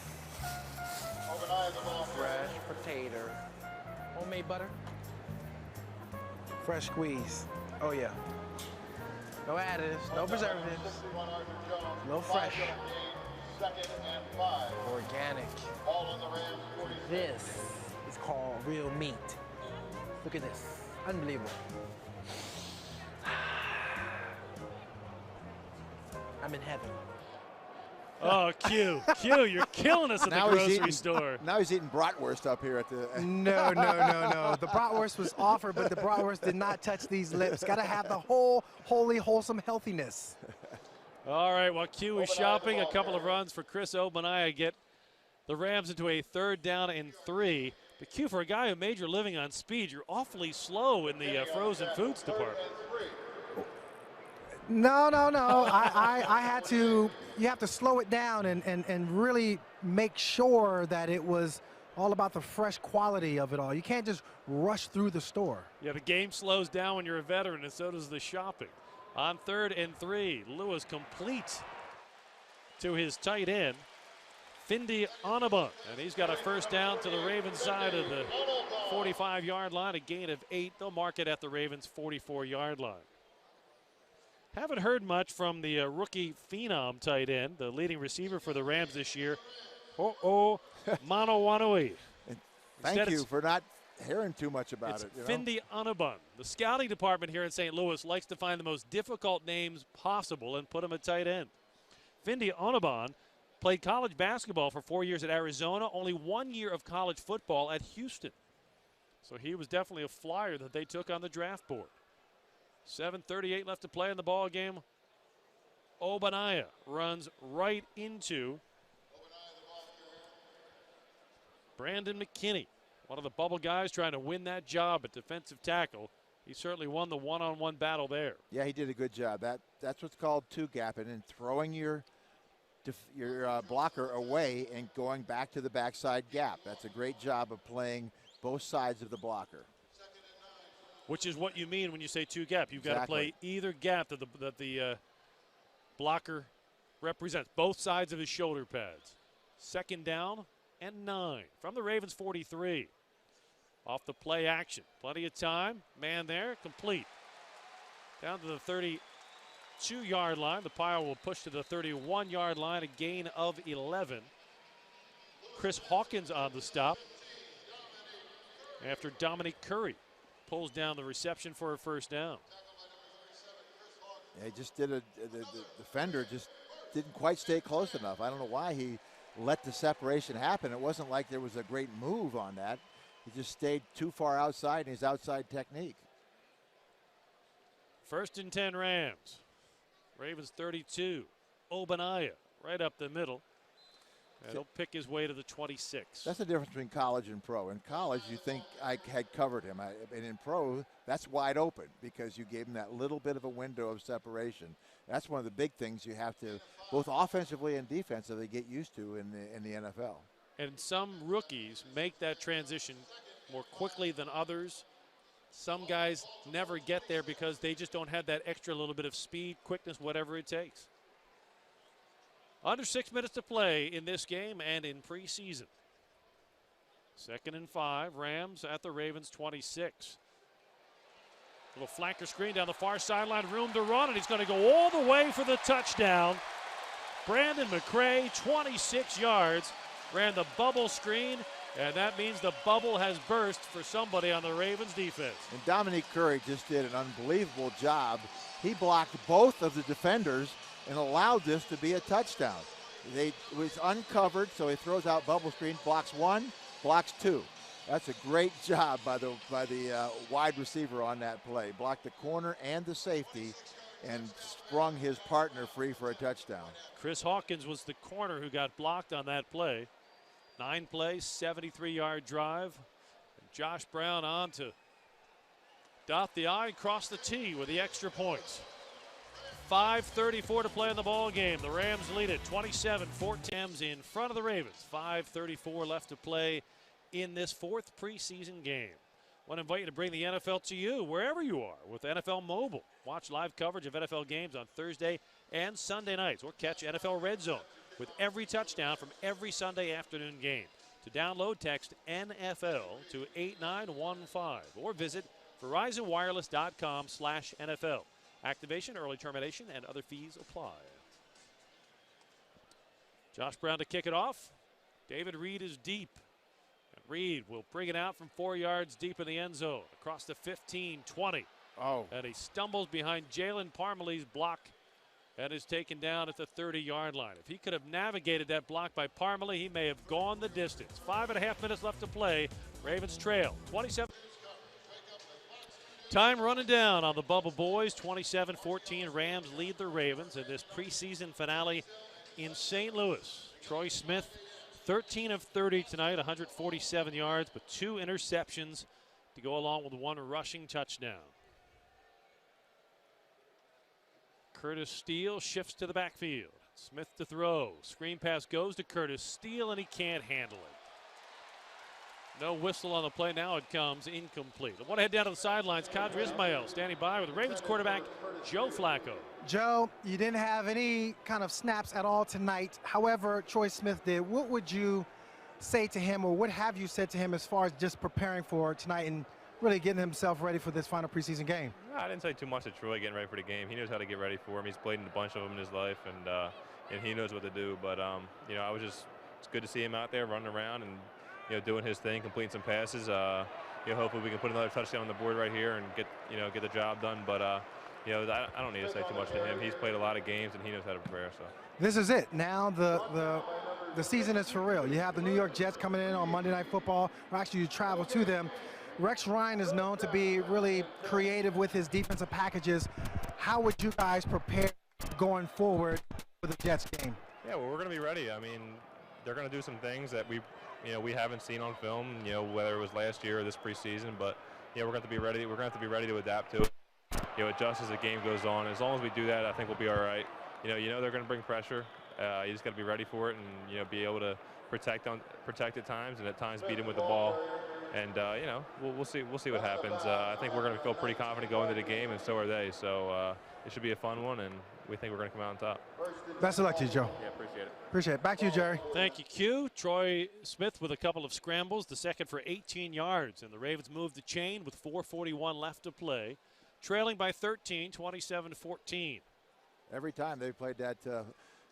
Fresh potato. Homemade butter. Fresh squeeze. Oh yeah. No additives, no preservatives. No fresh. Organic. This is called real meat. Look at this. Unbelievable. I'm in heaven. Oh, Q, you're killing us at the grocery store. Now he's eating bratwurst up here at the. No. The bratwurst was offered, but the bratwurst did not touch these lips. Got to have the whole, holy, wholesome healthiness. All right, while Q is shopping, a couple of runs for Chris Ogbonnaya get the Rams into a 3rd down and 3. But Q, for a guy who made your living on speed, you're awfully slow in the frozen foods department. No. I had to, you have to slow it down and really make sure that it was all about the fresh quality of it all. You can't just rush through the store. Yeah, the game slows down when you're a veteran, and so does the shopping. On 3rd and 3, Lewis complete to his tight end, Findy Onabun. And he's got a 1st down to the Ravens side of the 45-yard line, a gain of 8. They'll mark it at the Ravens' 44-yard line. Haven't heard much from the rookie phenom tight end, the leading receiver for the Rams this year, Manowanui. Thank you for not hearing too much about it. Findy Onabun. The scouting department here in St. Louis likes to find the most difficult names possible and put them at tight end. Findy Onabon played college basketball for 4 years at Arizona, only 1 year of college football at Houston. So he was definitely a flyer that they took on the draft board. 7:38 left to play in the ball game. Obanaya runs right into Brandon McKinney, one of the bubble guys trying to win that job at defensive tackle. He certainly won the one-on-one battle there. Yeah, he did a good job. That's what's called two-gapping, and throwing your blocker away and going back to the backside gap. That's a great job of playing both sides of the blocker. Which is what you mean when you say two-gap. You've got to play either gap that the blocker represents, both sides of his shoulder pads. 2nd down and 9 from the Ravens 43. Off the play action. Plenty of time. Man there. Complete. Down to the 32-yard line. The pile will push to the 31-yard line. A gain of 11. Chris Hawkins on the stop after Dominic Curry pulls down the reception for a 1st down. Yeah, he just did the defender just didn't quite stay close enough. I don't know why he let the separation happen. It wasn't like there was a great move on that. He just stayed too far outside in his outside technique. 1st and 10 Rams. Ravens 32. Obanaya right up the middle. And he'll pick his way to the 26. That's the difference between college and pro. In college, you think I had covered him. And in pro, that's wide open because you gave him that little bit of a window of separation. That's one of the big things you have to, both offensively and defensively, get used to in the NFL. And some rookies make that transition more quickly than others. Some guys never get there because they just don't have that extra little bit of speed, quickness, whatever it takes. Under 6 minutes to play in this game and in preseason. 2nd and 5, Rams at the Ravens 26. Little flanker screen down the far sideline, room to run, and he's going to go all the way for the touchdown. Brandon McCray, 26 yards. Ran the bubble screen, and that means the bubble has burst for somebody on the Ravens defense. And Dominic Curry just did an unbelievable job. He blocked both of the defenders and allowed this to be a touchdown. It was uncovered, so he throws out bubble screen, blocks 1, blocks 2. That's a great job by the wide receiver on that play. Blocked the corner and the safety and sprung his partner free for a touchdown. Chris Hawkins was the corner who got blocked on that play. 9 plays, 73-yard drive. And Josh Brown on to dot the I and cross the T with the extra points. 5:34 to play in the ball game. The Rams lead it 27-14 in front of the Ravens. 5:34 left to play in this 4th preseason game. I want to invite you to bring the NFL to you wherever you are with NFL Mobile. Watch live coverage of NFL games on Thursday and Sunday nights, or catch NFL Red Zone with every touchdown from every Sunday afternoon game. To download, text NFL to 8915 or visit VerizonWireless.com/NFL. Activation, early termination, and other fees apply. Josh Brown to kick it off. David Reed is deep. And Reed will bring it out from 4 yards deep in the end zone. Across the 15, 20. Oh. And he stumbles behind Jalen Parmalee's block and is taken down at the 30-yard line. If he could have navigated that block by Parmalee, he may have gone the distance. 5.5 minutes left to play. Ravens trail 27. Time running down on the Bubble Boys. 27-14. Rams lead the Ravens in this preseason finale in St. Louis. Troy Smith, 13 of 30 tonight, 147 yards, but 2 interceptions to go along with 1 rushing touchdown. Curtis Steele shifts to the backfield. Smith to throw. Screen pass goes to Curtis Steele, and he can't handle it. No whistle on the play. Now it comes incomplete. I want to head down to the sidelines. Kadri Ismail standing by with the Ravens quarterback, Joe Flacco. Joe, you didn't have any kind of snaps at all tonight. However, Troy Smith did. What would you say to him, or what have you said to him as far as just preparing for tonight and really getting himself ready for this final preseason game? No, I didn't say too much to Troy getting ready for the game. He knows how to get ready for him. He's played in a bunch of them in his life, and he knows what to do. But it's good to see him out there running around and doing his thing, completing some passes. Hopefully we can put another touchdown on the board right here and get the job done. But you know, I don't need to say too much to him. He's played a lot of games and he knows how to prepare. So This is it. Now the season is for real. You have the New York Jets coming in on Monday Night Football, or actually you travel to them. Rex Ryan is known to be really creative with his defensive packages. How would you guys prepare going forward for the Jets game? yeah, well, we're going to be ready. I mean, they're going to do some things that we haven't seen on film. You know, whether it was last year or this preseason, but yeah, we're going to be ready. We're going to have to be ready to adapt to it. You know, adjust as the game goes on. As long as we do that, I think we'll be all right. You know they're going to bring pressure. You just got to be ready for it, and be able to protect at times, and at times beat him with the ball. And we'll see what happens. I think we're going to feel pretty confident going into the game, and so are they. So it should be a fun one, and we think we're going to come out on top. Best of luck to you, Joe. Yeah, appreciate it. Appreciate it. Back to you, Jerry. Thank you, Q. Troy Smith with a couple of scrambles, the second for 18 yards. And the Ravens move the chain with 4:41 left to play, trailing by 13, 27-14. Every time they've played that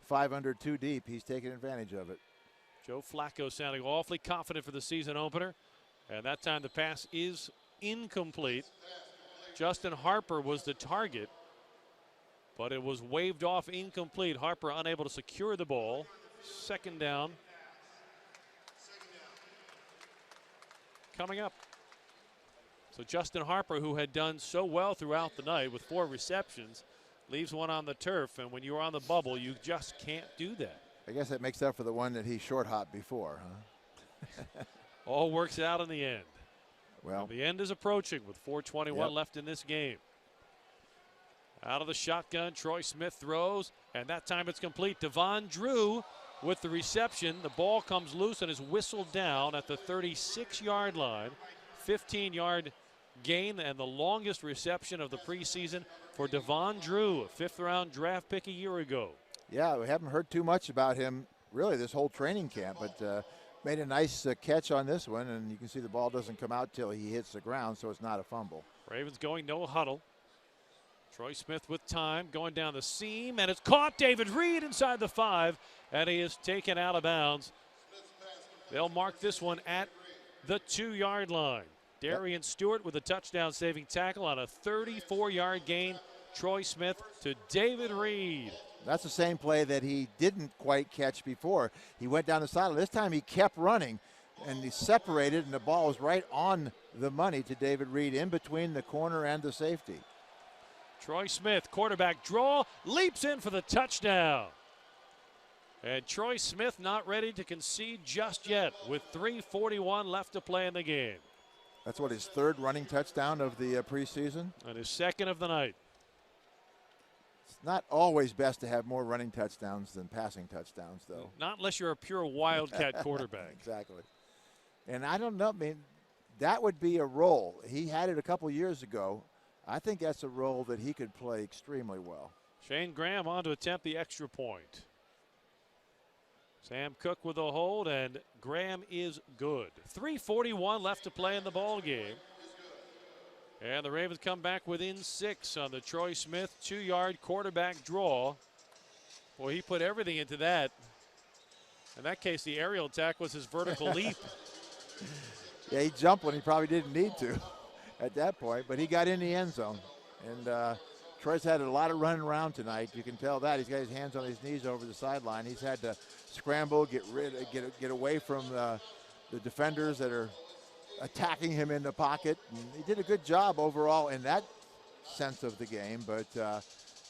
5 under 2 deep, he's taken advantage of it. Joe Flacco sounding awfully confident for the season opener. And that time the pass is incomplete. Justin Harper was the target, but it was waved off incomplete. Harper unable to secure the ball. Second down. Coming up. So Justin Harper, who had done so well throughout the night with 4 receptions, leaves one on the turf. And when you're on the bubble, you just can't do that. I guess that makes up for the one that he short hopped before, huh? All works out in the end. Well, and the end is approaching with 4:21 left in this game. Out of the shotgun, Troy Smith throws, and that time it's complete. Devon Drew with the reception. The ball comes loose and is whistled down at the 36-yard line. 15-yard gain and the longest reception of the preseason for Devon Drew, a 5th-round draft pick a year ago. Yeah, we haven't heard too much about him really this whole training camp, but made a nice catch on this one, and you can see the ball doesn't come out till he hits the ground, so it's not a fumble. Ravens going no huddle. Troy Smith with time, going down the seam, and it's caught. David Reed inside the 5, and he is taken out of bounds. They'll mark this one at the 2-yard line. Darian Stewart with a touchdown-saving tackle on a 34-yard gain. Troy Smith to David Reed. That's the same play that he didn't quite catch before. He went down the sideline. This time he kept running, and he separated, and the ball was right on the money to David Reed in between the corner and the safety. Troy Smith, quarterback draw, leaps in for the touchdown. And Troy Smith not ready to concede just yet with 3:41 left to play in the game. That's what, his 3rd running touchdown of the preseason? And his 2nd of the night. It's not always best to have more running touchdowns than passing touchdowns, though. Not unless you're a pure wildcat quarterback. Exactly. And I don't know, I mean, that would be a role. He had it a couple years ago. I think that's a role that he could play extremely well. Shane Graham on to attempt the extra point. Sam Cook with a hold, and Graham is good. 3:41 left to play in the ball game. And the Ravens come back within 6 on the Troy Smith 2-yard quarterback draw. Boy, he put everything into that. In that case, the aerial attack was his vertical leap. Yeah, he jumped when he probably didn't need to at that point, but he got in the end zone. And Troy's had a lot of running around tonight. You can tell that. He's got his hands on his knees over the sideline. He's had to scramble, get away from the defenders that are attacking him in the pocket. And he did a good job overall in that sense of the game, but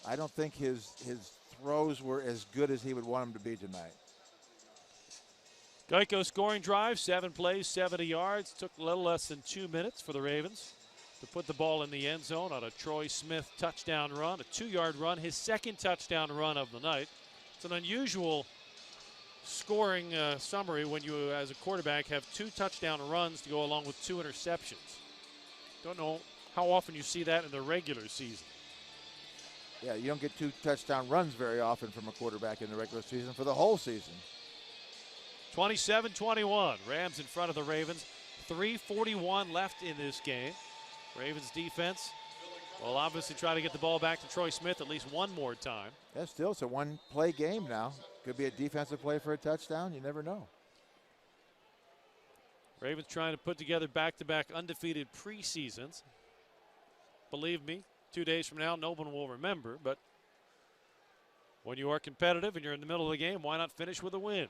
I don't think his throws were as good as he would want them to be tonight. Geico scoring drive, 7 plays, 70 yards. Took a little less than 2 minutes for the Ravens to put the ball in the end zone on a Troy Smith touchdown run, a 2-yard run, his 2nd touchdown run of the night. It's an unusual scoring summary when you, as a quarterback, have 2 touchdown runs to go along with 2 interceptions. Don't know how often you see that in the regular season. Yeah, you don't get 2 touchdown runs very often from a quarterback in the regular season for the whole season. 27-21, Rams in front of the Ravens. 3:41 left in this game. Ravens defense will obviously try to get the ball back to Troy Smith at least one more time. Yeah, still, it's a 1-play game now. Could be a defensive play for a touchdown. You never know. Ravens trying to put together back-to-back undefeated preseasons. Believe me, 2 days from now, no one will remember. But when you are competitive and you're in the middle of the game, why not finish with a win?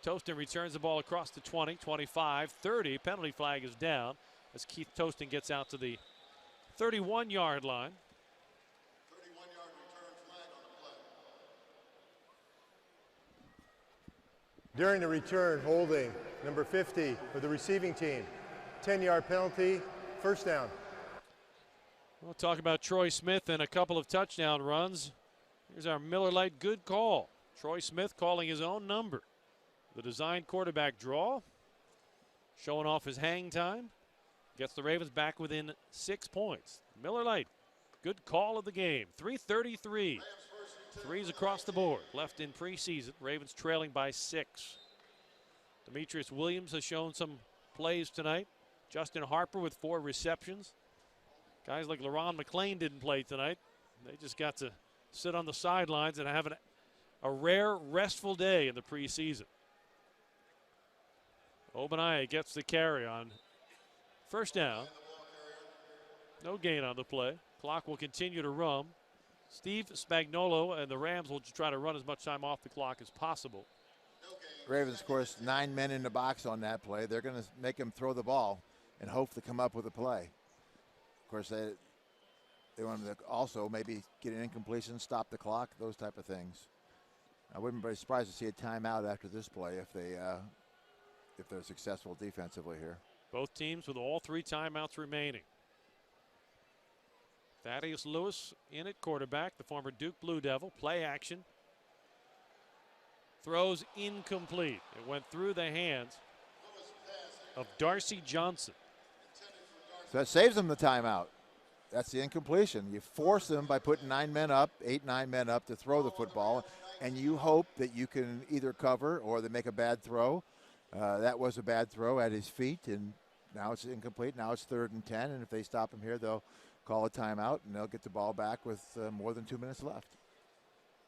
Tostin returns the ball across the 20, 25, 30. Penalty flag is down as Keith Tostin gets out to the 31-yard line. 31-yard return flag on the play. During the return, holding number 50 for the receiving team. 10-yard penalty, first down. We'll talk about Troy Smith and a couple of touchdown runs. Here's our Miller Lite good call. Troy Smith calling his own number. The designed quarterback draw, showing off his hang time, gets the Ravens back within 6 points. Miller Lite, good call of the game. 3:33. Threes across the board. Left in preseason. Ravens trailing by 6. Demetrius Williams has shown some plays tonight. Justin Harper with 4 receptions. Guys like LaRon McClain didn't play tonight. They just got to sit on the sidelines and have a rare, restful day in the preseason. Obanaya gets the carry on first down. No gain on the play. Clock will continue to run. Steve Spagnuolo and the Rams will try to run as much time off the clock as possible. Ravens, of course, 9 men in the box on that play. They're going to make him throw the ball and hope to come up with a play. Of course, they want to also maybe get an incompletion, stop the clock, those type of things. I wouldn't be surprised to see a timeout after this play if they're successful defensively here. Both teams with all 3 timeouts remaining. Thaddeus Lewis in at quarterback, the former Duke Blue Devil. Play action. Throws incomplete. It went through the hands of Darcy Johnson. So that saves them the timeout. That's the incompletion. You force them by putting 9 men up, 8, 9 men up to throw the football, and you hope that you can either cover or they make a bad throw. That was a bad throw at his feet, and now it's incomplete. Now it's 3rd and 10, and if they stop him here, they'll call a timeout, and they'll get the ball back with more than 2 minutes left.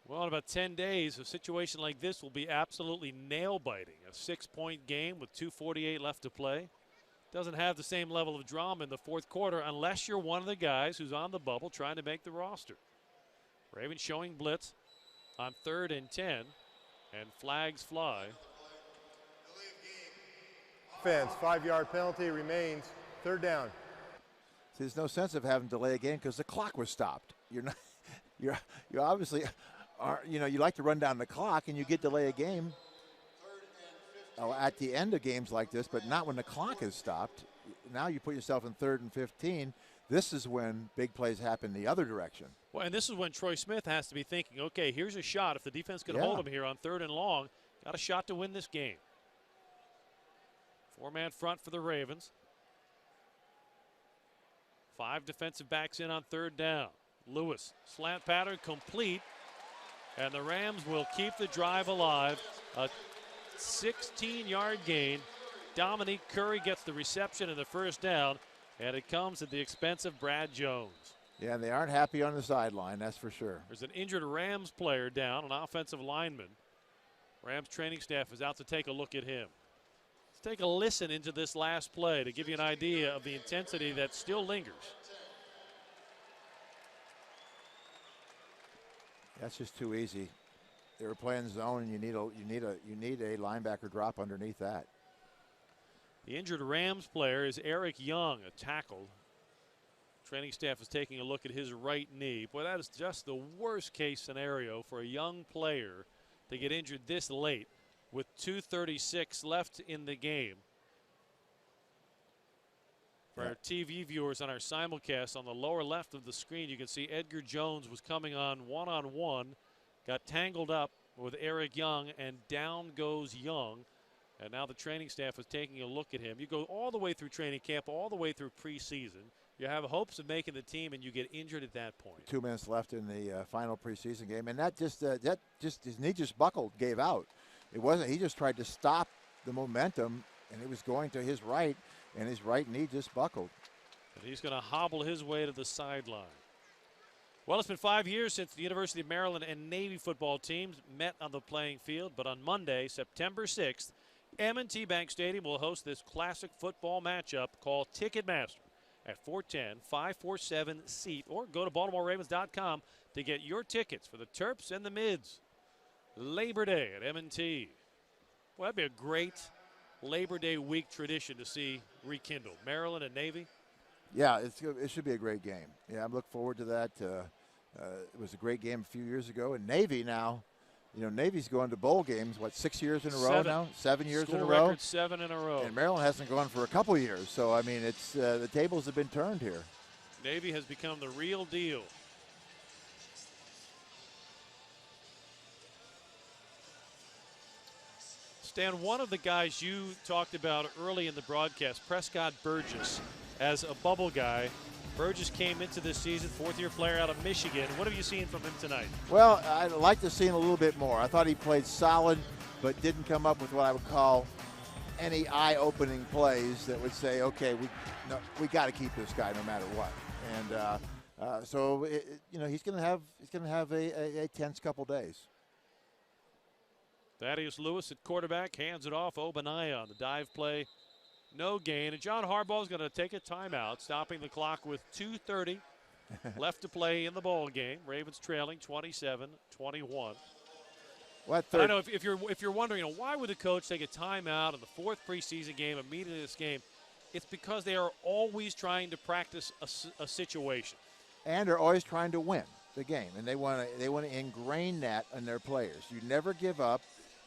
Well, in about 10 days, a situation like this will be absolutely nail-biting. A 6-point game with 2:48 left to play. Doesn't have the same level of drama in the fourth quarter unless you're one of the guys who's on the bubble trying to make the roster. Ravens showing blitz on 3rd and 10, and flags fly. Offense, 5-yard penalty remains, 3rd down. See, there's no sense of having to delay a game because the clock was stopped. You obviously are, you like to run down the clock and you get delay a game at the end of games like this, but not when the clock is stopped. Now you put yourself in 3rd and 15. This is when big plays happen the other direction. Well, and this is when Troy Smith has to be thinking, okay, here's a shot. If the defense can hold him here on 3rd and long, got a shot to win this game. 4-man front for the Ravens. 5 defensive backs in on 3rd down. Lewis, slant pattern complete, and the Rams will keep the drive alive. A 16-yard gain. Dominique Curry gets the reception and the first down, and it comes at the expense of Brad Jones. Yeah, they aren't happy on the sideline, that's for sure. There's an injured Rams player down, an offensive lineman. Rams training staff is out to take a look at him. Let's take a listen into this last play to give you an idea of the intensity that still lingers. That's just too easy. They were playing zone, and you need a linebacker drop underneath that. The injured Rams player is Eric Young, a tackle. Training staff is taking a look at his right knee. Boy, that is just the worst case scenario for a young player to get injured this late with 2:36 left in the game. For our TV viewers on our simulcast, on the lower left of the screen, you can see Edgar Jones was coming on one-on-one, got tangled up with Eric Young, and down goes Young. And now the training staff is taking a look at him. You go all the way through training camp, all the way through preseason. You have hopes of making the team, and you get injured at that point. 2 minutes left in the final preseason game, and that just his knee just buckled, gave out. It wasn't. He just tried to stop the momentum, and it was going to his right, and his right knee just buckled. And he's going to hobble his way to the sideline. Well, it's been 5 years since the University of Maryland and Navy football teams met on the playing field, but on Monday, September 6th, M&T Bank Stadium will host this classic football matchup called Ticketmaster. at 410-547-SEAT, or go to BaltimoreRavens.com to get your tickets for the Terps and the Mids. Labor Day at M&T. Well, that'd be a great Labor Day week tradition to see rekindled. Maryland and Navy. Yeah, it should be a great game. Yeah, I look forward to that. It was a great game a few years ago. And Navy now, Navy's going to bowl games, 6 years in a row now? 7 years in a row? Record 7 in a row. And Maryland hasn't gone for a couple years. So, I mean, it's the tables have been turned here. Navy has become the real deal. Stan, one of the guys you talked about early in the broadcast, Prescott Burgess, as a bubble guy. Burgess came into this season, fourth-year player out of Michigan. What have you seen from him tonight? Well, I'd like to see him a little bit more. I thought he played solid, but didn't come up with what I would call any eye-opening plays that would say, okay, we got to keep this guy no matter what. And so he's going to have a tense couple days. Thaddeus Lewis at quarterback, hands it off. Obanaya on the dive play. No gain. And John Harbaugh's going to take a timeout, stopping the clock with 2:30 left to play in the ball game. Ravens trailing 27-21. I know if you're wondering, why would the coach take a timeout in the fourth preseason game immediately this game? It's because they are always trying to practice a situation. And are always trying to win the game, and they want to ingrain that in their players. You never give up.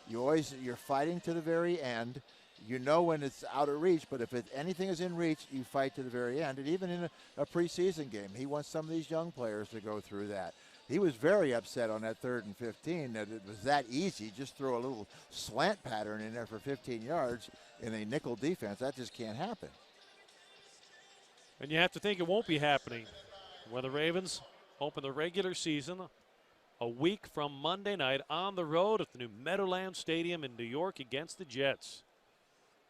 You're fighting to the very end. You know when it's out of reach, but if anything is in reach, you fight to the very end. And even in a preseason game, he wants some of these young players to go through that. He was very upset on that 3rd and 15 that it was that easy. Just throw a little slant pattern in there for 15 yards in a nickel defense. That just can't happen. And you have to think it won't be happening when the Ravens open the regular season a week from Monday night on the road at the new Meadowlands Stadium in New York against the Jets.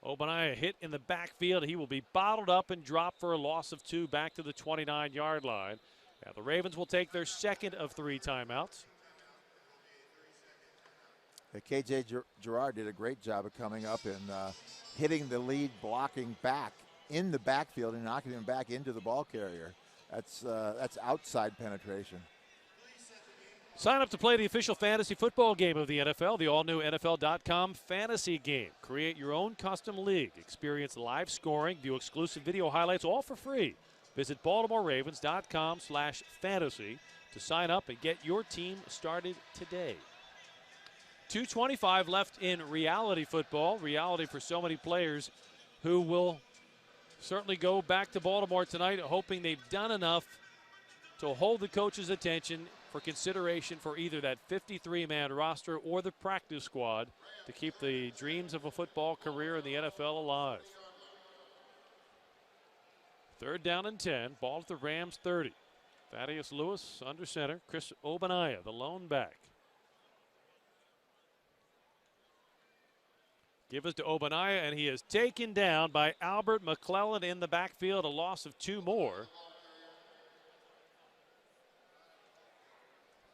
Obanaya hit in the backfield. He will be bottled up and dropped for a loss of 2 back to the 29-yard line. Now the Ravens will take their second of 3 timeouts. KJ Gerard did a great job of coming up and hitting the lead blocking back in the backfield and knocking him back into the ball carrier. That's outside penetration. Sign up to play the official fantasy football game of the NFL, the all-new NFL.com fantasy game. Create your own custom league. Experience live scoring, view exclusive video highlights, all for free. Visit BaltimoreRavens.com/fantasy to sign up and get your team started today. 2:25 left in reality football. Reality for so many players who will certainly go back to Baltimore tonight, hoping they've done enough to hold the coach's attention for consideration for either that 53-man roster or the practice squad to keep the dreams of a football career in the NFL alive. 3rd down and 10. Ball at the Rams 30. Thaddeus Lewis under center. Chris Obanaya, the lone back. Give us to Obanaya, and he is taken down by Albert McClellan in the backfield, a loss of 2 more.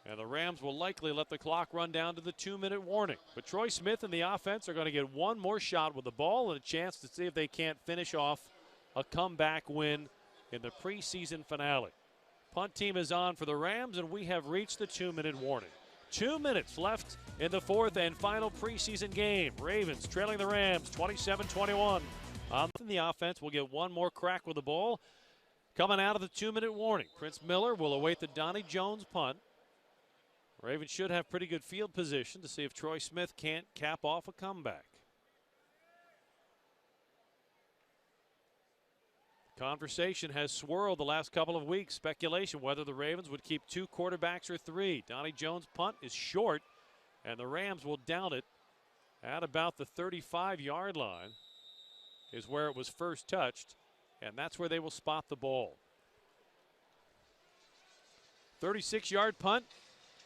And the Rams will likely let the clock run down to the 2-minute warning. But Troy Smith and the offense are going to get one more shot with the ball and a chance to see if they can't finish off a comeback win in the preseason finale. Punt team is on for the Rams, and we have reached the 2-minute warning. 2 minutes left in the 4th and final preseason game. Ravens trailing the Rams 27-21. On the offense will get one more crack with the ball. Coming out of the 2-minute warning, Prince Miller will await the Donnie Jones punt. Ravens should have pretty good field position to see if Troy Smith can't cap off a comeback. Conversation has swirled the last couple of weeks. Speculation whether the Ravens would keep 2 quarterbacks or 3. Donnie Jones' punt is short, and the Rams will down it at about the 35-yard line is where it was first touched, and that's where they will spot the ball. 36-yard punt.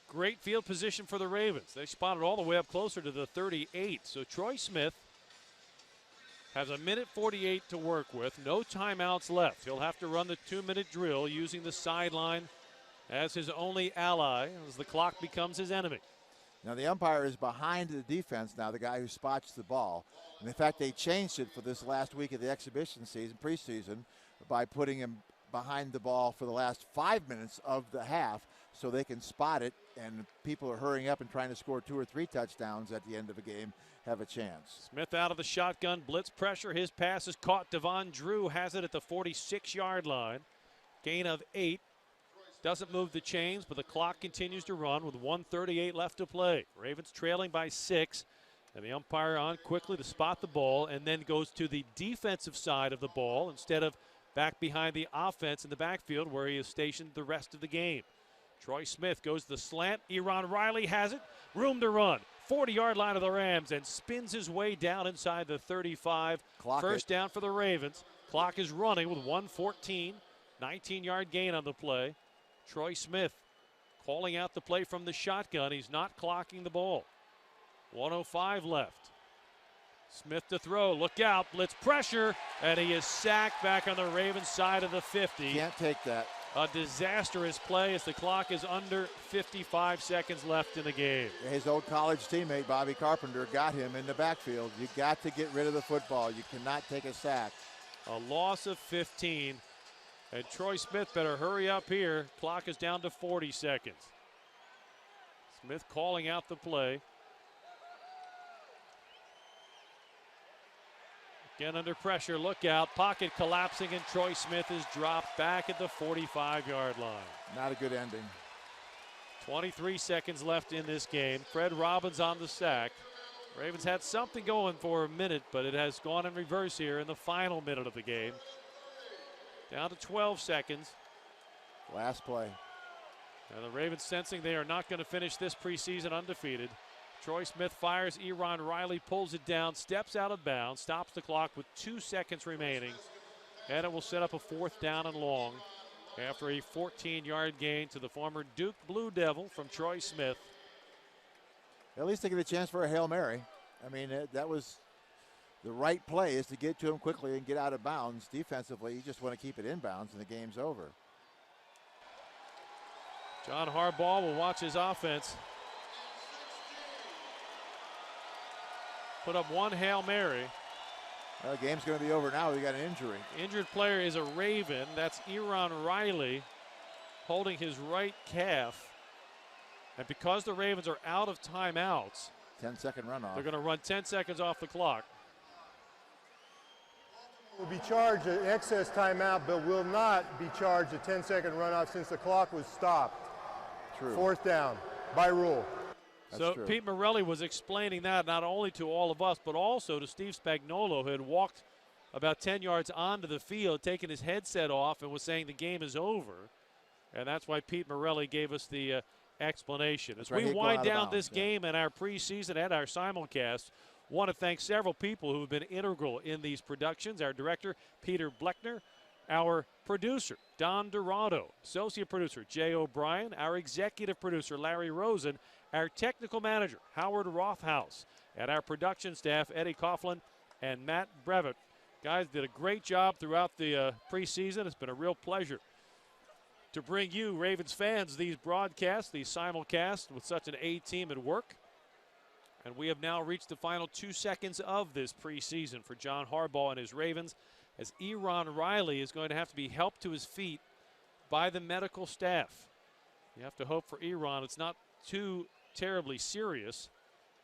Great field position for the Ravens. They spotted all the way up closer to the 38. So Troy Smith has 1:48 to work with. No timeouts left. He'll have to run the 2-minute drill using the sideline as his only ally as the clock becomes his enemy. Now the umpire is behind the defense now, the guy who spots the ball. And in fact, they changed it for this last week of the exhibition season, preseason. by putting him behind the ball for the last 5 minutes of the half so they can spot it, and people are hurrying up and trying to score 2 or 3 touchdowns at the end of a game have a chance. Smith out of the shotgun, blitz pressure. His pass is caught. Devon Drew has it at the 46-yard line. Gain of 8. Doesn't move the chains, but the clock continues to run with 1:38 left to play. Ravens trailing by 6, and the umpire on quickly to spot the ball and then goes to the defensive side of the ball instead of back behind the offense in the backfield where he is stationed the rest of the game. Troy Smith goes to the slant. Eron Riley has it. Room to run. 40-yard line of the Rams and spins his way down inside the 35. Clock First it. down for the Ravens. Clock is running with 1:14. 19-yard gain on the play. Troy Smith calling out the play from the shotgun. He's not clocking the ball. 1:05 left. Smith to throw. Look out. Blitz pressure. And he is sacked back on the Ravens side of the 50. Can't take that. A disastrous play as the clock is under 55 seconds left in the game. His old college teammate, Bobby Carpenter, got him in the backfield. You got to get rid of the football. You cannot take a sack. A loss of 15. And Troy Smith better hurry up here. Clock is down to 40 seconds. Smith calling out the play. Again under pressure, look out. Pocket collapsing, and Troy Smith is dropped back at the 45-yard line. Not a good ending. 23 seconds left in this game. Fred Robbins on the sack. Ravens had something going for a minute, but it has gone in reverse here in the final minute of the game. Down to 12 seconds. Last play. And the Ravens sensing they are not going to finish this preseason undefeated. Troy Smith fires. Eron Riley pulls it down, steps out of bounds, stops the clock with 2 seconds remaining. And it will set up a 4th down and long after a 14-yard gain to the former Duke Blue Devil from Troy Smith. At least they get a chance for a Hail Mary. I mean, that was the right play, is to get to him quickly and get out of bounds. Defensively, you just want to keep it inbounds and the game's over. John Harbaugh will watch his offense put up one Hail Mary. The game's going to be over now. We got an injury. Injured player is a Raven. That's Eron Riley holding his right calf. And because the Ravens are out of timeouts, 10-second runoff. They're going to run 10 seconds off the clock. Will be charged an excess timeout, but will not be charged a 10-second runoff since the clock was stopped. True. 4th down by rule. So true. Pete Morelli was explaining that not only to all of us, but also to Steve Spagnuolo, who had walked about 10 yards onto the field, taken his headset off, and was saying the game is over. And that's why Pete Morelli gave us the explanation. As we wind down this game and our preseason and our simulcast, want to thank several people who have been integral in these productions. Our director, Peter Bleckner. Our producer, Don Dorado. Associate producer, Jay O'Brien. Our executive producer, Larry Rosen. Our technical manager, Howard Rothhaus. And our production staff, Eddie Coughlin and Matt Brevet. Guys did a great job throughout the preseason. It's been a real pleasure to bring you, Ravens fans, these broadcasts, these simulcasts with such an A team at work. And we have now reached the final 2 seconds of this preseason for John Harbaugh and his Ravens, as Eron Riley is going to have to be helped to his feet by the medical staff. You have to hope for Eron it's not too terribly serious.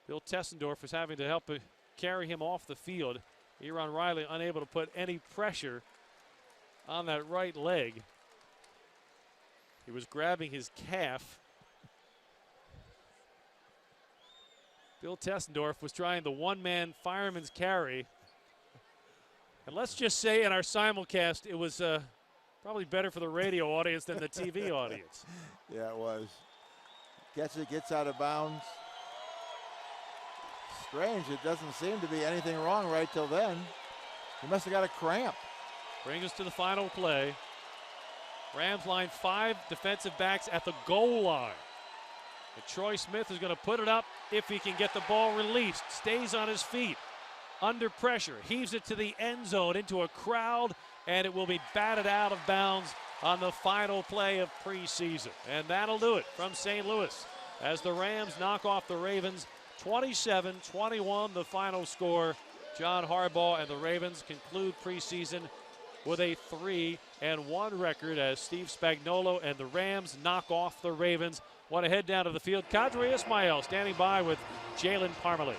Bill Tessendorf is having to help carry him off the field. Eron Riley unable to put any pressure on that right leg. He was grabbing his calf. Bill Tessendorf was trying the one-man fireman's carry. And let's just say in our simulcast, it was probably better for the radio audience than the TV audience. Yeah, it was. Gets it, gets out of bounds. Strange, it doesn't seem to be anything wrong right till then. He must have got a cramp. Brings us to the final play. Rams line 5 defensive backs at the goal line. And Troy Smith is going to put it up if he can get the ball released. Stays on his feet. Under pressure. Heaves it to the end zone into a crowd. And it will be batted out of bounds on the final play of preseason. And that'll do it from St. Louis as the Rams knock off the Ravens. 27-21 the final score. John Harbaugh and the Ravens conclude preseason with a 3-1 record as Steve Spagnuolo and the Rams knock off the Ravens. Want to head down to the field. Kadri Ismail standing by with Jalen Parmalee.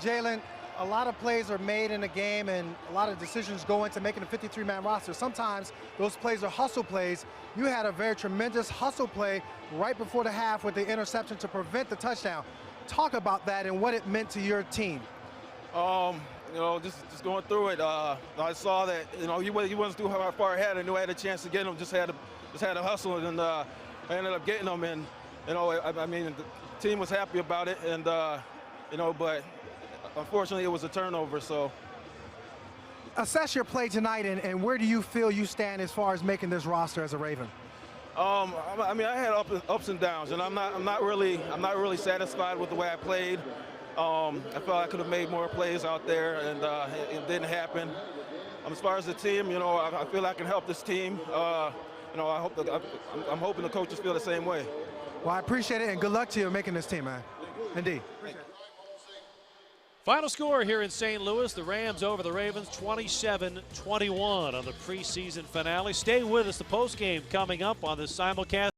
Jalen, a lot of plays are made in a game and a lot of decisions go into making a 53-man roster. Sometimes those plays are hustle plays. You had a very tremendous hustle play right before the half with the interception to prevent the touchdown. Talk about that and what it meant to your team. You know, just going through it, I saw that, you know, he wasn't too far ahead. I knew I had a chance to get him. Just had to hustle, and I ended up getting him. And you know, I mean, the team was happy about it, and you know, but unfortunately, it was a turnover. So, assess your play tonight, and where do you feel you stand as far as making this roster as a Raven? I mean, I had ups and downs, and I'm not really satisfied with the way I played. I felt I could have made more plays out there, and it didn't happen. As far as the team, you know, I feel I can help this team. You know, I'm hoping the coaches feel the same way. Well, I appreciate it, and good luck to you making this team, man. Indeed. Final score here in St. Louis, the Rams over the Ravens 27-21 on the preseason finale. Stay with us, the postgame coming up on the simulcast.